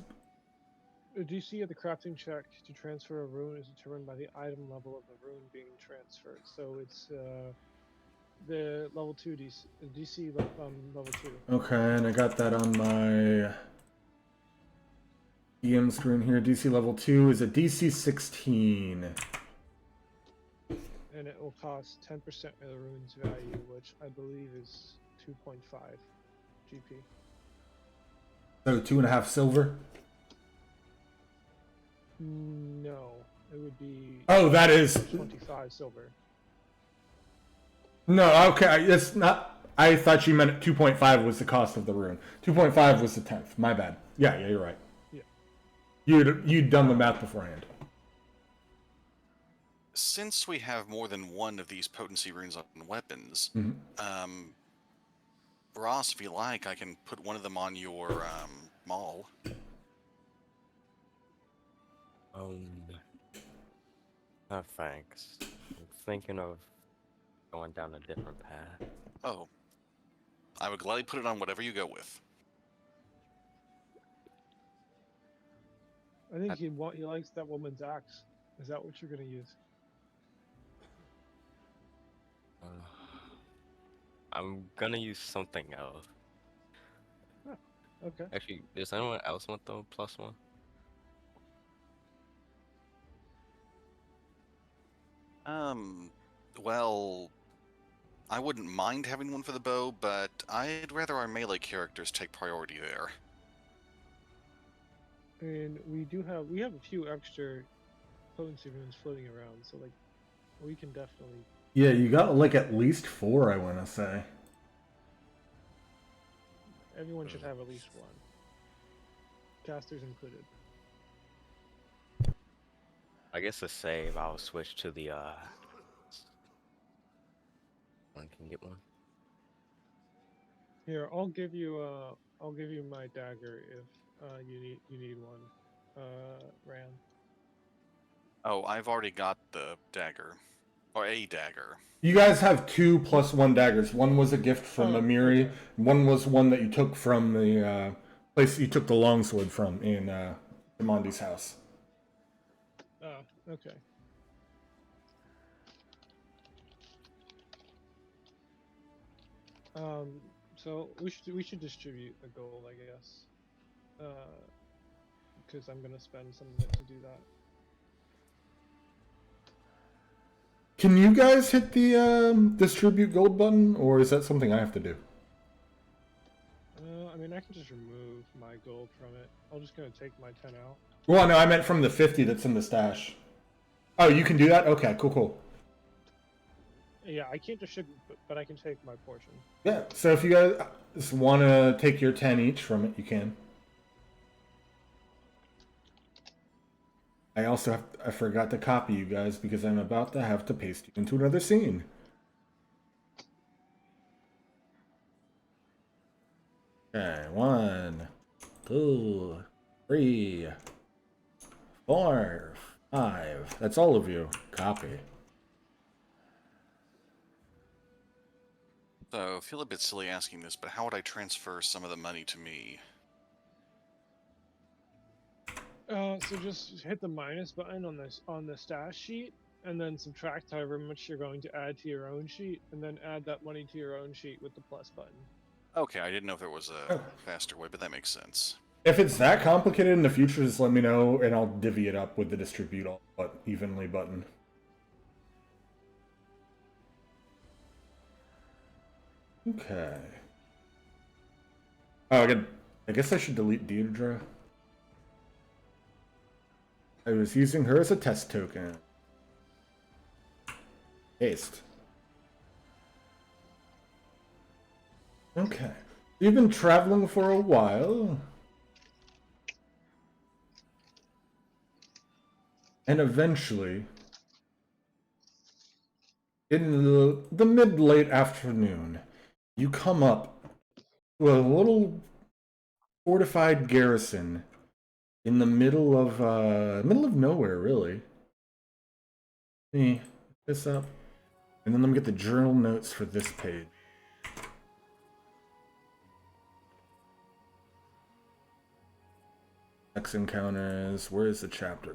the DC of the crafting check to transfer a rune is determined by the item level of the rune being transferred. So it's the level 2 DC level 2. okay, and I got that on my EM screen here. DC level 2 is a DC 16. And it will cost 10% of the rune's value, which I believe is 2.5 GP. So 2.5 silver. No, it would be Oh, that is 25 silver. no. Okay, it's not. I thought you meant 2.5 was the cost of the rune. 2.5 was the 10th. My bad. Yeah, you're right. Yeah. You'd done the math beforehand. Since we have more than one of these potency runes on weapons, Ross, if you like, I can put one of them on your maul. No thanks. I'm thinking of going down a different path. Oh, I would gladly put it on whatever you go with. I think he likes that woman's axe. Is that what you're gonna use? I'm gonna use something else. Okay. Actually, does anyone else want the +1? Well, I wouldn't mind having one for the bow, but I'd rather our melee characters take priority there. And we have a few extra potency runes floating around, so like we can definitely. Yeah, you got like at least 4, I want to say. Everyone should have at least one. Casters included. I guess to save, I'll switch to the one can get one. Here, I'll give you my dagger if you need one. Ran. Oh, I've already got the dagger. Or a dagger. You guys have 2 +1 daggers. One was a gift from Amiri. Okay. One was one that you took from the place you took the longsword from in Demondi's house. Oh, okay. So we should distribute the gold, I guess. Because I'm gonna spend some of it to do that. Can you guys hit the distribute gold button, or is that something I have to do? I mean, I can just remove my gold from it. I'm just gonna take my 10 out. Well, no, I meant from the 50 that's in the stash. Oh, you can do that? Okay, cool. Yeah, I can't distribute, but I can take my portion. Yeah, so if you guys just want to take your 10 each from it, you can. I forgot to copy you guys because I'm about to have to paste you into another scene. Okay, 1, 2, 3, 4, 5. That's all of you. Copy. So, I feel a bit silly asking this, but how would I transfer some of the money to me? So just hit the minus button on the stash sheet, and then subtract however much you're going to add to your own sheet, and then add that money to your own sheet with the plus button. Okay, I didn't know if there was a Oh. faster way, but that makes sense. If it's that complicated in the future, just let me know, and I'll divvy it up with the distribute all but evenly button. Okay. Oh, I guess I should delete Deirdre. I was using her as a test token. Paste. Okay. You've been traveling for a while. And eventually, in the mid-late afternoon, you come up to a little fortified garrison in the middle of nowhere, really. Let me pick this up, and then let me get the journal notes for this page. Next encounters. Where is the chapter?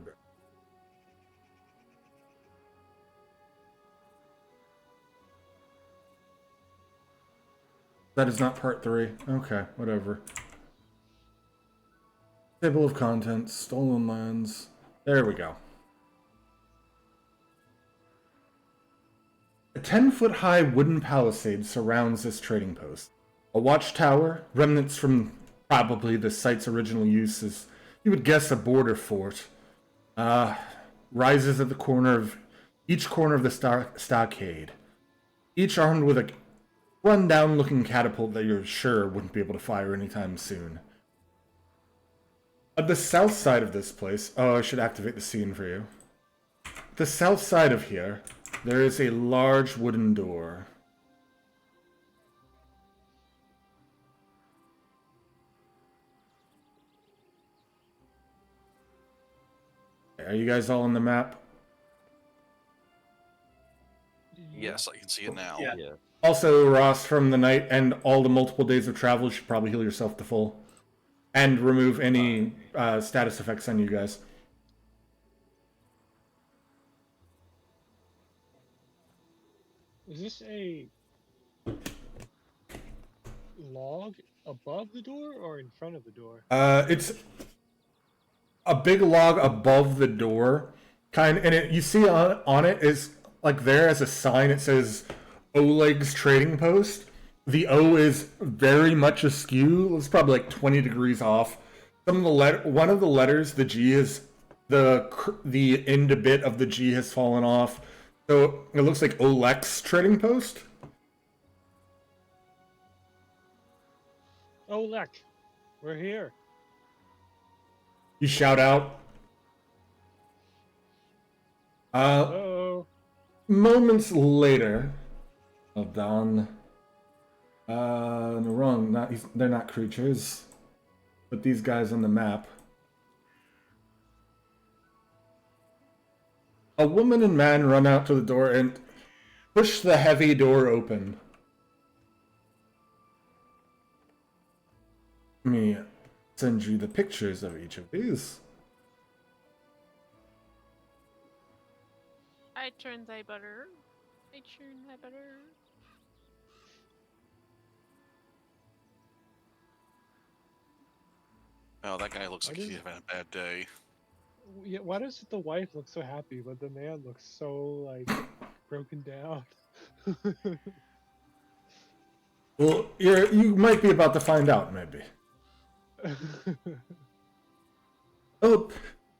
That is not part 3. Okay, whatever. Table of contents, stolen lands. There we go. A 10-foot-high wooden palisade surrounds this trading post. A watchtower, remnants from probably the site's original use as, you would guess, a border fort, rises at the corner of each corner of the stockade, each armed with a run-down-looking catapult that you're sure wouldn't be able to fire anytime soon. At the south side of this place... Oh, I should activate the scene for you. The south side of here, there is a large wooden door. Are you guys all on the map? Yes, I can see it now. Yeah. Yeah. Also, Ross, from the night and all the multiple days of travel, you should probably heal yourself to full. And remove any status effects on you guys. Is this a log above the door or in front of the door? It's a big log above the door, and you see on it is, like, there as a sign, it says Oleg's Trading Post. The O is very much askew. It's probably like 20 degrees off. One of the letters, the G, is the end bit of the G has fallen off. So it looks like Oleg's Trading Post. Oleg, we're here. You shout out. Oh, Moments later, hold on. No, wrong. They're not creatures, but these guys on the map. A woman and man run out to the door and push the heavy door open. Let me send you the pictures of each of these. I turn thy butter. I churn thy butter. Oh, that guy looks like he's having a bad day. yeah. Why does the wife look so happy, but the man looks so like broken down? Well, you might be about to find out, maybe. Oh,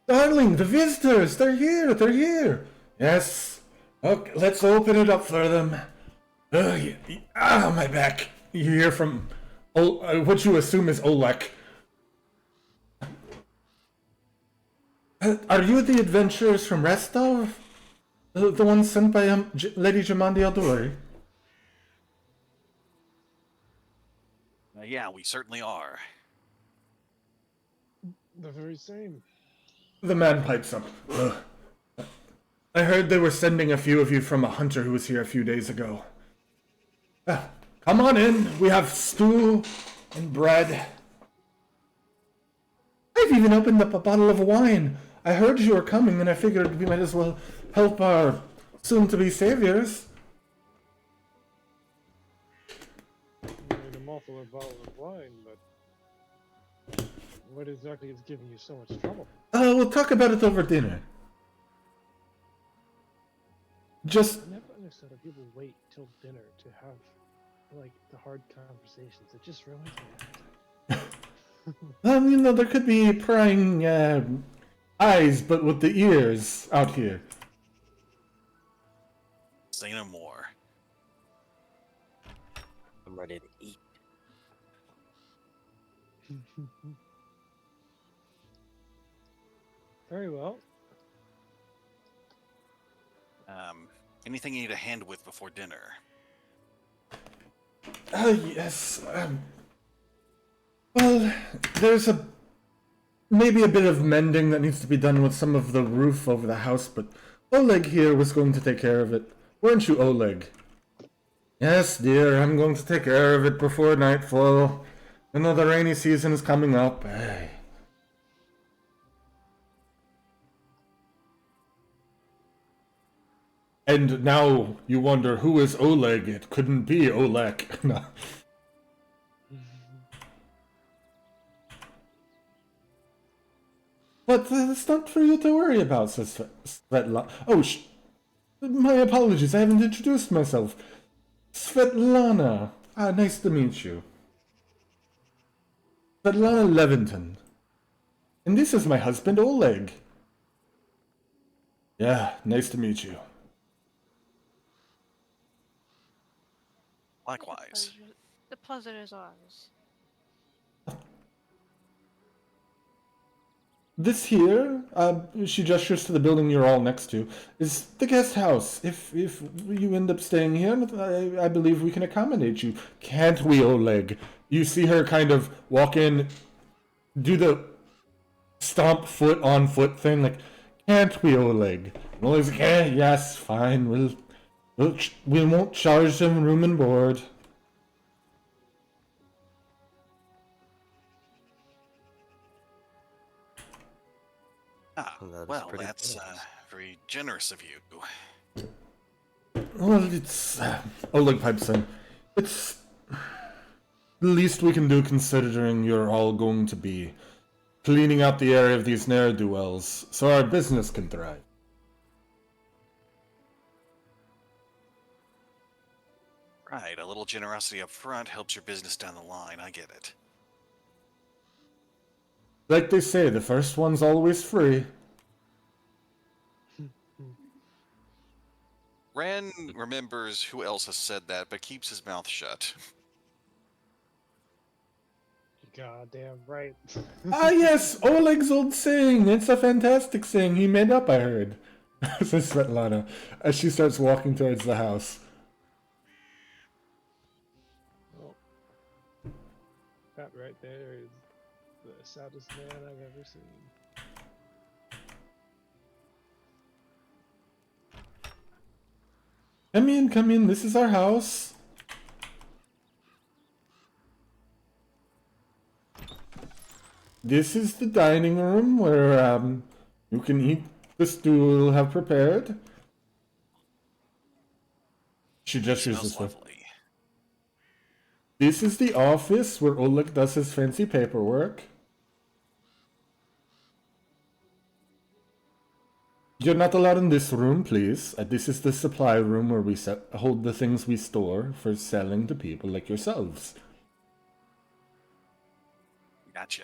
darling, the visitors! They're here! They're here! Yes. Okay, let's open it up for them. My back. You hear from what you assume is Oleg. Are you the adventurers from Restov? The ones sent by Lady Jamandi Aldori? Yeah, we certainly are. The very same. The man pipes up. I heard they were sending a few of you from a hunter who was here a few days ago. Come on in. We have stew and bread. I've even opened up a bottle of wine. I heard you were coming and I figured we might as well help our soon-to-be saviors. I mean, I'm all for a bottle of wine, but what exactly is giving you so much trouble? We'll talk about it over dinner. Just, I never understood how people wait till dinner to have, like, the hard conversations. It just ruins my appetite. you know, there could be prying eyes, but with the ears out here. Say no more. I'm ready to eat. Very well. Anything you need a hand with before dinner? Yes. Well, there's maybe a bit of mending that needs to be done with some of the roof over the house, but Oleg here was going to take care of it. Weren't you, Oleg? Yes, dear, I'm going to take care of it before nightfall. I know the rainy season is coming up. Ay. And now you wonder, who is Oleg? It couldn't be Oleg. No. But it's not for you to worry about, says Svetlana. Oh, my apologies, I haven't introduced myself. Svetlana. Nice to meet you. Svetlana Levinton. And this is my husband, Oleg. Yeah, nice to meet you. Likewise. The pleasure is ours. This here, she gestures to the building you're all next to, is the guest house. If you end up staying here, I believe we can accommodate you. Can't we, Oleg? You see her kind of walk in, do the stomp foot on foot thing, like, can't we, Oleg? And Oleg's like, yes, fine, we won't charge them room and board. Well, pretty that's generous. very generous of you. Well, it's... Oleg pipes in. It's the least we can do considering you're all going to be cleaning out the area of these ne'er-do-wells so our business can thrive. Right, a little generosity up front helps your business down the line. I get it. Like they say, the first one's always free. Ren remembers who else has said that, but keeps his mouth shut. Goddamn right. Yes, Oleg's old saying. It's a fantastic saying he made up, I heard. Says Svetlana, as she starts walking towards the house. Well, that right there is the saddest man I've ever seen. Come in, this is our house. This is the dining room where you can eat the stew we'll have prepared. She gestures Smells this way. lovely. This is the office where Oleg does his fancy paperwork. You're not allowed in this room, please. This is the supply room where we hold the things we store for selling to people like yourselves. Gotcha.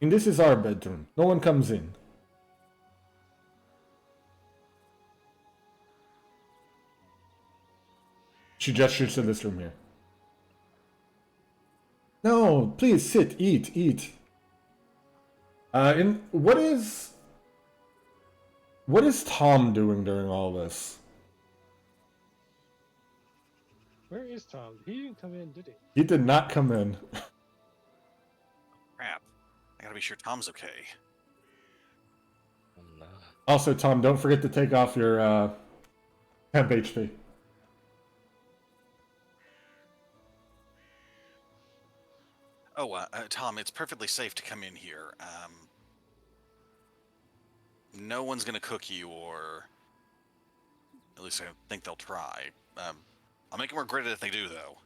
And this is our bedroom. No one comes in. She gestures to this room here. No, please sit, eat. And what is Tom doing during all this? Where is Tom? He didn't come in, did he? He did not come in. Crap. I gotta be sure Tom's okay. Oh, no. Also, Tom, don't forget to take off your temp HP. Oh, Tom, it's perfectly safe to come in here. no one's gonna cook you, or at least I don't think they'll try. I'll make them regret it if they do, though.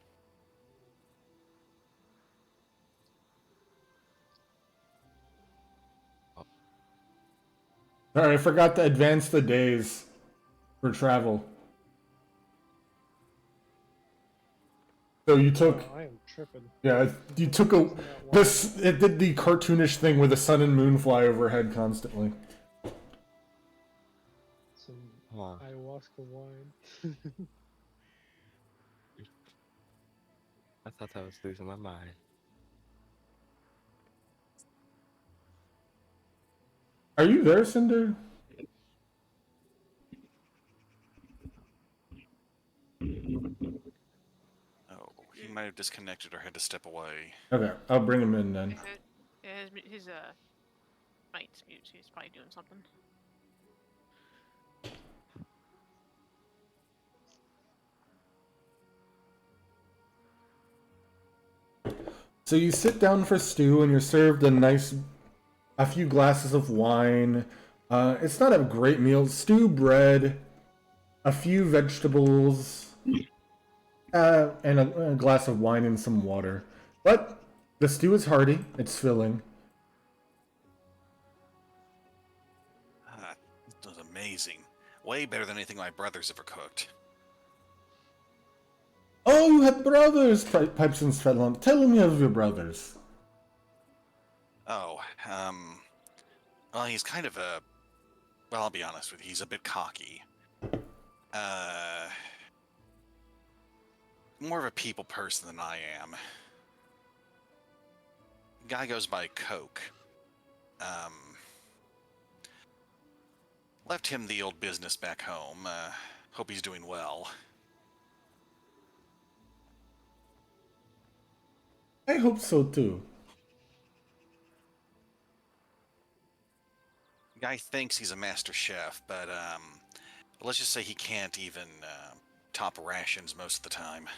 Sorry, I forgot to advance the days for travel. So you took, Oh, I am tripping. yeah, you took a this. It did the cartoonish thing where the sun and moon fly overhead constantly. Some Huh. ayahuasca wine. I thought I was losing my mind. Are you there, Cinder? Oh, he might have disconnected or had to step away. Okay, I'll bring him in then. Yeah, his mic's mute. He's probably doing something. So you sit down for stew and you're served a few glasses of wine. It's not a great meal. Stew, bread, a few vegetables, and a glass of wine and some water. But the stew is hearty. It's filling. This was amazing. Way better than anything my brother's ever cooked. Oh, you have brothers, pipes in Svetlana. Tell me of your brothers. Oh, well, he's kind of a... Well, I'll be honest with you, he's a bit cocky. More of a people person than I am. Guy goes by Coke. Left him the old business back home. Hope he's doing well. I hope so too. Guy thinks he's a master chef, but let's just say he can't even top rations most of the time.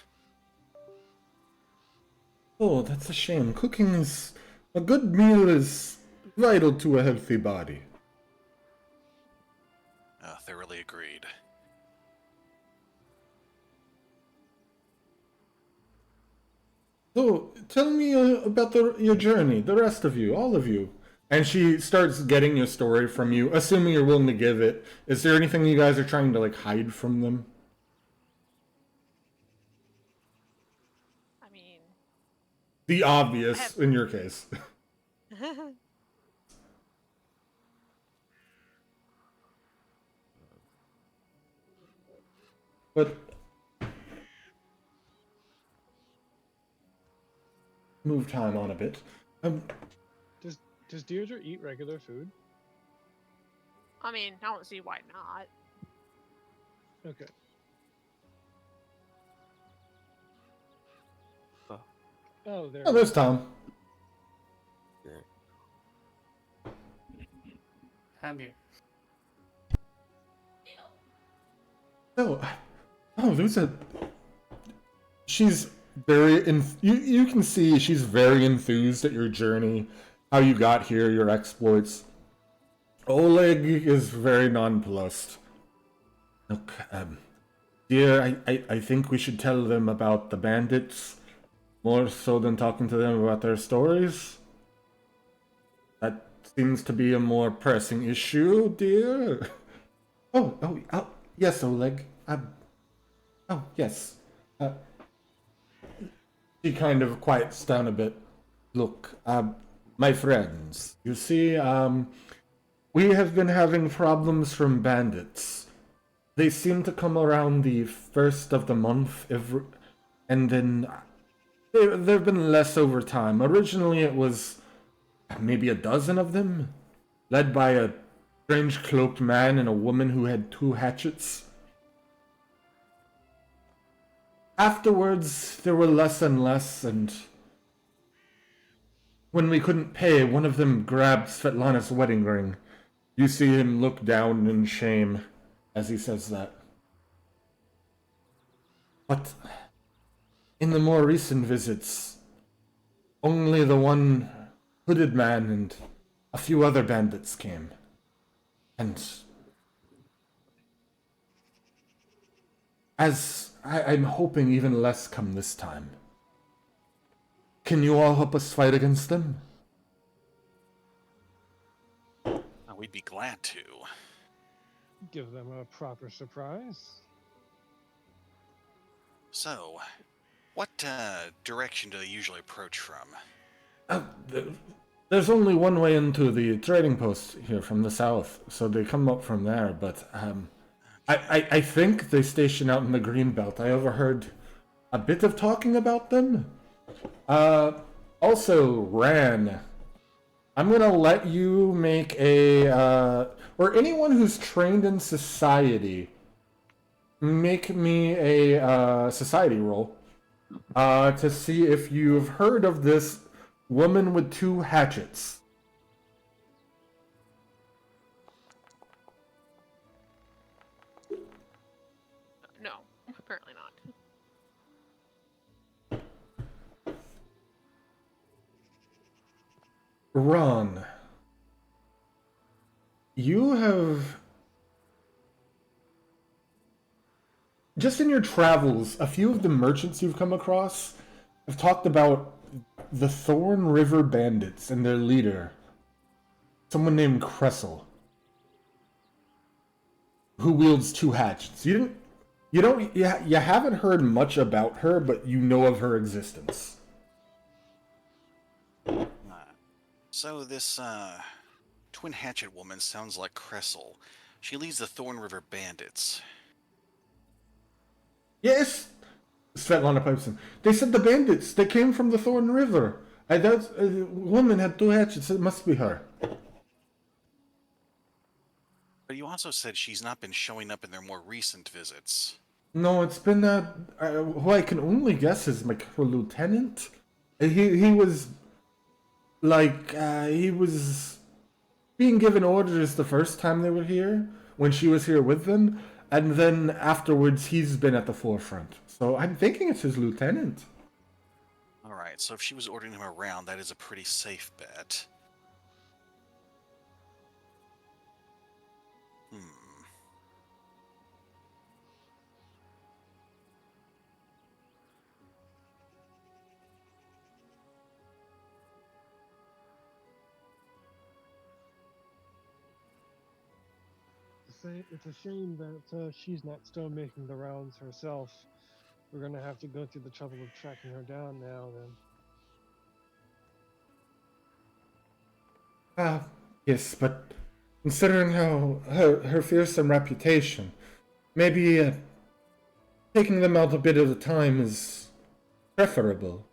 Oh, that's a shame. Cooking is... A good meal is vital to a healthy body. Thoroughly agreed. So, tell me about your journey, the rest of you, all of you. And she starts getting your story from you, assuming you're willing to give it. Is there anything you guys are trying to, like, hide from them? I mean, The obvious, in your case. But... Move time on a bit. Does Deirdre eat regular food? I mean, I don't see why not. Okay. Oh, there. Oh, there's Tom. I'm here. There's a... She's very... You can see she's very enthused at your journey, how you got here, your exploits. Oleg is very nonplussed. Look, dear, I think we should tell them about the bandits, more so than talking to them about their stories. That seems to be a more pressing issue, dear. Oh, yes, Oleg. Oh, yes. She kind of quiets down a bit. Look, my friends, you see, we have been having problems from bandits. They seem to come around the first of the month, and then there have been less over time. Originally, it was maybe a dozen of them, led by a strange cloaked man and a woman who had 2 hatchets. Afterwards, there were less and less, and when we couldn't pay, one of them grabbed Svetlana's wedding ring. You see him look down in shame as he says that. But in the more recent visits, only the one hooded man and a few other bandits came. And I'm hoping even less come this time. Can you all help us fight against them? We'd be glad to. Give them a proper surprise. So, what direction do they usually approach from? There's only one way into the trading post here from the south, so they come up from there, but I think they station out in the Greenbelt. I overheard a bit of talking about them. Also, Ran, I'm gonna let you make a, or anyone who's trained in society, make me a society roll to see if you've heard of this woman with 2 hatchets. No, apparently not. Ron, you have, just in your travels, a few of the merchants you've come across have talked about the Thorn River Bandits and their leader, someone named Cressel, who wields 2 hatchets. You haven't heard much about her, but you know of her existence. So this twin hatchet woman sounds like Cressel. She leads the Thorn River Bandits. Yes, Svetlana pipes in. They said the bandits. They came from the Thorn River. That woman had 2 hatchets. It must be her. But you also said she's not been showing up in their more recent visits. No, it's been who I can only guess is like her lieutenant. He was like he was being given orders the first time they were here when she was here with them, and then afterwards he's been at the forefront. So I'm thinking it's his lieutenant. Alright, so if she was ordering him around, that is a pretty safe bet. It's a shame that she's not still making the rounds herself. We're gonna have to go through the trouble of tracking her down now, then. Yes, but considering how her fearsome reputation, maybe taking them out a bit at a time is preferable.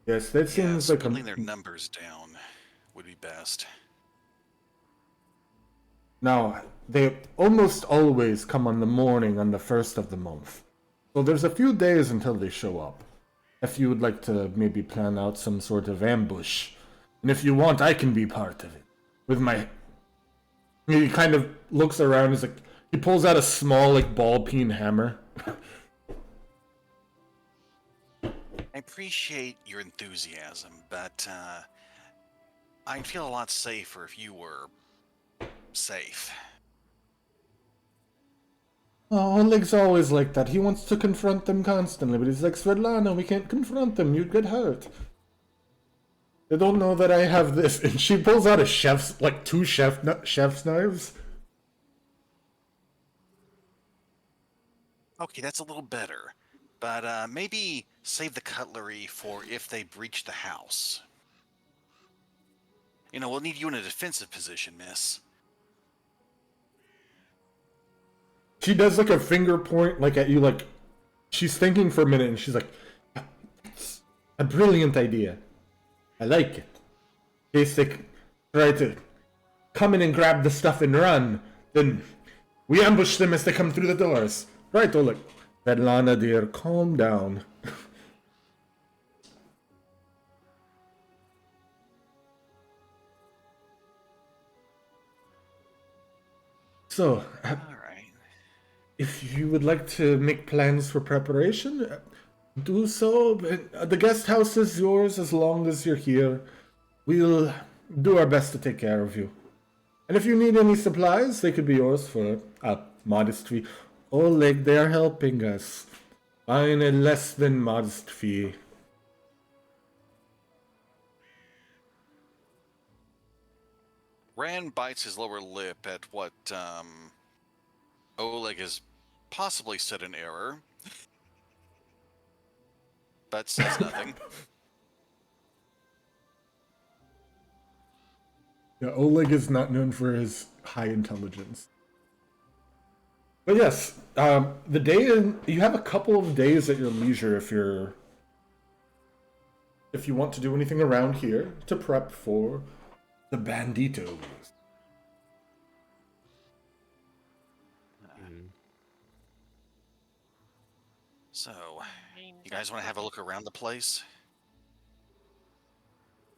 Yes, that seems like whittling their numbers down would be best. Now, they almost always come on the morning on the 1st of the month. So there's a few days until they show up. If you would like to maybe plan out some sort of ambush. And if you want, I can be part of it. With my... He kind of looks around, he's like... He pulls out a small, like, ball-peen hammer. I appreciate your enthusiasm, but I'd feel a lot safer if you were... safe. Oh, Oleg's always like that. He wants to confront them constantly, but he's like, Svetlana, we can't confront them. You'd get hurt. They don't know that I have this. And she pulls out a chef's, like 2 chef's knives. Okay, that's a little better. But maybe save the cutlery for if they breach the house. You know, we'll need you in a defensive position, miss. She does like a finger point, like at you, like she's thinking for a minute, and she's like, "It's a brilliant idea. I like it." In case they try to come in and grab the stuff and run, then we ambush them as they come through the doors. Right, Oleg? Svetlana, dear, calm down. So, if you would like to make plans for preparation, do so. The guest house is yours as long as you're here. We'll do our best to take care of you. And if you need any supplies, they could be yours for a modest fee. Oleg, they're helping us. Fine, a less than modest fee. Rand bites his lower lip at what Oleg has possibly said in error, but says nothing. Yeah, Oleg is not known for his high intelligence. But yes, the day you have a couple of days at your leisure if you want to do anything around here to prep for the banditos. So, you guys want to have a look around the place?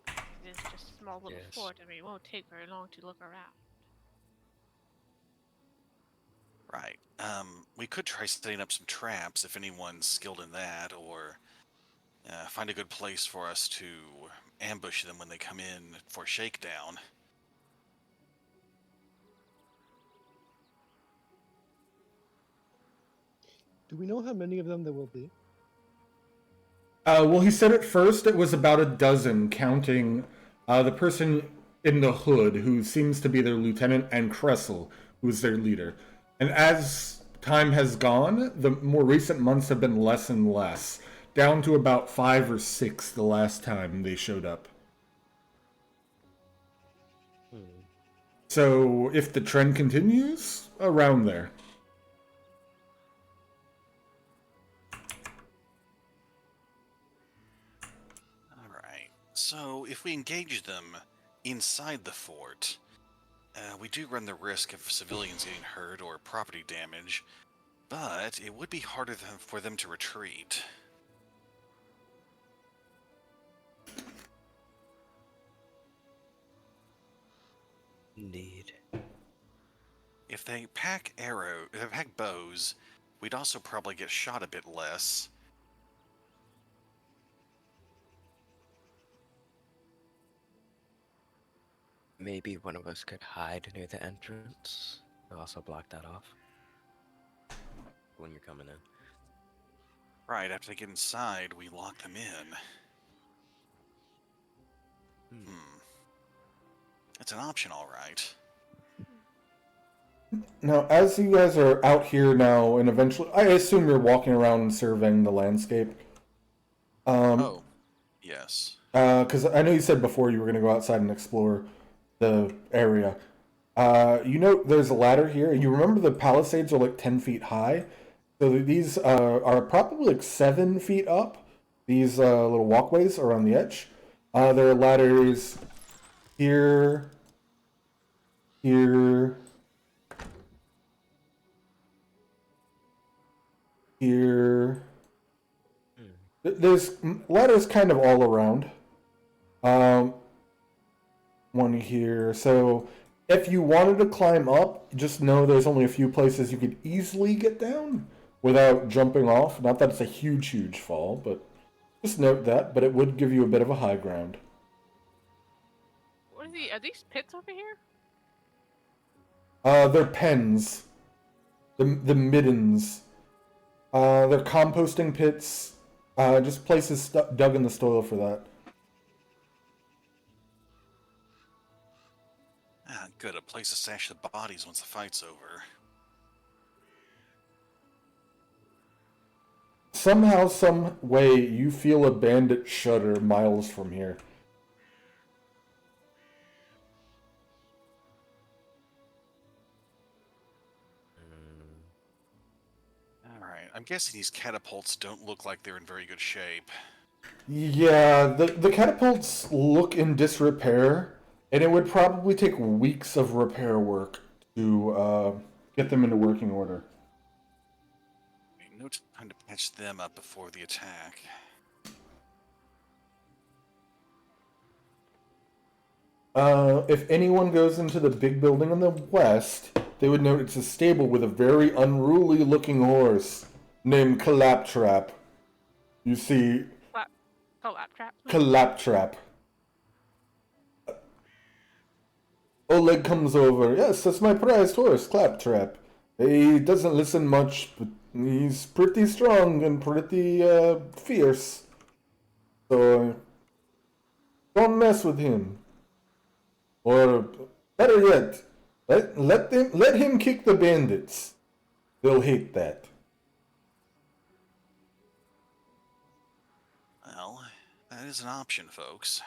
It is just a small little Yes. fort. I mean, it won't take very long to look around. Right. We could try setting up some traps if anyone's skilled in that, or find a good place for us to ambush them when they come in for shakedown. Do we know how many of them there will be? Well, he said at first it was about a dozen, counting the person in the hood, who seems to be their lieutenant, and Kressel, who's their leader. And as time has gone, the more recent months have been less and less, down to about 5 or 6 the last time they showed up. So if the trend continues, around there. Alright, so if we engage them inside the fort, we do run the risk of civilians getting hurt or property damage, but it would be harder for them to retreat. Indeed. If they pack bows, we'd also probably get shot a bit less. Maybe one of us could hide near the entrance. I'll also block that off when you're coming in. Right, after they get inside, we lock them in. It's an option, all right. Now, as you guys are out here now, and eventually, I assume you're walking around and surveying the landscape. Oh, yes. Because I know you said before you were going to go outside and explore the area. You know, there's a ladder here. You remember the palisades are like 10 feet high? So these are probably like 7 feet up. These little walkways are on the edge. There are ladders here, here, here. There's ladders kind of all around. One here. So if you wanted to climb up, just know there's only a few places you could easily get down without jumping off. Not that it's a huge, huge fall, but just note that. But it would give you a bit of a high ground. What are these pits over here? They're pens. The middens. They're composting pits. Just places dug in the soil for that. Ah, good. A place to stash the bodies once the fight's over. Somehow, some way, you feel a bandit shudder miles from here. Alright, I'm guessing these catapults don't look like they're in very good shape. Yeah, the catapults look in disrepair, and it would probably take weeks of repair work to get them into working order. No time to patch them up before the attack. If anyone goes into the big building on the west, they would note it's a stable with a very unruly-looking horse named Claptrap. You see, Claptrap. Claptrap. Oleg comes over. Yes, that's my prized horse, Claptrap. He doesn't listen much, but he's pretty strong and pretty fierce. So don't mess with him. Or better yet, let him kick the bandits. They'll hate that. Well, that is an option, folks.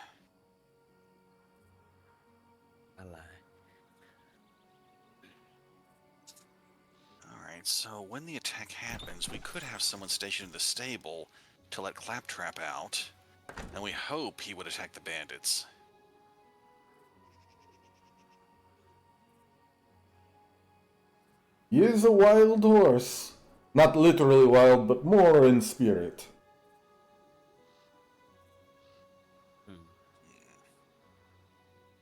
I lie. Alright, so when the attack happens, we could have someone stationed in the stable to let Claptrap out, and we hope he would attack the bandits. He is a wild horse. Not literally wild, but more in spirit.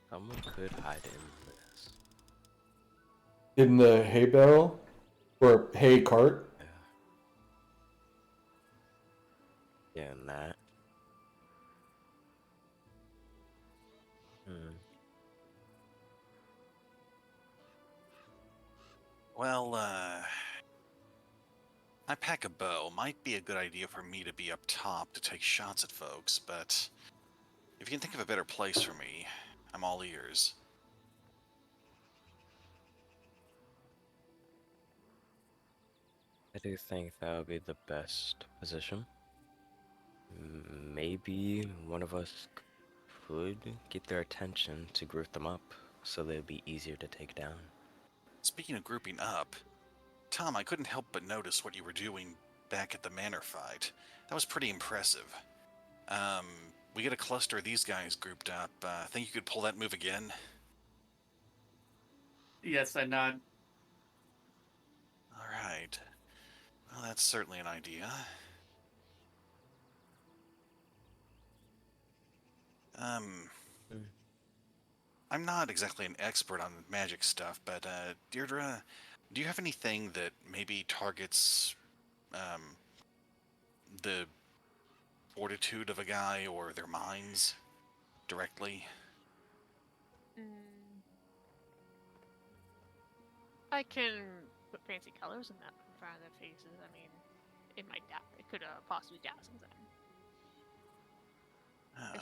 Someone could hide in this. In the hay barrel? Or hay cart? Yeah, and that. Well, I pack a bow. Might be a good idea for me to be up top to take shots at folks, but if you can think of a better place for me, I'm all ears. I do think that would be the best position. Maybe one of us could get their attention to group them up so they'd be easier to take down. Speaking of grouping up, Tom, I couldn't help but notice what you were doing back at the manor fight. That was pretty impressive. We get a cluster of these guys grouped up. Think you could pull that move again? Yes, I nod. Alright. Well, that's certainly an idea. I'm not exactly an expert on magic stuff, but, Deirdre, do you have anything that maybe targets, the fortitude of a guy or their minds directly? I can put fancy colors in that in front of their faces. I mean, it might it could possibly dazzle them.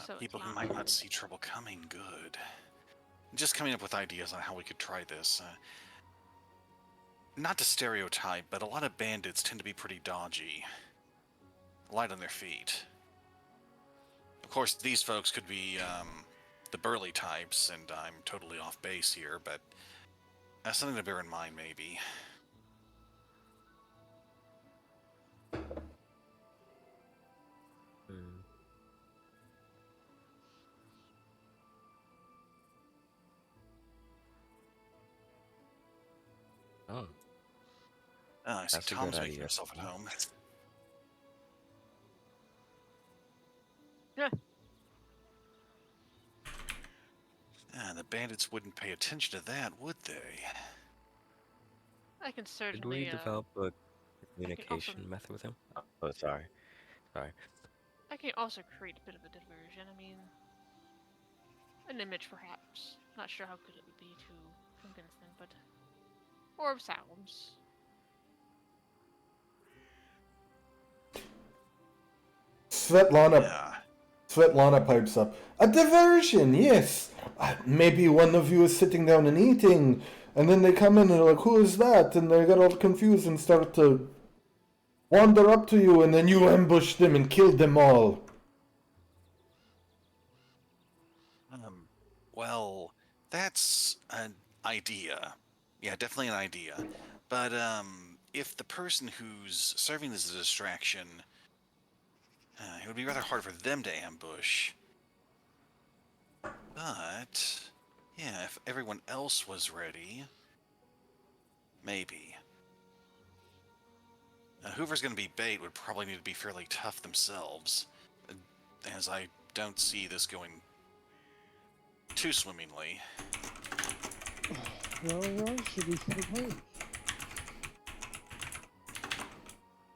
So it's People who not. might not see trouble coming. Good. Just coming up with ideas on how we could try this. Not to stereotype, but a lot of bandits tend to be pretty dodgy. Light on their feet. Of course, these folks could be the burly types, and I'm totally off base here, but that's something to bear in mind, maybe. Oh. I see That's a Tom's good making idea. himself at home. Yeah. The bandits wouldn't pay attention to that, would they? I can certainly. Did we develop a also- communication method with him? Oh, sorry. I can also create a bit of a diversion. I mean, an image perhaps. Not sure how good it would be to convince them, but or of sounds. Svetlana pipes up. A diversion, yes. Maybe one of you is sitting down and eating, and then they come in and they're like, who is that? And they get all confused and start to wander up to you, and then you ambush them and kill them all. Well, that's an idea. Yeah, definitely an idea. But, if the person who's serving as a distraction, it would be rather hard for them to ambush. But, yeah, if everyone else was ready, maybe. Whoever's going to be bait would probably need to be fairly tough themselves, as I don't see this going too swimmingly. Well, should we head home?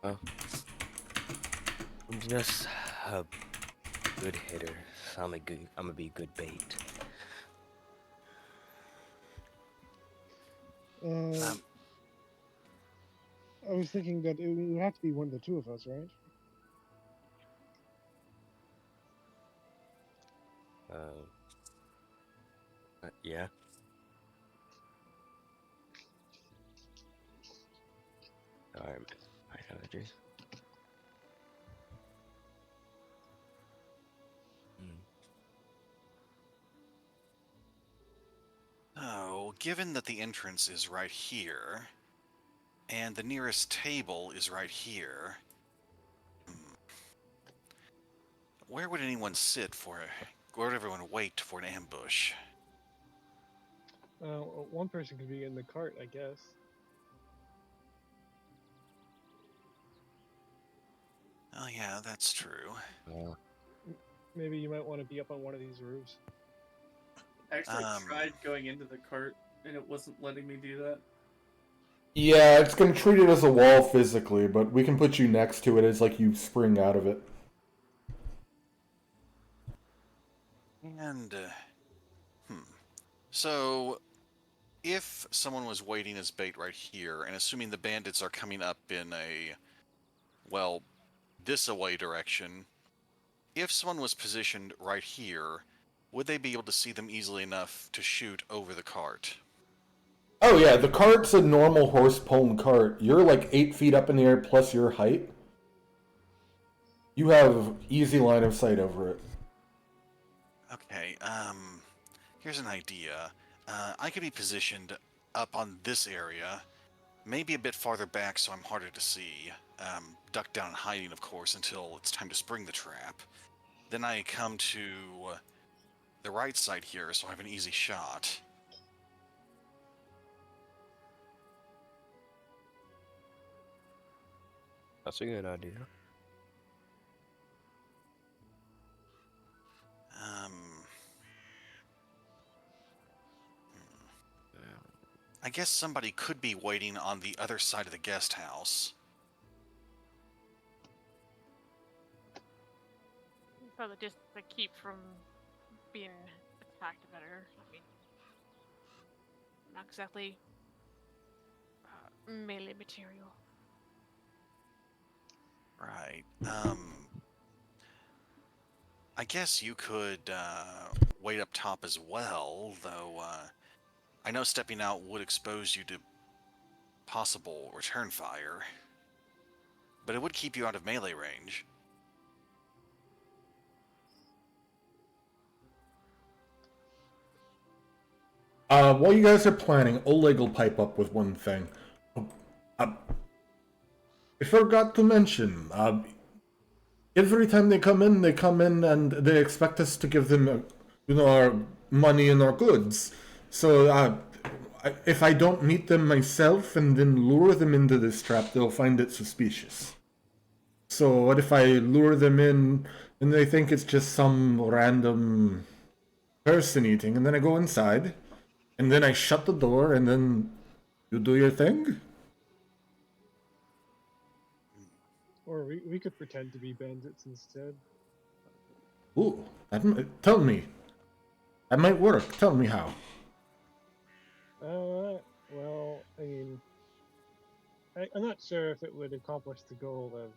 Well, I'm just a good hitter, so I'm gonna be good bait. Um, I was thinking that it would have to be one of the two of us, right? Yeah. Alright, my allergies. oh, given that the entrance is right here, and the nearest table is right here, where would anyone sit for? Where would everyone wait for an ambush? One person could be in the cart, I guess. Oh yeah, that's true. Yeah. Maybe you might want to be up on one of these roofs. I actually Um, tried going into the cart, and it wasn't letting me do that. Yeah, it's gonna treat it as a wall physically, but we can put you next to it as like you spring out of it. And, so, if someone was waiting as bait right here, and assuming the bandits are coming up in a, well, this-away direction, if someone was positioned right here, would they be able to see them easily enough to shoot over the cart? Oh yeah, the cart's a normal horse-pulled cart. You're like 8 feet up in the air plus your height. You have easy line of sight over it. Okay, here's an idea. I could be positioned up on this area, maybe a bit farther back so I'm harder to see. Duck down and hiding, of course, until it's time to spring the trap. Then I come to the right side here, so I have an easy shot. That's a good idea. I guess somebody could be waiting on the other side of the guest house. Probably just to keep from being attacked better. I mean, not exactly melee material. Right. I guess you could wait up top as well, though I know stepping out would expose you to possible return fire. But it would keep you out of melee range. While you guys are planning, Oleg will pipe up with one thing. I forgot to mention, every time they come in and they expect us to give them, our money and our goods. So, if I don't meet them myself and then lure them into this trap, they'll find it suspicious. So, what if I lure them in and they think it's just some random person eating, and then I go inside, and then I shut the door, and then you do your thing? Or we could pretend to be bandits instead. Ooh, tell me. That might work. Tell me how. Well, I mean, I'm not sure if it would accomplish the goal of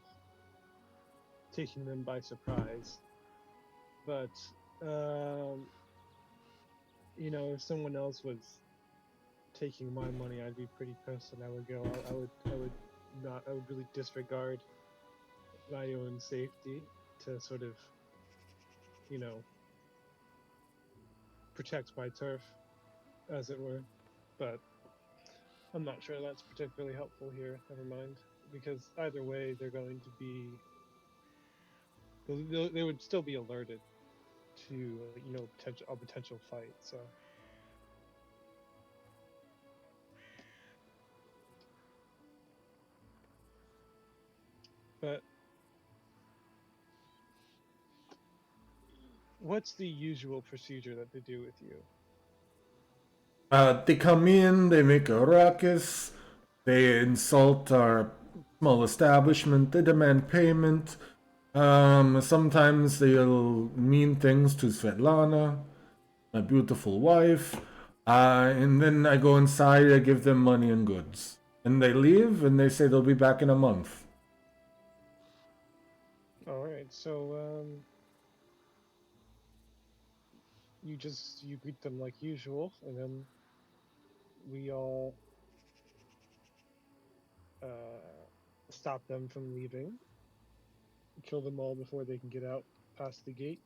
taking them by surprise, but if someone else was taking my money, I'd be pretty pissed, and I would go. I would really disregard my own safety to sort of, protect my turf, as it were. But I'm not sure that's particularly helpful here. Never mind, because either way, they're going to be. They would still be alerted to a potential fight. So. But what's the usual procedure that they do with you? They come in, they make a ruckus, they insult our small establishment, they demand payment. Sometimes they'll mean things to Svetlana, my beautiful wife. And then I go inside, I give them money and goods. And they leave, and they say they'll be back in a month. Alright, so, you greet them like usual, and then we all, stop them from leaving, kill them all before they can get out past the gate.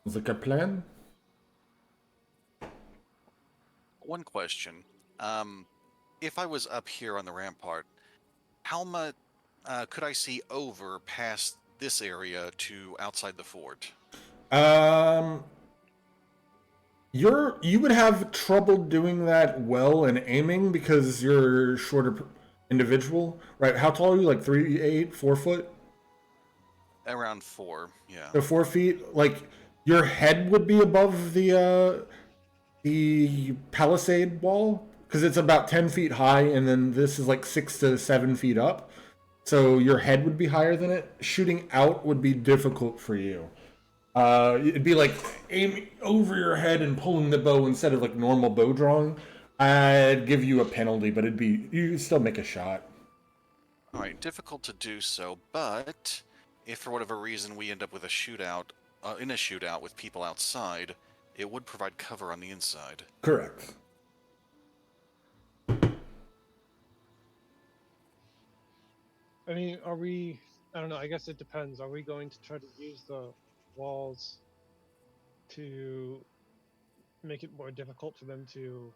Sounds like a plan. One question. If I was up here on the rampart, how much could I see over past this area to outside the fort? Um, you would have trouble doing that well and aiming because you're a shorter individual, right? How tall are you? Like 3'8", 4 foot? Around 4, yeah. So 4 feet. Like your head would be above the palisade wall because it's about 10 feet high, and then this is like 6 to 7 feet up. So your head would be higher than it. Shooting out would be difficult for you. It'd be like aiming over your head and pulling the bow instead of like normal bow drawing. I'd give you a penalty, but you still make a shot. All right, difficult to do so, but if for whatever reason we end up with a shootout, in a shootout with people outside, it would provide cover on the inside. Correct. I mean, are we? I don't know. I guess it depends. Are we going to try to use the walls to make it more difficult for them to,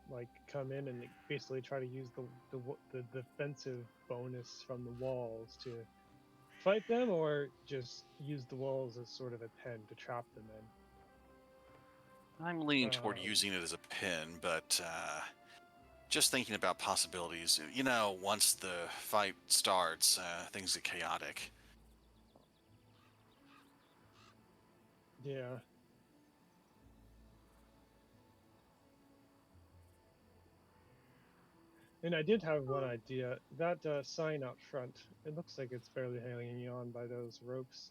like, come in and basically try to use the defensive bonus from the walls to fight them, or just use the walls as sort of a pen to trap them in? I'm leaning toward Um, using it as a pin, but just thinking about possibilities. You know, once the fight starts, things get chaotic. Yeah. And I did have one idea. That sign out front, it looks like it's barely hanging on by those ropes.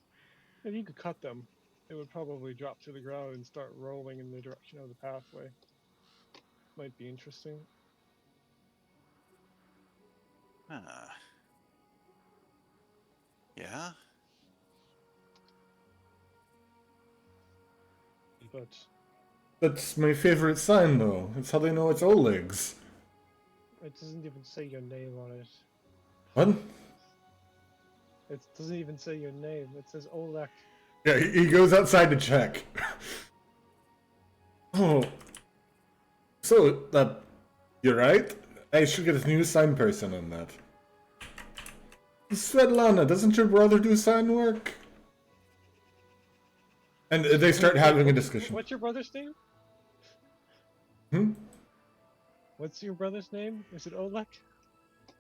If you could cut them, it would probably drop to the ground and start rolling in the direction of the pathway. Might be interesting. Yeah? But That's my favorite sign, though. That's how they know it's Oleg's. it doesn't even say your name on it. What? It doesn't even say your name. It says Oleg. Yeah, he goes outside to check. Oh. So, you're right. I should get a new sign person on that. Svetlana, doesn't your brother do sign work? And they start having a discussion. What's your brother's name? Hmm? What's your brother's name? Is it Oleg?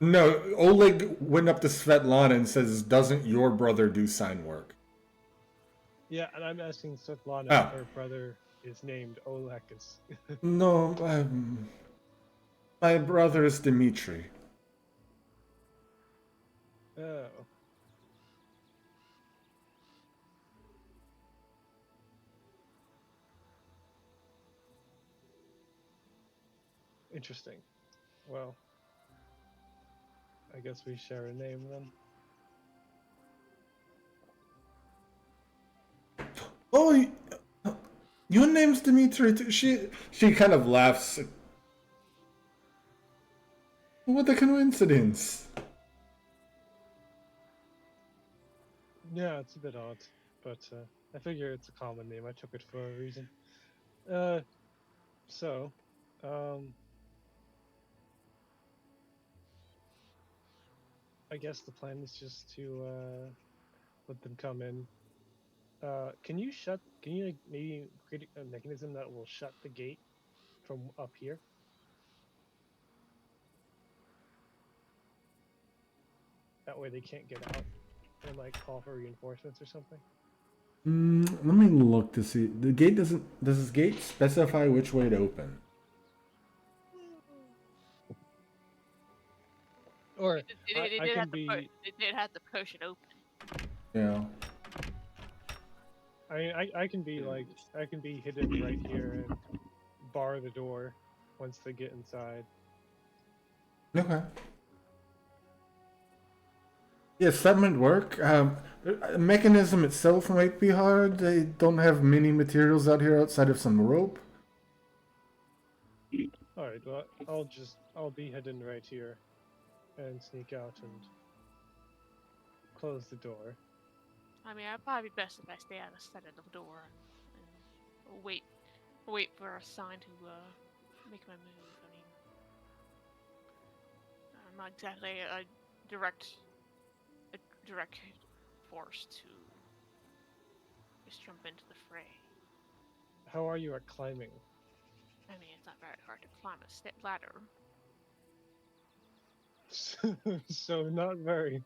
No, Oleg went up to Svetlana and says, doesn't your brother do sign work? Yeah, and I'm asking Svetlana Ah. if her brother is named Oleg. No, my brother is Dmitri. Oh. Interesting. Well, I guess we share a name then. Oh, your name's Dmitri too. She kind of laughs. What a coincidence. Yeah, it's a bit odd, but I figure it's a common name. I took it for a reason. So, I guess the plan is just to let them come in. Can you like, maybe create a mechanism that will shut the gate from up here? That way they can't get out and like call for reinforcements or something. Let me look to see. The gate doesn't. Does this gate specify which way to open? Or They I did can have be. they did have to push it open. Yeah. I can be like I can be hidden right here and bar the door once they get inside. Okay. Yes, that might work. The mechanism itself might be hard. They don't have many materials out here outside of some rope. All right, well I'll be hidden right here, and sneak out and close the door. I mean, it'd probably be best if I stay out of sight of the door and wait for a sign to make my move. I mean, I'm not exactly a direct force to just jump into the fray. How are you at climbing? I mean, it's not very hard to climb a step ladder. So not very.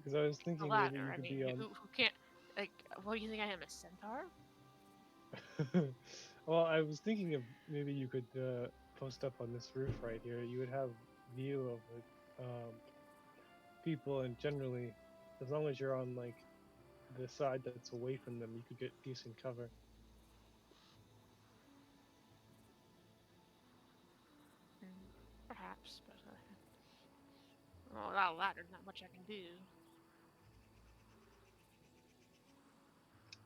Because I was A thinking maybe ladder. you I could mean, be on. who can't? Like, what do you think I am, a centaur? Well, I was thinking of maybe you could post up on this roof right here. You would have view of the people, and generally, as long as you're on like the side that's away from them, you could get decent cover. Perhaps, but well, without a ladder, not much I can do.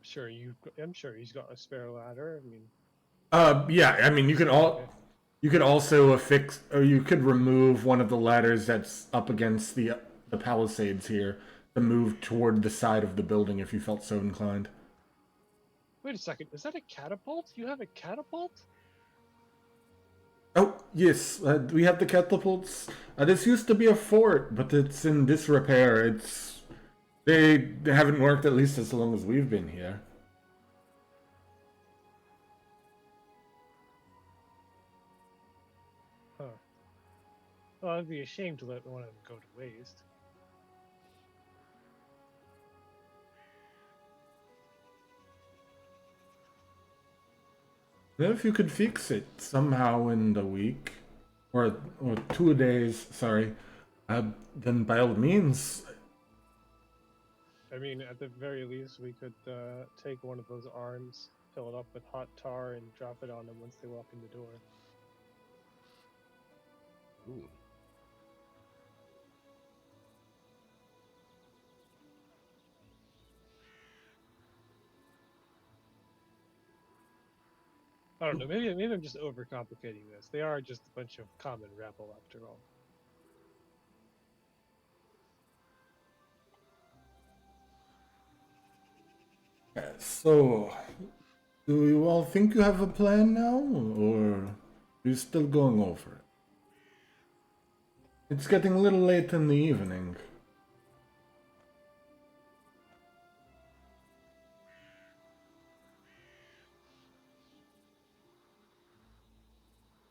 Sure, I'm sure he's got a spare ladder. I mean, Yeah. I mean, you could okay. you could also affix, or you could remove one of the ladders that's up against the palisades here to move toward the side of the building if you felt so inclined. Wait a second, is that a catapult? You have a catapult? Oh, yes, we have the catapults. This used to be a fort, but it's in disrepair. They haven't worked at least as long as we've been here. Huh. Well, I'd be ashamed to let one of them go to waste. Well, if you could fix it somehow in the week, or 2 days, sorry, then by all means. I mean, at the very least, we could take one of those arms, fill it up with hot tar, and drop it on them once they walk in the door. Ooh. I don't know. Maybe I'm just overcomplicating this. They are just a bunch of common rabble, after all. So, do you all think you have a plan now, or are you still going over it? It's getting a little late in the evening.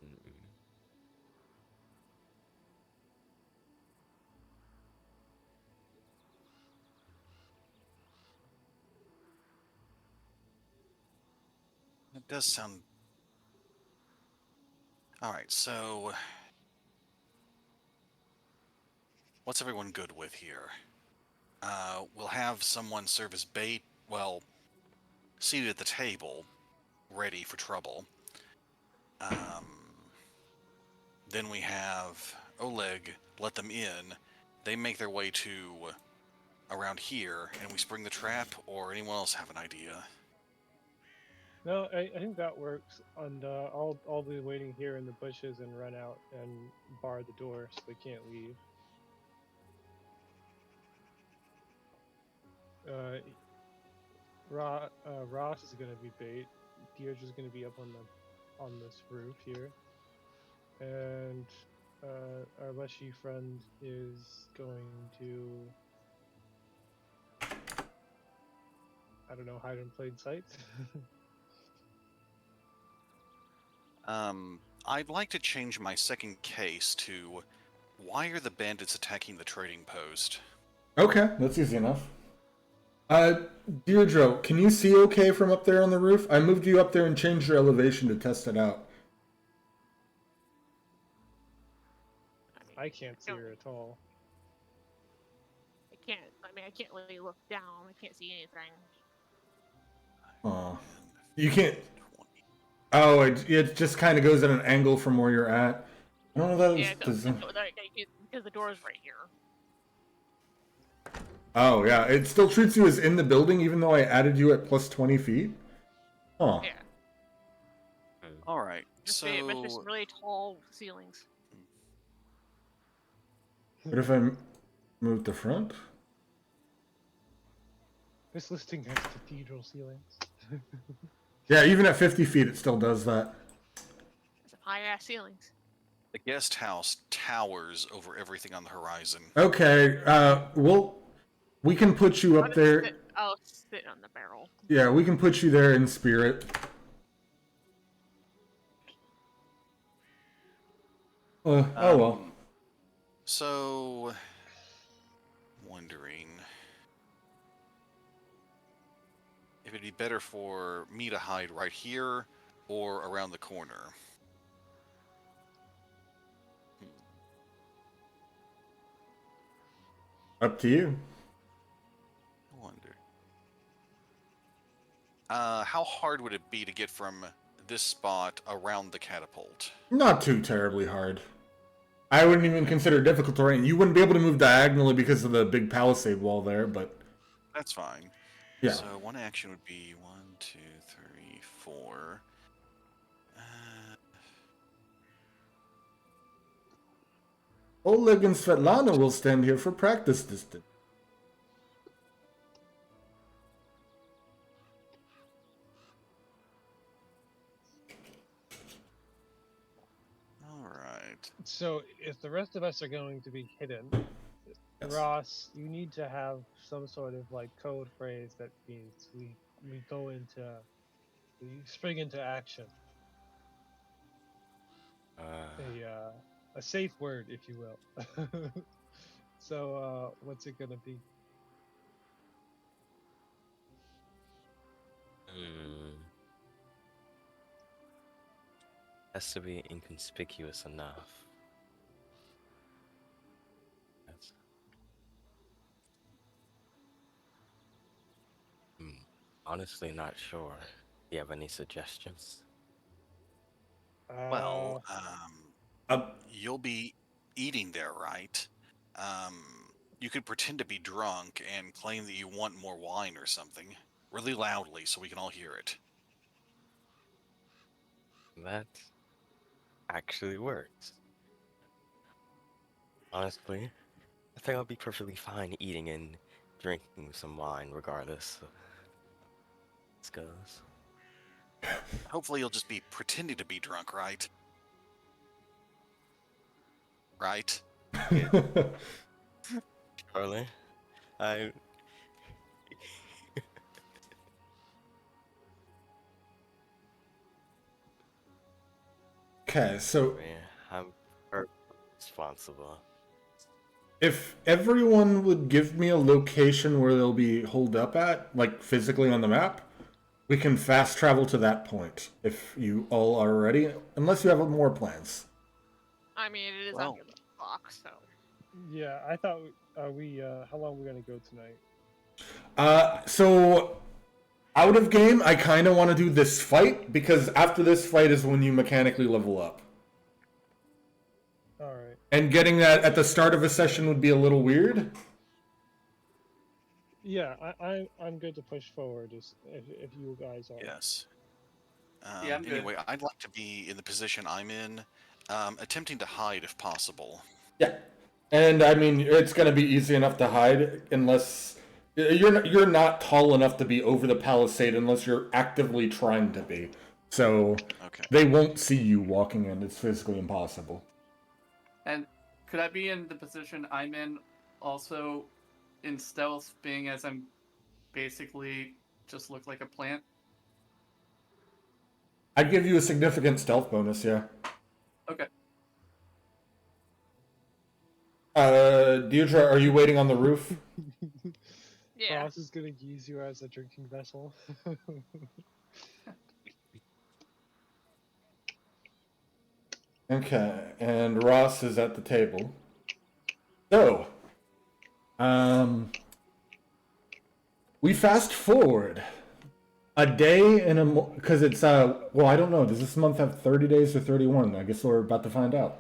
Mm-mm. It does sound. Alright, so. What's everyone good with here? We'll have someone serve as bait, well, seated at the table, ready for trouble. Then we have Oleg, let them in. They make their way to around here, and we spring the trap, or anyone else have an idea? No, I think that works. And I'll be waiting here in the bushes and run out and bar the door so they can't leave. Ross is gonna be bait. Deirdre's gonna be up on this roof here, and our Leshy friend is going to, I don't know, hide in plain sight. I'd like to change my second case to why are the bandits attacking the trading post? Okay, that's easy enough. Deirdre, can you see okay from up there on the roof? I moved you up there and changed your elevation to test it out. I can't see her at all. I mean, I can't really look down. I can't see anything. You can't. 20. Oh, it just kind of goes at an angle from where you're at. I don't know that Yeah, is. because the door's right here. Oh yeah, it still treats you as in the building, even though I added you at plus 20 feet. Huh. Yeah. All right. Must be some So really tall ceilings. What if I move the front? This listing has cathedral ceilings. Yeah, even at 50 feet, it still does that. Some high ass ceilings. the guest house towers over everything on the horizon. Okay, we can put you up there. I'll sit on the barrel. Yeah, we can put you there in spirit. Oh well. So, wondering if it'd be better for me to hide right here or around the corner. Up to you. I wonder. How hard would it be to get from this spot around the catapult? Not too terribly hard. I wouldn't even consider it difficult terrain. You wouldn't be able to move diagonally because of the big palisade wall there, but That's fine. yeah. So one action would be 1, 2, 3, 4. Oleg and Svetlana will stand here for practice distance. All right. So, if the rest of us are going to be hidden, Yes. Ross, you need to have some sort of like code phrase that means we spring into action. A safe word, if you will. So, what's it gonna be? Has to be inconspicuous enough. That's... Honestly, not sure. Do you have any suggestions? Well, Uh, you'll be eating there, right? You could pretend to be drunk and claim that you want more wine or something, really loudly so we can all hear it. That actually works. Honestly, I think I'll be perfectly fine eating and drinking some wine regardless. This goes. Hopefully you'll just be pretending to be drunk, right? Right? Charlie, I... Okay, so I'm responsible. if everyone would give me a location where they'll be holed up at, like physically on the map, we can fast travel to that point if you all are ready, unless you have more plans. I mean, it is Well- under the clock, so. Yeah, I thought. How long are we gonna go tonight? So out of game, I kind of want to do this fight because after this fight is when you mechanically level up. All right. And getting that at the start of a session would be a little weird. Yeah, I'm good to push forward if you guys are. Yes. Yeah, I'm good. Anyway, I'd like to be in the position I'm in, attempting to hide if possible. Yeah. And I mean, it's going to be easy enough to hide unless you're not tall enough to be over the palisade unless you're actively trying to be. So Okay. they won't see you walking in. It's physically impossible. And could I be in the position I'm in also in stealth, being as I'm basically just look like a plant? I'd give you a significant stealth bonus, yeah. Okay. Deirdre, are you waiting on the roof? Yeah. Ross is gonna use you as a drinking vessel. Okay, and Ross is at the table. So, we fast forward a day and a because it's well, I don't know. Does this month have 30 days or 31? I guess we're about to find out.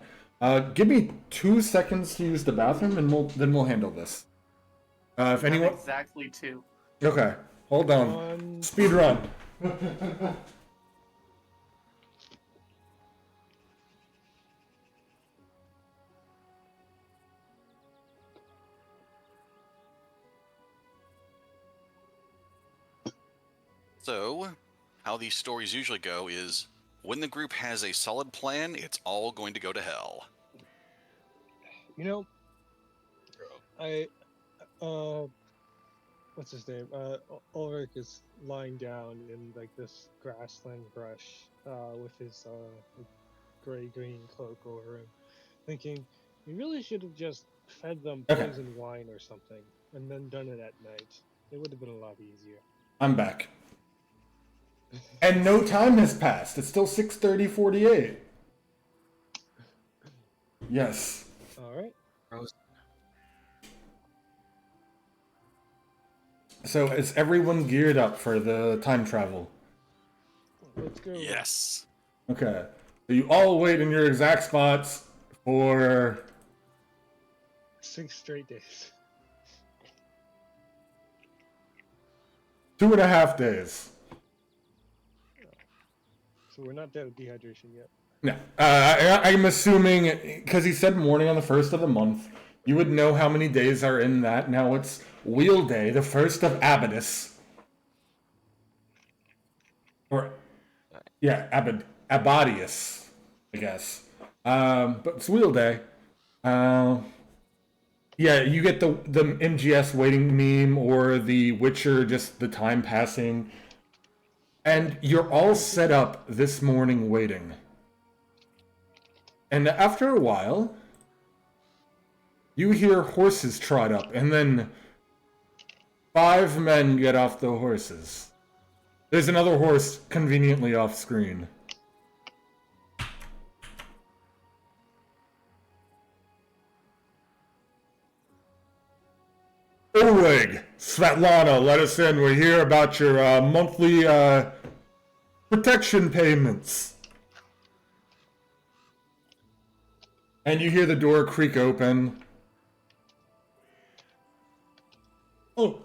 Give me 2 seconds to use the bathroom, and we'll handle this. If anyone, Exactly 2. okay, hold on. One. Speed run. So, how these stories usually go is when the group has a solid plan, it's all going to go to hell. You know, I what's his name? Ulrich is lying down in like this grassland brush, with his gray-green cloak over him, thinking we really should have just fed them Okay. poison wine or something, and then done it at night. It would have been a lot easier. I'm back. And no time has passed. It's still 6:30:48. Yes. All right. So is everyone geared up for the time travel? Let's go. Yes. Okay. So you all wait in your exact spots for 6 straight days. 2.5 days. So we're not dead of dehydration yet. No. I'm assuming, because he said morning on the 1st of the month, you would know how many days are in that. Now it's Wheel Day, the 1st of Abaddus. Or, yeah, Abadius, I guess. But it's Wheel Day. Yeah, you get the MGS waiting meme or the Witcher, just the time passing. And you're all set up this morning waiting. And after a while, you hear horses trot up, and then 5 men get off the horses. There's another horse conveniently off screen. Oleg, Svetlana, let us in. We're here about your monthly protection payments. And you hear the door creak open. Oh,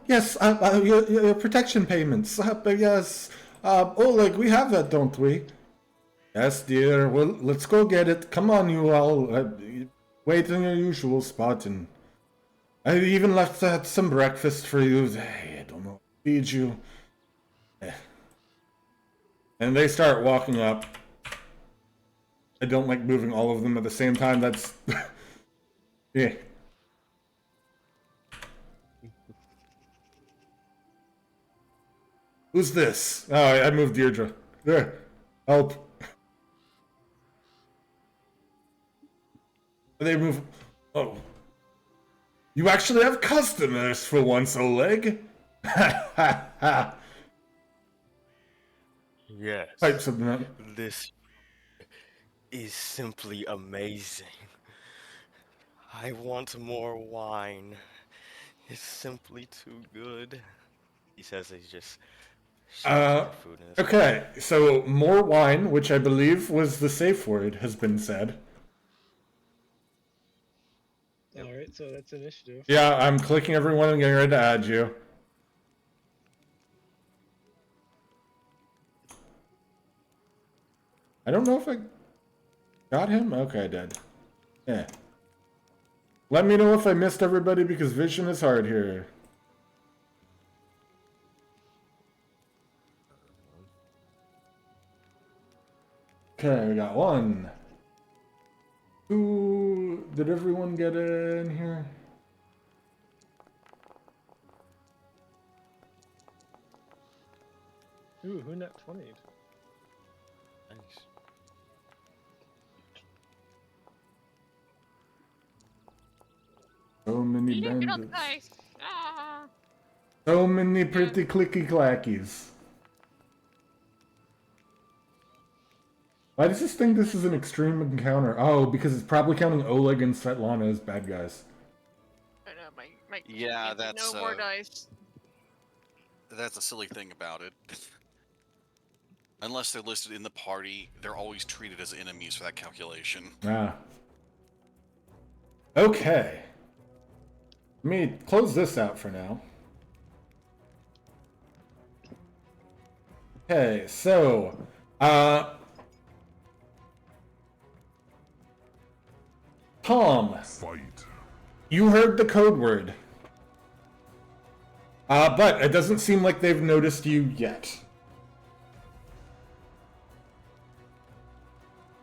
yes, your protection payments. Yes, Oleg, we have that, don't we? Yes, dear. Well, let's go get it. Come on, you all. Wait in your usual spot, and I even left some breakfast for you. I don't know, feed you. And they start walking up. I don't like moving all of them at the same time. That's yeah. Who's this? Oh, I moved Deirdre. There, help. They move. Oh, you actually have customers for once, Oleg. Ha ha ha. Yes. Types of them. This is simply amazing. I want more wine. It's simply too good. He says he's just shoving food in his mouth. Okay, so more wine, which I believe was the safe word, has been said. All right, so that's initiative. Yeah, I'm clicking everyone and getting ready to add you. I don't know if I got him. Okay, I did. Yeah. Let me know if I missed everybody because vision is hard here. Okay, we got 1. 2. Did everyone get in here? Ooh, who net 20'd? Nice. So many You didn't get up bandits. nice. Ah. So many pretty clicky clackies. Why does this think this is an extreme encounter? Oh, because it's probably counting Oleg and Svetlana as bad guys. I know, my Yeah, no that's, more dice. That's a silly thing about it. Unless they're listed in the party, they're always treated as enemies for that calculation. Ah. Okay. Let me close this out for now. Okay, so, Tom, Fight. you heard the code word. But it doesn't seem like they've noticed you yet.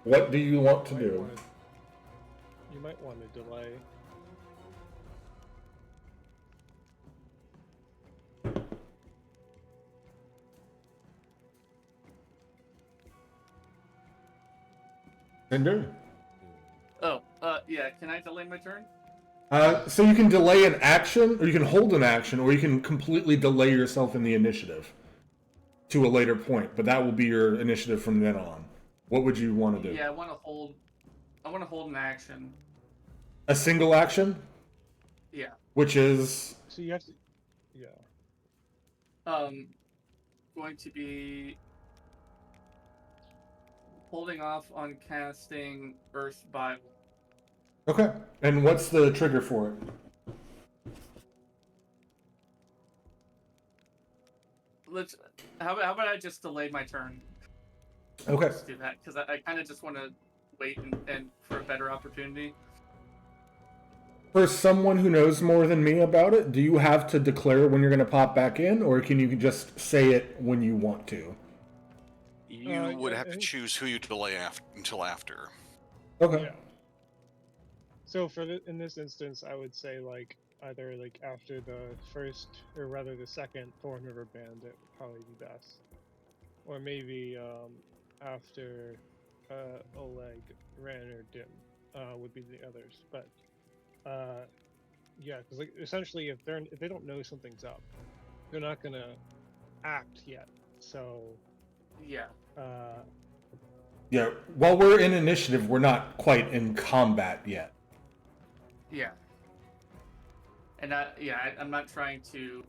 What do you want to do? You might want to delay. Cinder? Oh, yeah. Can I delay my turn? So you can delay an action, or you can hold an action, or you can completely delay yourself in the initiative to a later point, but that will be your initiative from then on. What would you want to do? Yeah, I want to hold. I want to hold an action. A single action, Yeah. which is... So you have to. Yeah. Going to be holding off on casting Earth Bible. Okay. And what's the trigger for it? Let's. How about I just delay my turn? Okay. Let's do that because I kind of just want to wait and for a better opportunity. For someone who knows more than me about it, do you have to declare when you're going to pop back in, or can you just say it when you want to? You would yeah, have to choose who you delay until after. Okay. Yeah. So in this instance, I would say like either like after the first, or rather the second Thorn River Bandit would probably be best, or maybe after Oleg, Ran, or Dim would be the others. But yeah, because like essentially, if they don't know something's up, they're not gonna act yet. So Yeah. Yeah, while we're in initiative, we're not quite in combat yet. Yeah. And I'm not trying to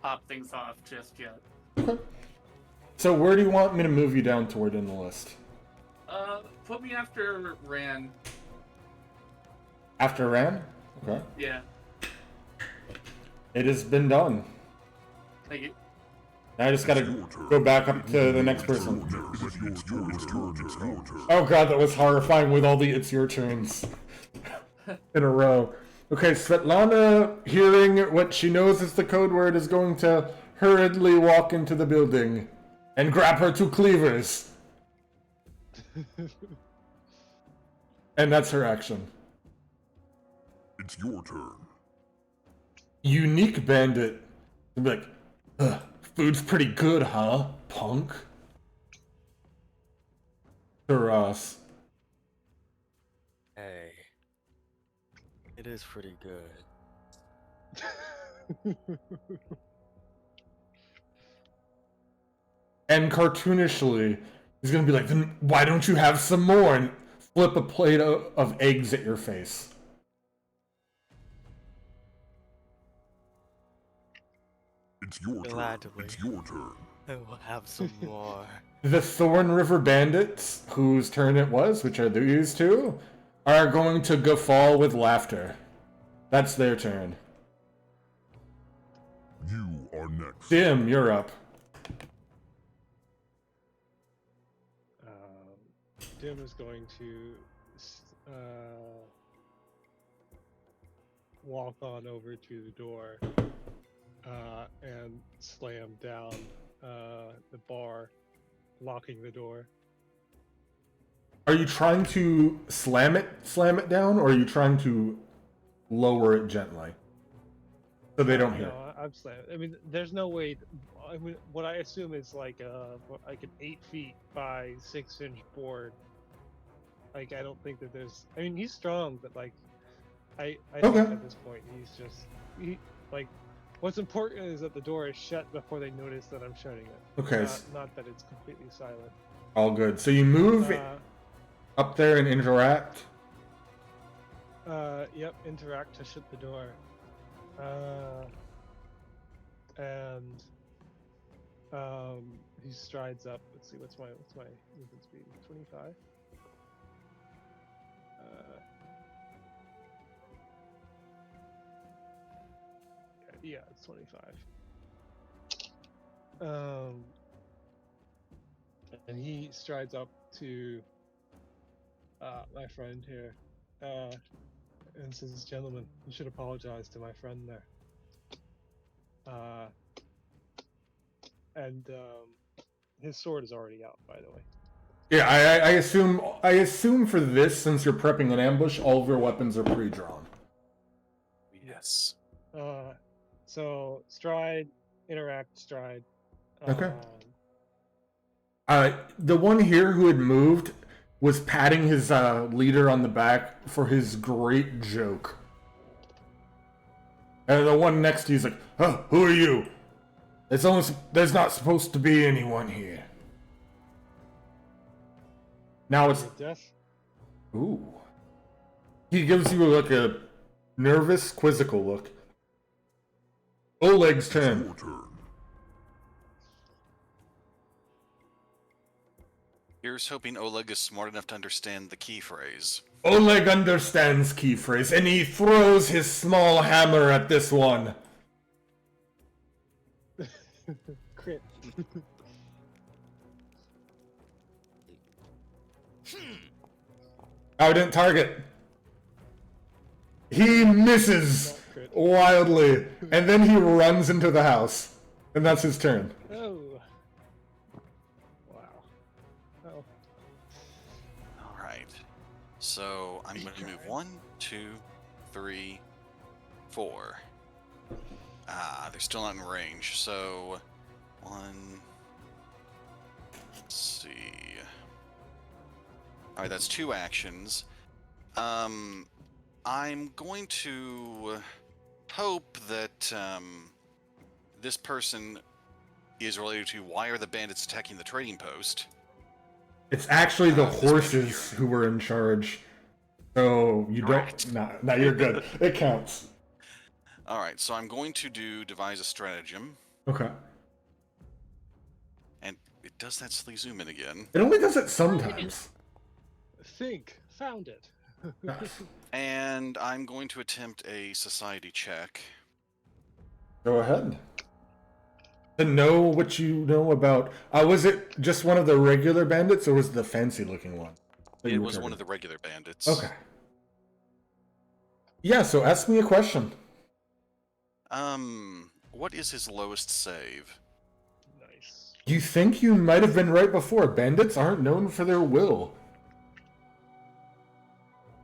pop things off just yet. Okay. So where do you want me to move you down toward in the list? Put me after Ran. After Ran? Okay. Yeah. It has been done. Thank you. Now I just gotta go back up to the next person. It's your turn. Oh god, that was horrifying with all the it's your turns in a row. Okay, Svetlana, hearing what she knows is the code word, is going to hurriedly walk into the building and grab her two cleavers. And that's her action. It's your turn. Unique bandit. Be like, ugh, food's pretty good, huh, punk? To Ross. Hey, it is pretty good. And cartoonishly, he's gonna be like, then why don't you have some more? And flip a plate of eggs at your face. It's your turn. Gladly. It's your turn. I will have some more. The Thorn River Bandits, whose turn it was, which are these two, are going to guffaw with laughter. That's their turn. You are next. Dim, you're up. Dim is going to walk on over to the door and slam down the bar, locking the door. Are you trying to slam it down, or are you trying to lower it gently so they don't hear? No, I'm slamming. I mean, there's no way. I mean, what I assume is like an 8 feet by 6 inch board. Like, I don't think that there's. I mean, he's strong, but like, I think Okay. at this point like, what's important is that the door is shut before they notice that I'm shutting it. Okay. Not that it's completely silent. All good. So you move up there and interact. Yep, interact to shut the door. and he strides up. Let's see, what's my movement speed? 25. Yeah, it's 25. And he strides up to my friend here, and says, "Gentlemen, you should apologize to my friend there." And his sword is already out, by the way. Yeah, I assume for this, since you're prepping an ambush, all of your weapons are pre-drawn. Yes. So stride, interact, stride. Okay. The one here who had moved was patting his leader on the back for his great joke. And the one next to you's like, "Oh, who are you? There's not supposed to be anyone here." Now it's Death. ooh. He gives you like a nervous, quizzical look. Oleg's turn. Your turn. Here's hoping Oleg is smart enough to understand the key phrase. Oleg understands key phrase, and he throws his small hammer at this one. Crit. I didn't target. He misses wildly, and then he runs into the house, and that's his turn. Oh. Wow. Oh. Alright. So I'm going to move 1, 2, 3, 4. They're still not in range, so 1. Let's see. Alright, that's 2 actions. I'm going to hope that this person is related to why are the bandits attacking the trading post. It's actually the This man horses here. who were in charge. So you Correct. don't. Nah, you're good. It counts. Alright, so I'm going to devise a stratagem. Okay. And it does that silly zoom in again. It only does it sometimes. Think. Found it. And I'm going to attempt a society check. Go ahead. To know what you know about. Was it just one of the regular bandits, or was it the fancy-looking one? It was one of the regular bandits. Okay. Yeah, so ask me a question. What is his lowest save? Nice. You think you might have been right before. Bandits aren't known for their will.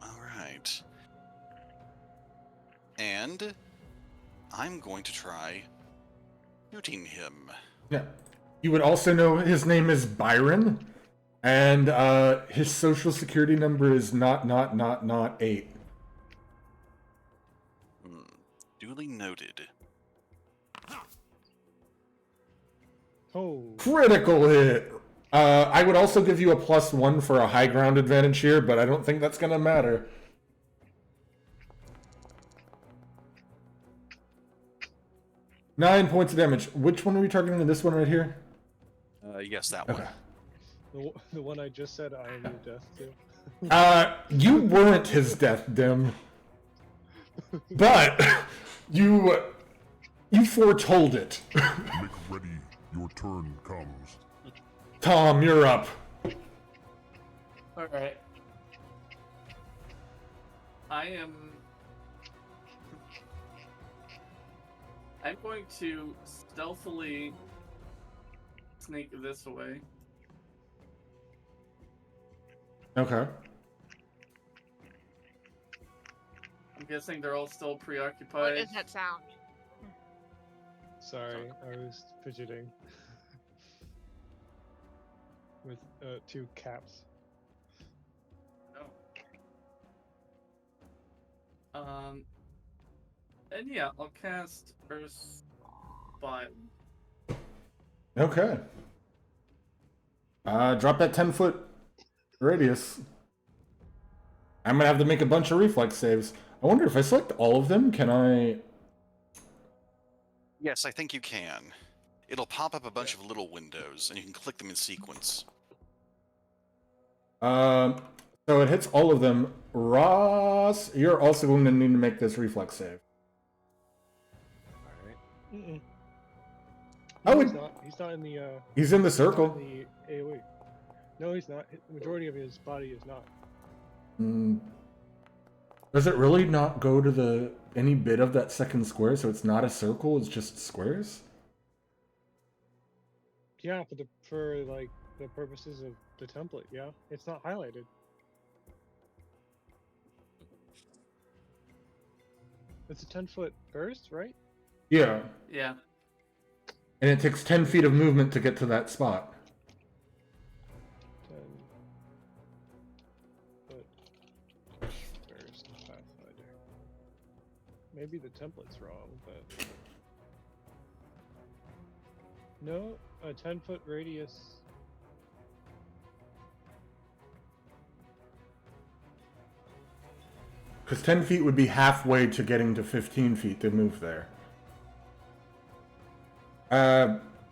Alright. And I'm going to try shooting him. Yeah. You would also know his name is Byron, and his social security number is not 8. Duly noted. Oh. Critical hit! I would also give you a +1 for a high ground advantage here, but I don't think that's gonna matter. Nine points of damage. Which one are we targeting? This one right here? Yes, that one. Okay. The one I just said I am your death to. You weren't his death, Dim. But you foretold it. Make ready. Your turn comes. Tom, you're up. Alright. I'm going to stealthily sneak this away. Okay. I'm guessing they're all still What preoccupied. is that sound? Sorry, I was fidgeting. With 2 caps. No. And yeah, I'll cast Earth Spot. Okay. Drop that 10-foot radius. I'm gonna have to make a bunch of reflex saves. I wonder if I select all of them, can I... Yes, I think you can. It'll pop up a bunch of little windows, and you can click them in sequence. So it hits all of them. Ross, you're also going to need to make this reflex save. Mm-mm. I No, would- he's not. He's not in the. He's in the he's not circle. in the AoE. No, he's not. The majority of his body is not. Does it really not go to any bit of that second square? So it's not a circle. It's just squares. Yeah, for like the purposes of the template. Yeah, it's not highlighted. It's a 10-foot burst, right? Yeah, Yeah. and it takes 10 feet of movement to get to that spot. 10-foot burst Pathfinder. Maybe the template's wrong, but no, a 10-foot radius. Because 10 feet would be halfway to getting to 15 feet to move there.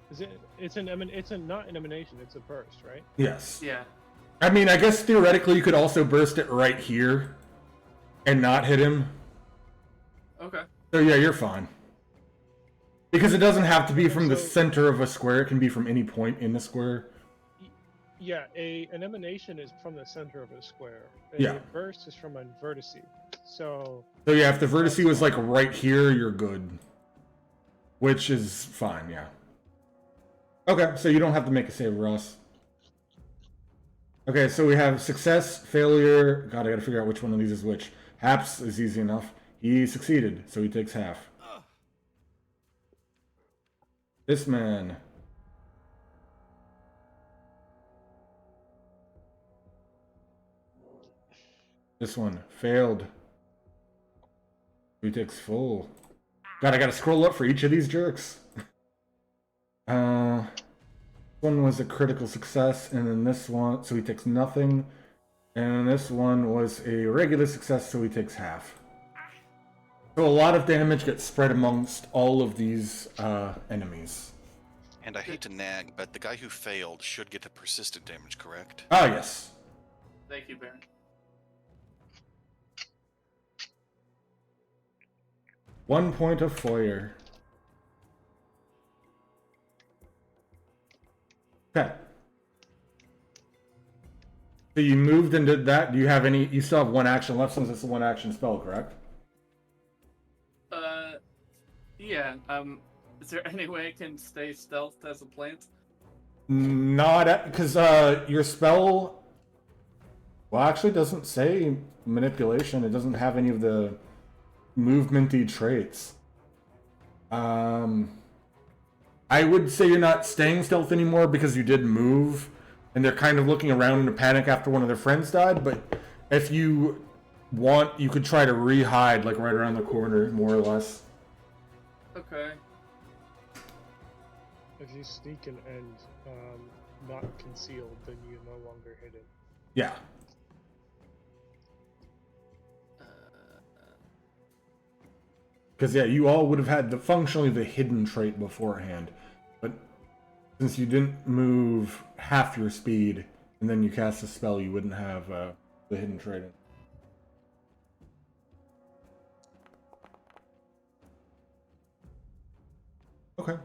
Is it? It's not an emanation. It's a burst, right? Yes. Yeah. I mean, I guess theoretically you could also burst it right here and not hit him. Okay. So yeah, you're fine. Because it doesn't have to be from the So- center of a square. It can be from any point in the square. Yeah, an emanation is from the center of a square. A Yeah. burst is from a vertice. So So yeah, if the vertice was like right here, you're good. Which is fine, yeah. Okay, so you don't have to make a save, Ross. Okay, so we have success, failure. God, I gotta figure out which one of these is which. Haps is easy enough. He succeeded, so he takes half. This man. This one failed. He takes full. God, I gotta scroll up for each of these jerks. One was a critical success, and then this one, so he takes nothing. And this one was a regular success, so he takes half. So a lot of damage gets spread amongst all of these enemies. And I hate to nag, but the guy who failed should get the persistent damage, correct? Ah, yes. Thank you, Baron. 1 point of foyer. Okay. So you moved and did that. Do you have any? You still have one action left since it's a one action spell, correct? Yeah. Is there any way I can stay stealthed as a plant? Not because your spell. Well, actually, doesn't say manipulation. It doesn't have any of the movementy traits. I would say you're not staying stealth anymore because you did move, and they're kind of looking around in a panic after one of their friends died. But if you want, you could try to re-hide, like right around the corner, more or less. Okay. if you sneak and not concealed, then you're no longer hidden. Yeah. Because yeah, you all would have had functionally the hidden trait beforehand, but since you didn't move half your speed and then you cast a spell, you wouldn't have the hidden trait. Okay.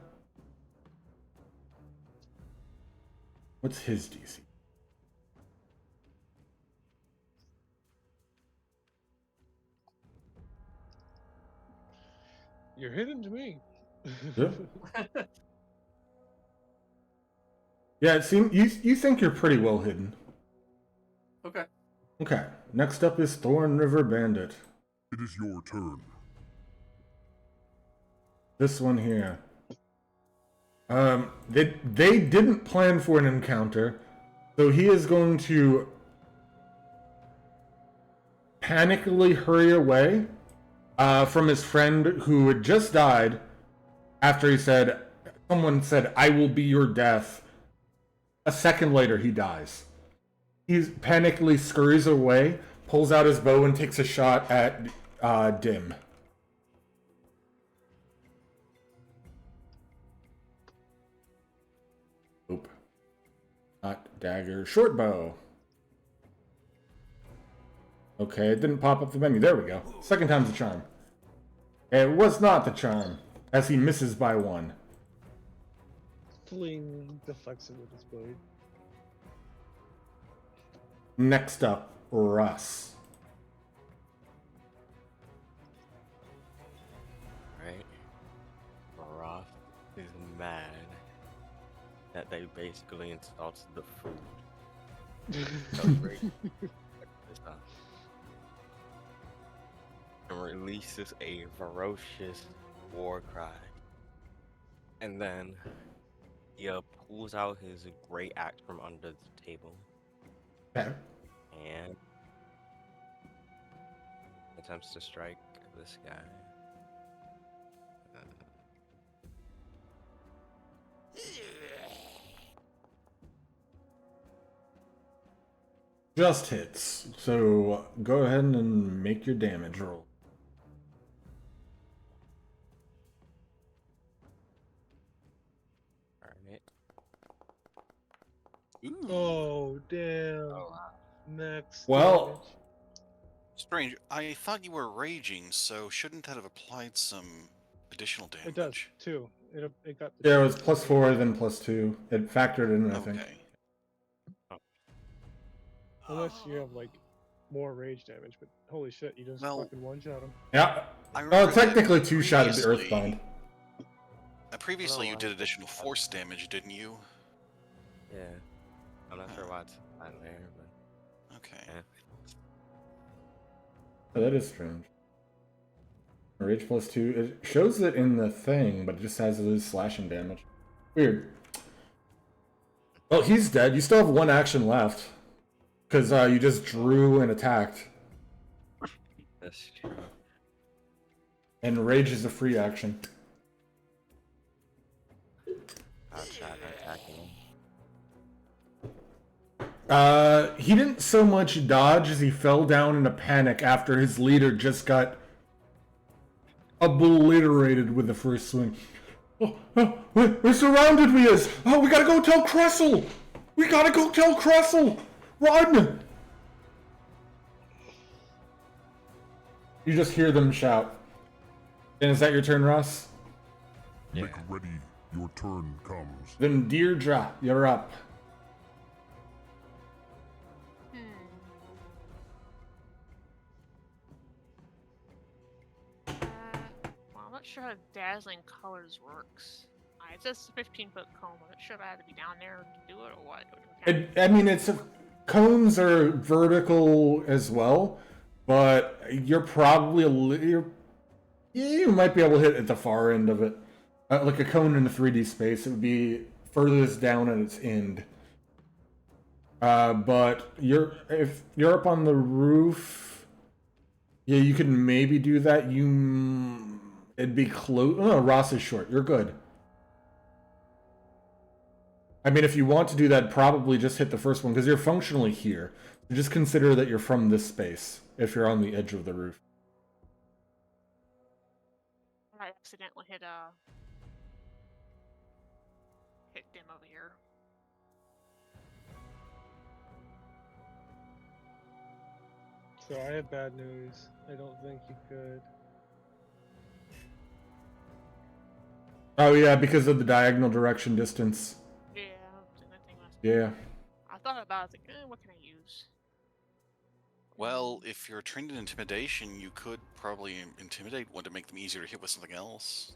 What's his DC? You're hidden to me. Yeah. Yeah, it seems you think you're pretty well hidden. Okay. Okay. Next up is Thorn River Bandit. It is your turn. This one here. They didn't plan for an encounter, so he is going to panically hurry away from his friend who had just died after someone said, "I will be your death." A second later, he dies. He panically scurries away, pulls out his bow, and takes a shot at Dim. Nope. Not dagger. Short bow. Okay, it didn't pop up the menu. There we go. Second time's the charm. It was not the charm, as he misses by 1. Fling deflects it with his blade. Next up, Russ. Right? Roth is mad that they basically insulted the food. So great. And releases a ferocious war cry. And then he pulls out his great axe from under the table Okay. and attempts to strike this guy. Just hits. So go ahead and make your damage roll. Alright. Ooh, Oh, damn. Oh, Max. Well- damage. strange. I thought you were raging, so shouldn't that have applied some additional damage? It does, too. It got the Yeah, it was +4, then +2. It factored in, I think. Okay. Unless you have, like, more rage damage, but holy shit, you just Well- fucking one-shot him. Yeah. I Oh, remember that technically 2-shotted the previously- Earthbind. Previously, you Oh, did I- additional force damage, didn't you? yeah. I'm not sure why it's not there, but Okay. yeah. Oh, that is strange. Rage +2. It shows it in the thing, but it just has his slashing damage. Weird. Well, he's dead. You still have 1 action left. Because you just drew and attacked. That's true. And Rage is a free action. I'll try to attack him. He didn't so much dodge as he fell down in a panic after his leader just got obliterated with the first swing. We're surrounded, we is! Oh, we gotta go tell Kressel! We gotta go tell Kressel! Run! You just hear them shout. And is that your turn, Ross? Yeah. Make ready. Your turn comes. Then Deirdre, you're up. Well, I'm not sure how dazzling colors works. It says 15-foot cone. I'm not sure if I had to be down there to do it or what. I mean, cones are vertical as well, but you're probably you might be able to hit at the far end of it. Like a cone in the 3D space, it would be furthest down at its end. But if you're up on the roof, yeah, you could maybe do that. It'd be close. Oh, Ross is short. You're good. I mean, if you want to do that, probably just hit the first one, because you're functionally here. Just consider that you're from this space, if you're on the edge of the roof. I accidentally hit dim over here. So I have bad news. I don't think you could. Oh yeah, because of the diagonal direction distance. Yeah, that thing must. Yeah. I thought about it. I was like, what can I use? Well, if you're trained in intimidation, you could probably intimidate one to make them easier to hit with something else.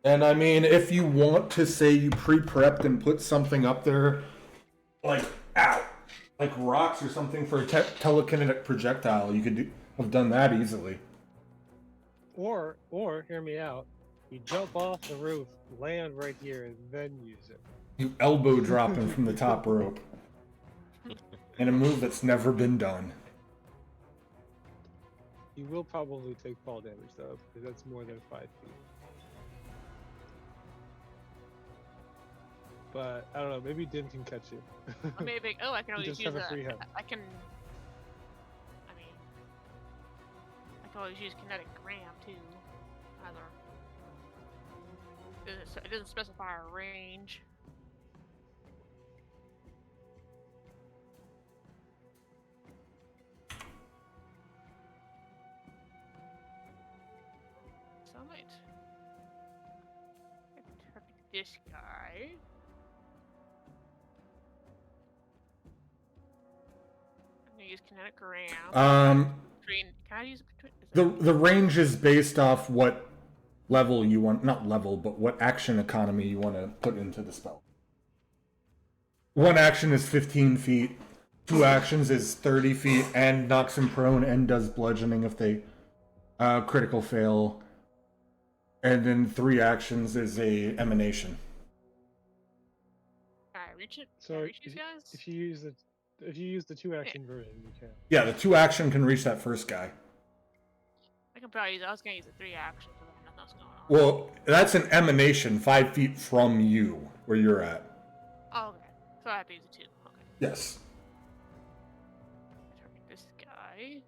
And I mean, if you want to say you pre-prepped and put something up there, like, ow, like rocks or something for a telekinetic projectile, you could have done that easily. Or hear me out. You jump off the roof, land right here, and then use it. You elbow drop him from the top rope. In a move that's never been done. You will probably take fall damage though, because that's more than 5 feet. But I don't know. Maybe Dim can catch you. Or maybe, I can always just use have a free hand. I can always use kinetic ram too. Either. It doesn't specify a range. So I might target this guy. I'm gonna use kinetic ram. Can I use The range is based off what level you want, not level, but what action economy you want to put into the spell. One action is 15 feet, 2 actions is 30 feet, and knocks him prone and does bludgeoning if they critical fail. And then 3 actions is a emanation. Can I reach it? So Can I reach these guys? if you use the 2-action version, you can. Yeah, the 2 action can reach that first guy. I can probably use. I was gonna use the 3 action, but nothing else going on. Well, that's an emanation 5 feet from you, where you're at. Oh, okay. So I have to use the 2. Okay. Yes. Target this guy.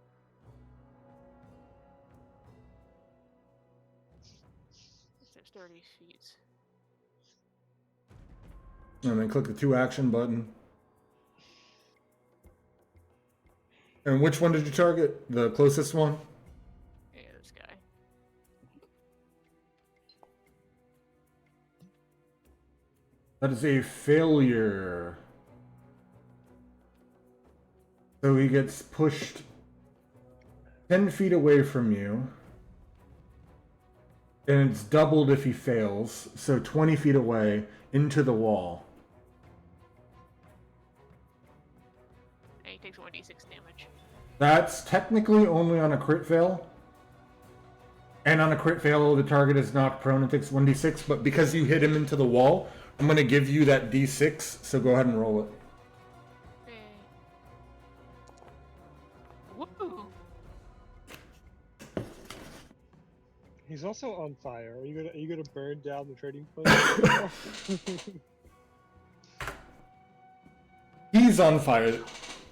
There's 30 feet. And then click the 2 action button. And which one did you target? The closest one? Yeah, this guy. That is a failure. So he gets pushed 10 feet away from you. And it's doubled if he fails. So 20 feet away into the wall. And he takes 1d6 damage. That's technically only on a crit fail. And on a crit fail, the target is knocked prone and takes 1d6. But because you hit him into the wall, I'm going to give you that d6. So go ahead and roll it. Woo! He's also on fire. Are you gonna burn down the trading post? He's on fire,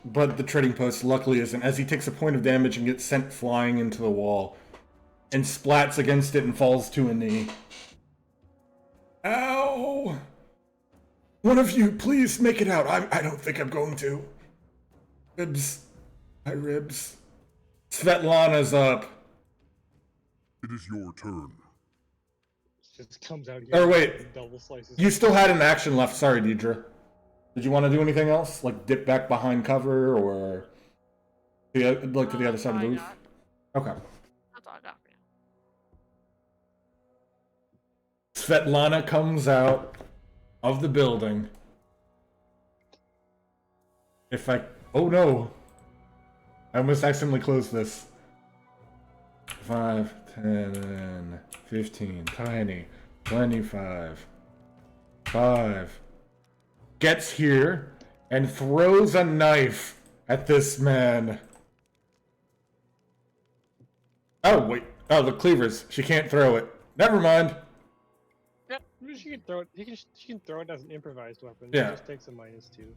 but the trading post luckily isn't, as he takes a point of damage and gets sent flying into the wall and splats against it and falls to a knee. Ow! One of you, please make it out. I don't think I'm going to. Ribs. My ribs. Svetlana's up. It is your turn. Just comes out. Or wait, and double slices. you still had an action left. Sorry, Deidre. Did you want to do anything else? Like dip back behind cover or to the other side of the roof? Okay. That's all I got for now. Svetlana comes out of the building. Oh no! I almost accidentally closed this. 5, 10, 15, tiny, 25, 5. Gets here and throws a knife at this man. Oh, wait. Oh, the cleavers. She can't throw it. Never mind. Yep. She can throw it. She can throw it as an improvised weapon. Yeah. It just takes a -2.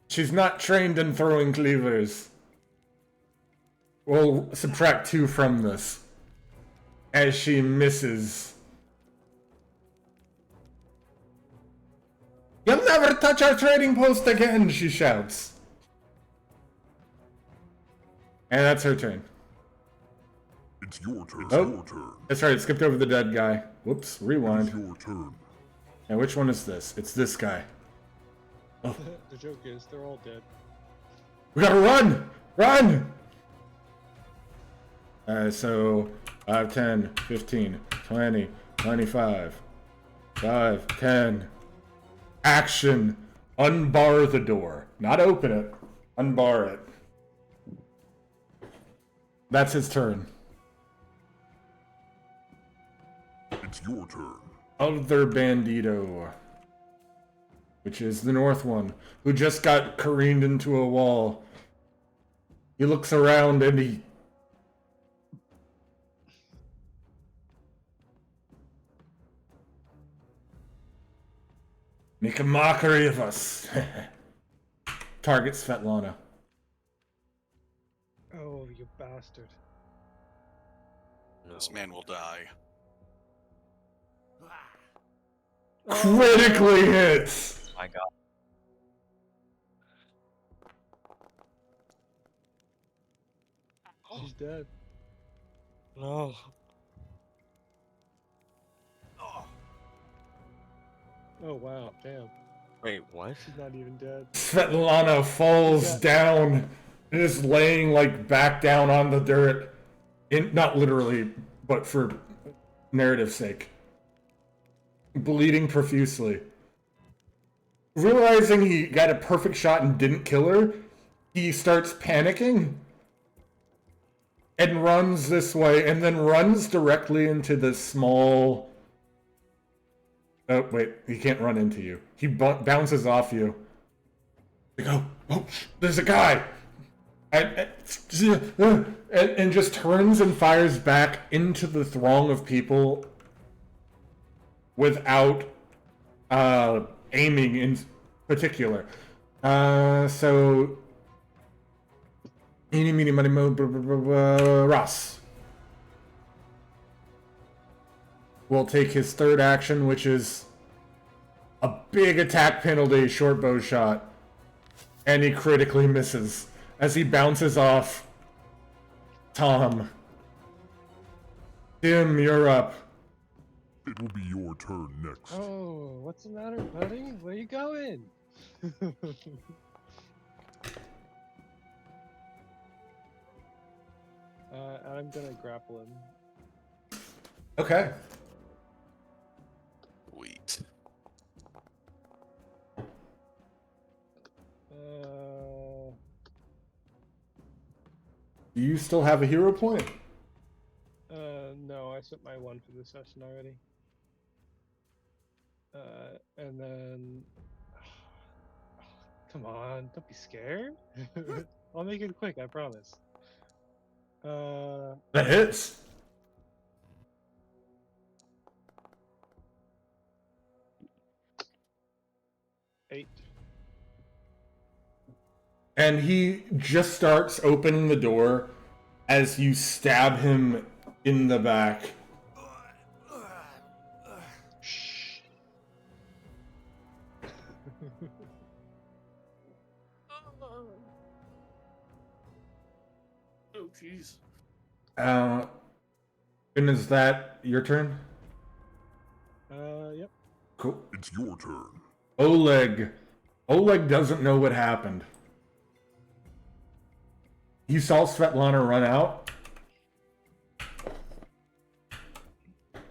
She's not trained in throwing cleavers. We'll subtract 2 from this. As she misses. You'll never touch our trading post again, she shouts. And that's her turn. It's your turn. Oh. Your turn. That's right, it skipped over the dead guy. Whoops, It rewind. is your turn. Now which one is this? It's this guy. Oh. The joke is they're all dead. We gotta run! Run! So 5, 10, 15, 20, 25, 5, 10. Action! Unbar the door. Not open it. Unbar it. That's his turn. It's your turn. Other bandito. Which is the north one. Who just got careened into a wall. He looks around and he... Make a mockery of us. Target Svetlana. Oh, you bastard. This man will die. Critically hits. My God. She's dead. No. Oh wow, damn. Wait, what? She's not even dead. Svetlana falls down and is laying like back down on the dirt. Not literally, but for narrative's sake. Bleeding profusely. Realizing he got a perfect shot and didn't kill her, he starts panicking and runs this way and then runs directly into the small... Oh, wait, he can't run into you. He bounces off you. Like, oh, there's a guy! And just turns and fires back into the throng of people without aiming in particular. So... Eeny, meeny, miny, mo, Ross will take his third action, which is a big attack penalty short bow shot. And he critically misses as he bounces off Tom. Tim, you're up. It will be your turn next. Oh, what's the matter, buddy? Where you going? I'm gonna grapple him. Okay. Sweet. Do you still have a hero point? No, I spent my one for this session already. And then... Come on, don't be scared. I'll make it quick, I promise. That hits. Eight. And he just starts opening the door as you stab him in the back. Shh. Oh, jeez. And is that your turn? Yep. Cool. It's your turn. Oleg. Oleg doesn't know what happened. He saw Svetlana run out.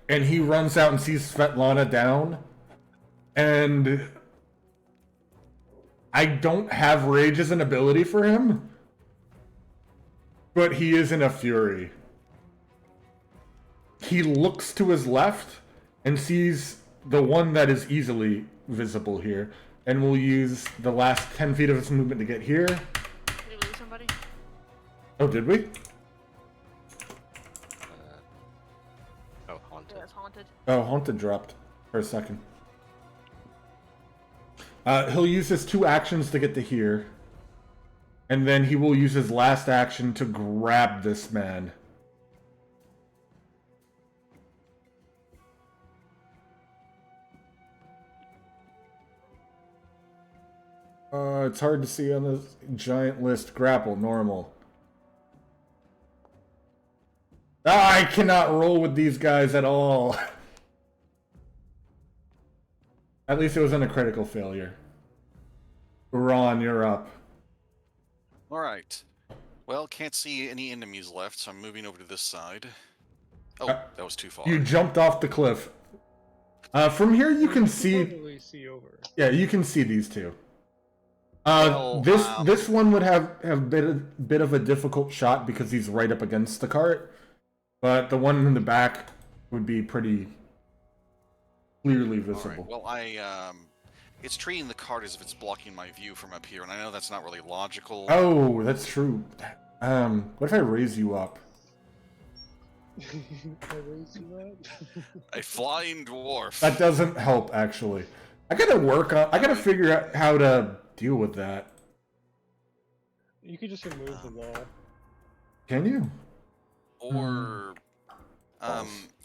And he runs out and sees Svetlana down. And I don't have rage as an ability for him. But he is in a fury. He looks to his left and sees the one that is easily visible here. And we'll use the last 10 feet of his movement to get here. Did we lose somebody? Oh, did we? Oh, haunted. Yeah, it's haunted. Oh, Haunted dropped for a second. He'll use his 2 actions to get to here. And then he will use his last action to grab this man. It's hard to see on this giant list. Grapple, normal. I cannot roll with these guys at all. At least it wasn't a critical failure. Ron, you're up. Alright. Well, can't see any enemies left, so I'm moving over to this side. Oh, that was too far. You jumped off the cliff. From here you can see... Totally see over. Yeah, you can see these two. Well, this one would have a bit of a difficult shot because he's right up against the cart. But the one in the back would be pretty clearly visible. Alright, well, it's treating the cart as if it's blocking my view from up here, and I know that's not really logical. Oh, that's true. What if I raise you up? I raise you up? A flying dwarf. That doesn't help, actually. I gotta figure out how to deal with that. You could just remove the wall. Can you? Or,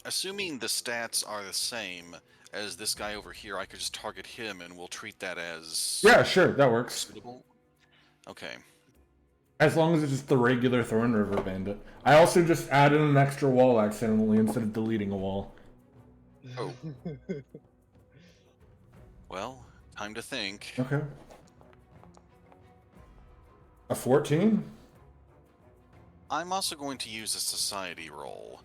assuming the stats are the same as this guy over here, I could just target him and we'll treat that as Yeah, sure, that works. suitable. Okay. As long as it's just the regular Thorn River Bandit. I also just added an extra wall accidentally instead of deleting a wall. Oh. Well, time to think. Okay. A 14? I'm also going to use a society roll.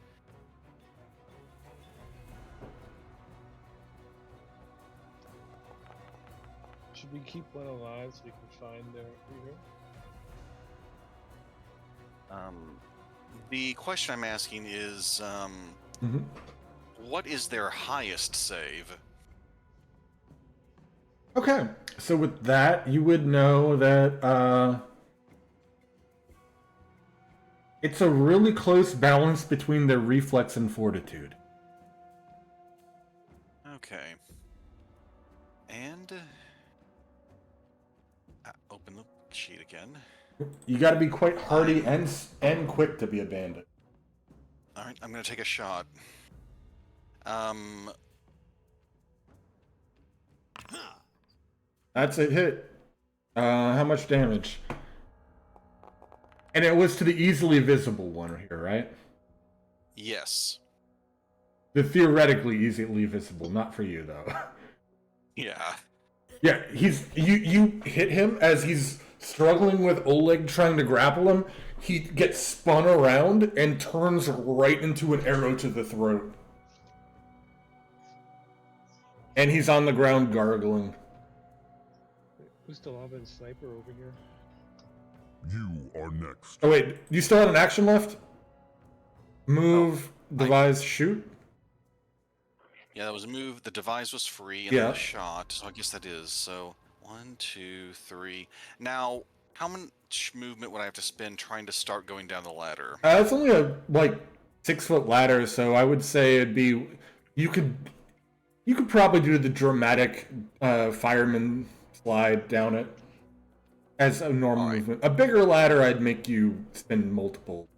Should we keep one alive so we can find their leader? The question I'm asking is, Mm-hmm. what is their highest save? Okay, so with that, you would know that it's a really close balance between their reflex and fortitude. Okay. And open the sheet again. You got to be quite hardy and quick to be a bandit. All right, I'm going to take a shot. That's a hit. How much damage? And it was to the easily visible one here, right? Yes. The theoretically easily visible, not for you though. Yeah. Yeah, you hit him as he's struggling with Oleg trying to grapple him. He gets spun around and turns right into an arrow to the throat. And he's on the ground gargling. Who's still on the sniper over here? You are next. Oh wait, you still have an action left? Move, devise, shoot? Yeah, that was a move. The devise was free, and Yeah. then the shot. So I guess that is. So 1, 2, 3. Now, how much movement would I have to spend trying to start going down the ladder? It's only a 6-foot ladder, so I would say it'd be you could probably do the dramatic fireman slide down it as a normal movement. A bigger ladder, I'd make you spin multiple,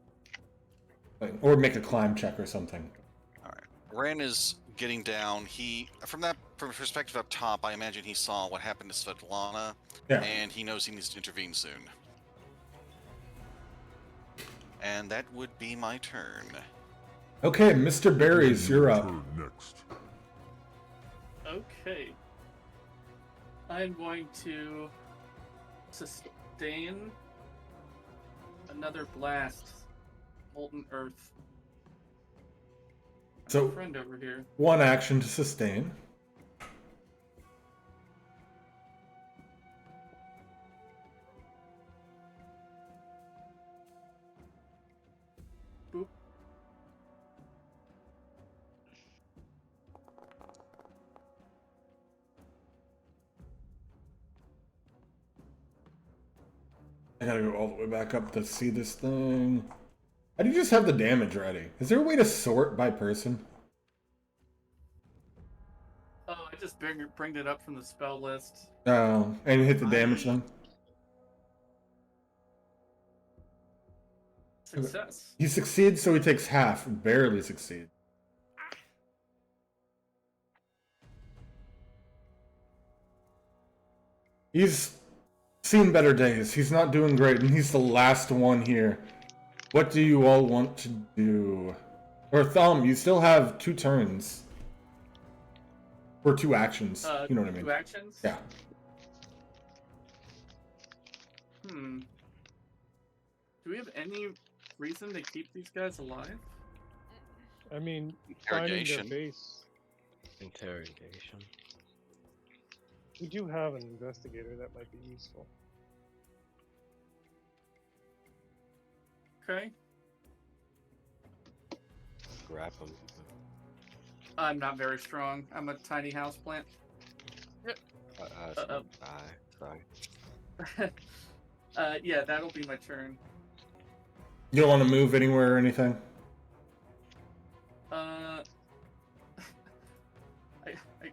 or make a climb check or something. All right. Ren is getting down. From perspective up top, I imagine he saw what happened to Svetlana, Yeah. and he knows he needs to intervene soon. And that would be my turn. Okay, Mr. Berries, you're up. Turn next. Okay. I'm going to sustain another blast. Molten Earth. So Friend over here. one action to sustain. Boop. I gotta go all the way back up to see this thing. How do you just have the damage ready? Is there a way to sort by person? Oh, I just bring it up from the spell list. Oh, and hit the damage then? Success. He succeeds, so he takes half. Barely succeeds. He's seen better days. He's not doing great, and he's the last one here. What do you all want to do? Or Thumb, you still have 2 turns. Or 2 actions. You know what I mean? 2 actions? Yeah. Do we have any reason to keep these guys alive? I mean, finding their Interrogation. base. Interrogation. We do have an investigator that might be useful. Okay. Grab him. I'm not very strong. I'm a tiny house plant. Sorry. Yeah, that'll be my turn. You don't want to move anywhere or anything?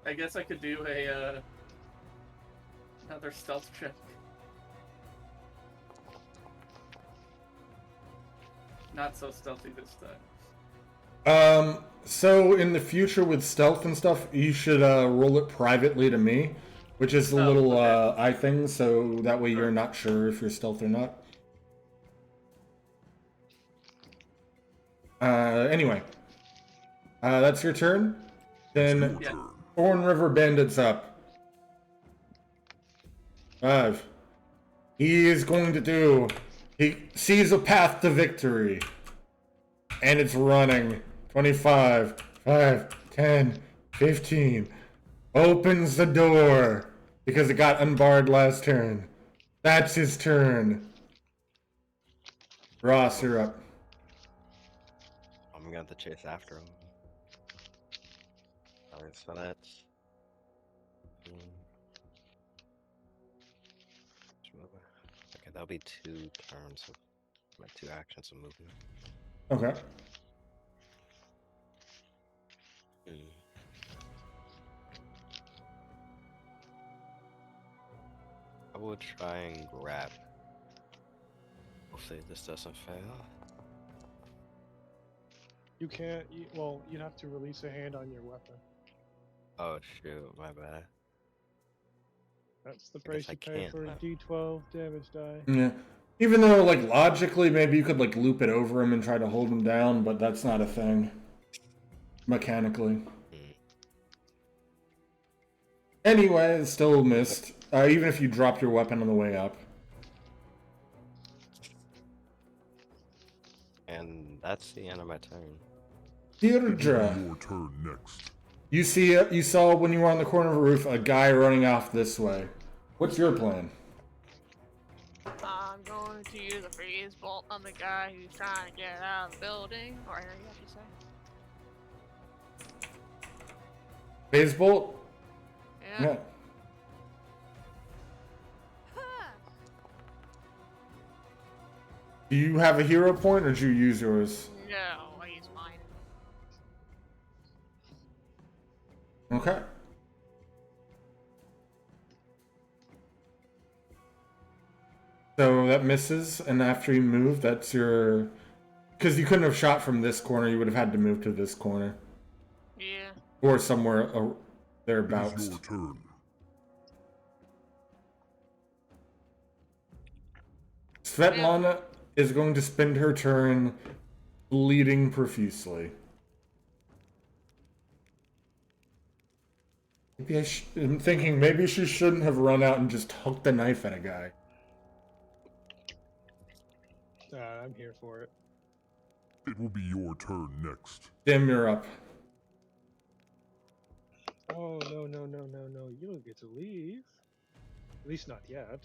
I guess I could do a another stealth check. Not so stealthy this time. So in the future with stealth and stuff, you should roll it privately to me, which is a Oh, little okay. eye thing, so that way you're Sure. not sure if you're stealth or not. Anyway, that's your turn. Then Your Yeah. turn. Thorn River Bandit's up. 5. He is going to do. He sees a path to victory. And it's running. 25, 5, 10, 15. Opens the door. Because it got unbarred last turn. That's his turn. Ross, you're up. I'm gonna have to chase after him. Alright, so that's. Okay, that'll be 2 turns of my 2 actions of movement. Okay. I will try and grab. Hopefully this doesn't fail. You can't. Well, you have to release a hand on your weapon. Oh shoot, my bad. That's the I guess price I you pay can't, for a huh? D12 damage die. Yeah. Even though, like, logically, maybe you could, like, loop it over him and try to hold him down, but that's not a thing. Mechanically. Anyway, it's still missed. Even if you drop your weapon on the way up. And that's the end of my turn. Deirdre. Your turn next. You saw when you were on the corner of a roof a guy running off this way. What's your plan? I'm going to use a freeze bolt on the guy who's trying to get out of the building, or area, I should say. Phase bolt? Yeah. Do you have a hero point or did you use yours? No, I use mine. Okay. So that misses, and after you move, that's your... Because you couldn't have shot from this corner, you would have had to move to this corner. Yeah. Or somewhere It is thereabouts. your turn. Svetlana is going to spend her turn bleeding profusely. Maybe I'm thinking maybe she shouldn't have run out and just hooked the knife at a guy. I'm here for it. It will be your turn next. Dim, you're up. Oh, no. You don't get to leave. At least not yet.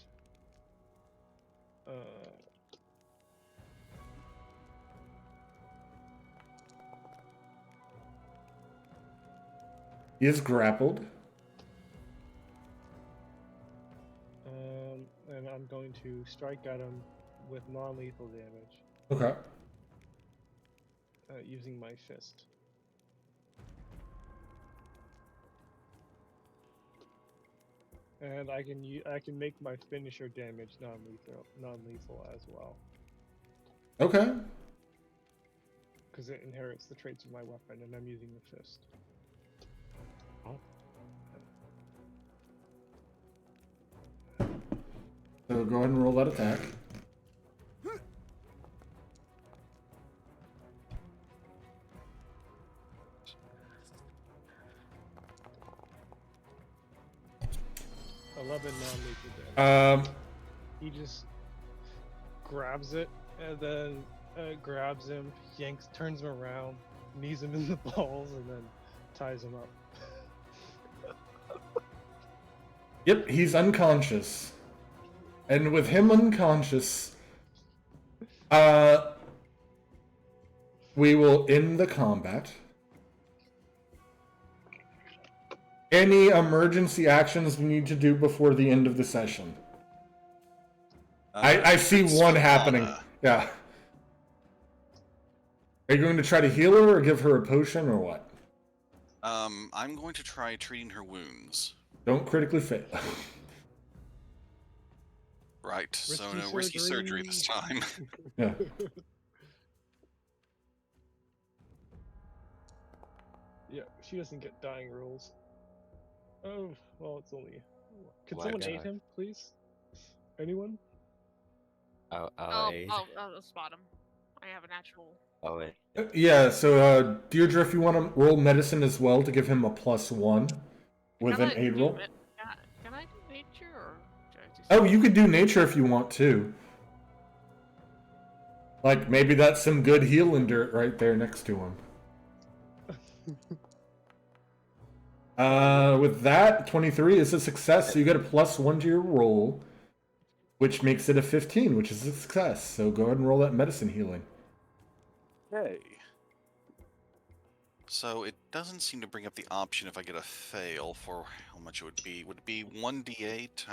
He is grappled. And I'm going to strike at him with non-lethal damage Okay. using my fist. And I can make my finisher damage non-lethal as well, Okay. because it inherits the traits of my weapon, and I'm using the fist. So go ahead and roll that attack. Non-lethal damage. Um, He just grabs it and then grabs him, turns him around, knees him in the balls, and then ties him up. Yep, he's unconscious. And with him unconscious, we will end the combat. Any emergency actions we need to do before the end of the session? I see one happening. Yeah. Are you going to try to heal her or give her a potion or what? I'm going to try treating her wounds. Don't critically fail. Right, so Risky no risky surgery this time. Yeah. Yeah, she doesn't get dying rules. Oh, well, it's only. Could Why someone not? aid him, please? Anyone? I'll aid. I'll spot him. I have a natural. Oh wait. Yeah, so Deirdre, if you want to roll medicine as well to give him a +1 with Can an I aid do roll. it? Can I do nature or do I do Oh, you something? could do nature if you want to. Like maybe that's some good healing dirt right there next to him. With that, 23 is a success, so you get a +1 to your roll, which makes it a 15, which is a success. So go ahead and roll that medicine healing. Okay. So it doesn't seem to bring up the option if I get a fail for how much it would be. Would it be 1d8?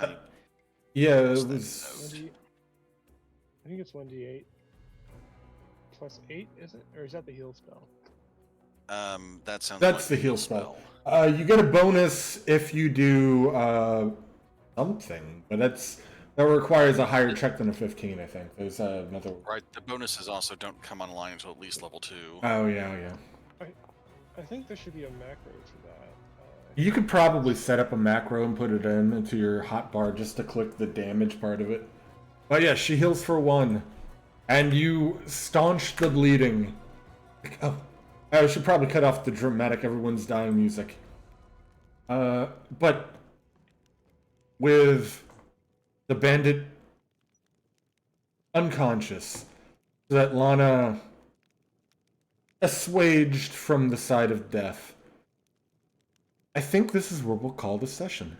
Yeah, it What's that was. note? I think it's 1d8 plus 8, is it? Or is that the heal spell? That sounds That's like the a heal spell. You get a bonus if you do something, but that requires a higher check than a 15. I think there's another. Right, the bonuses also don't come online until at least level 2. Oh yeah. I think there should be a macro for that. You could probably set up a macro and put it into your hotbar just to click the damage part of it. But yeah, she heals for 1, and you staunch the bleeding. Oh, I should probably cut off the dramatic "everyone's dying" music. But with the bandit unconscious, so that Lana assuaged from the side of death, I think this is where we'll call the session.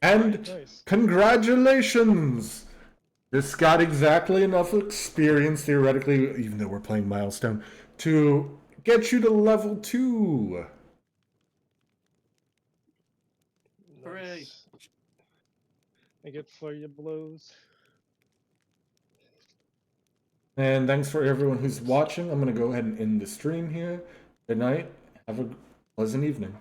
And Nice. congratulations! This got exactly enough experience, theoretically, even though we're playing Milestone, to get you to level 2. Hooray. Nice. I get flurry of blows. And thanks for everyone who's watching. I'm going to go ahead and end the stream here. Good night. Have a pleasant evening.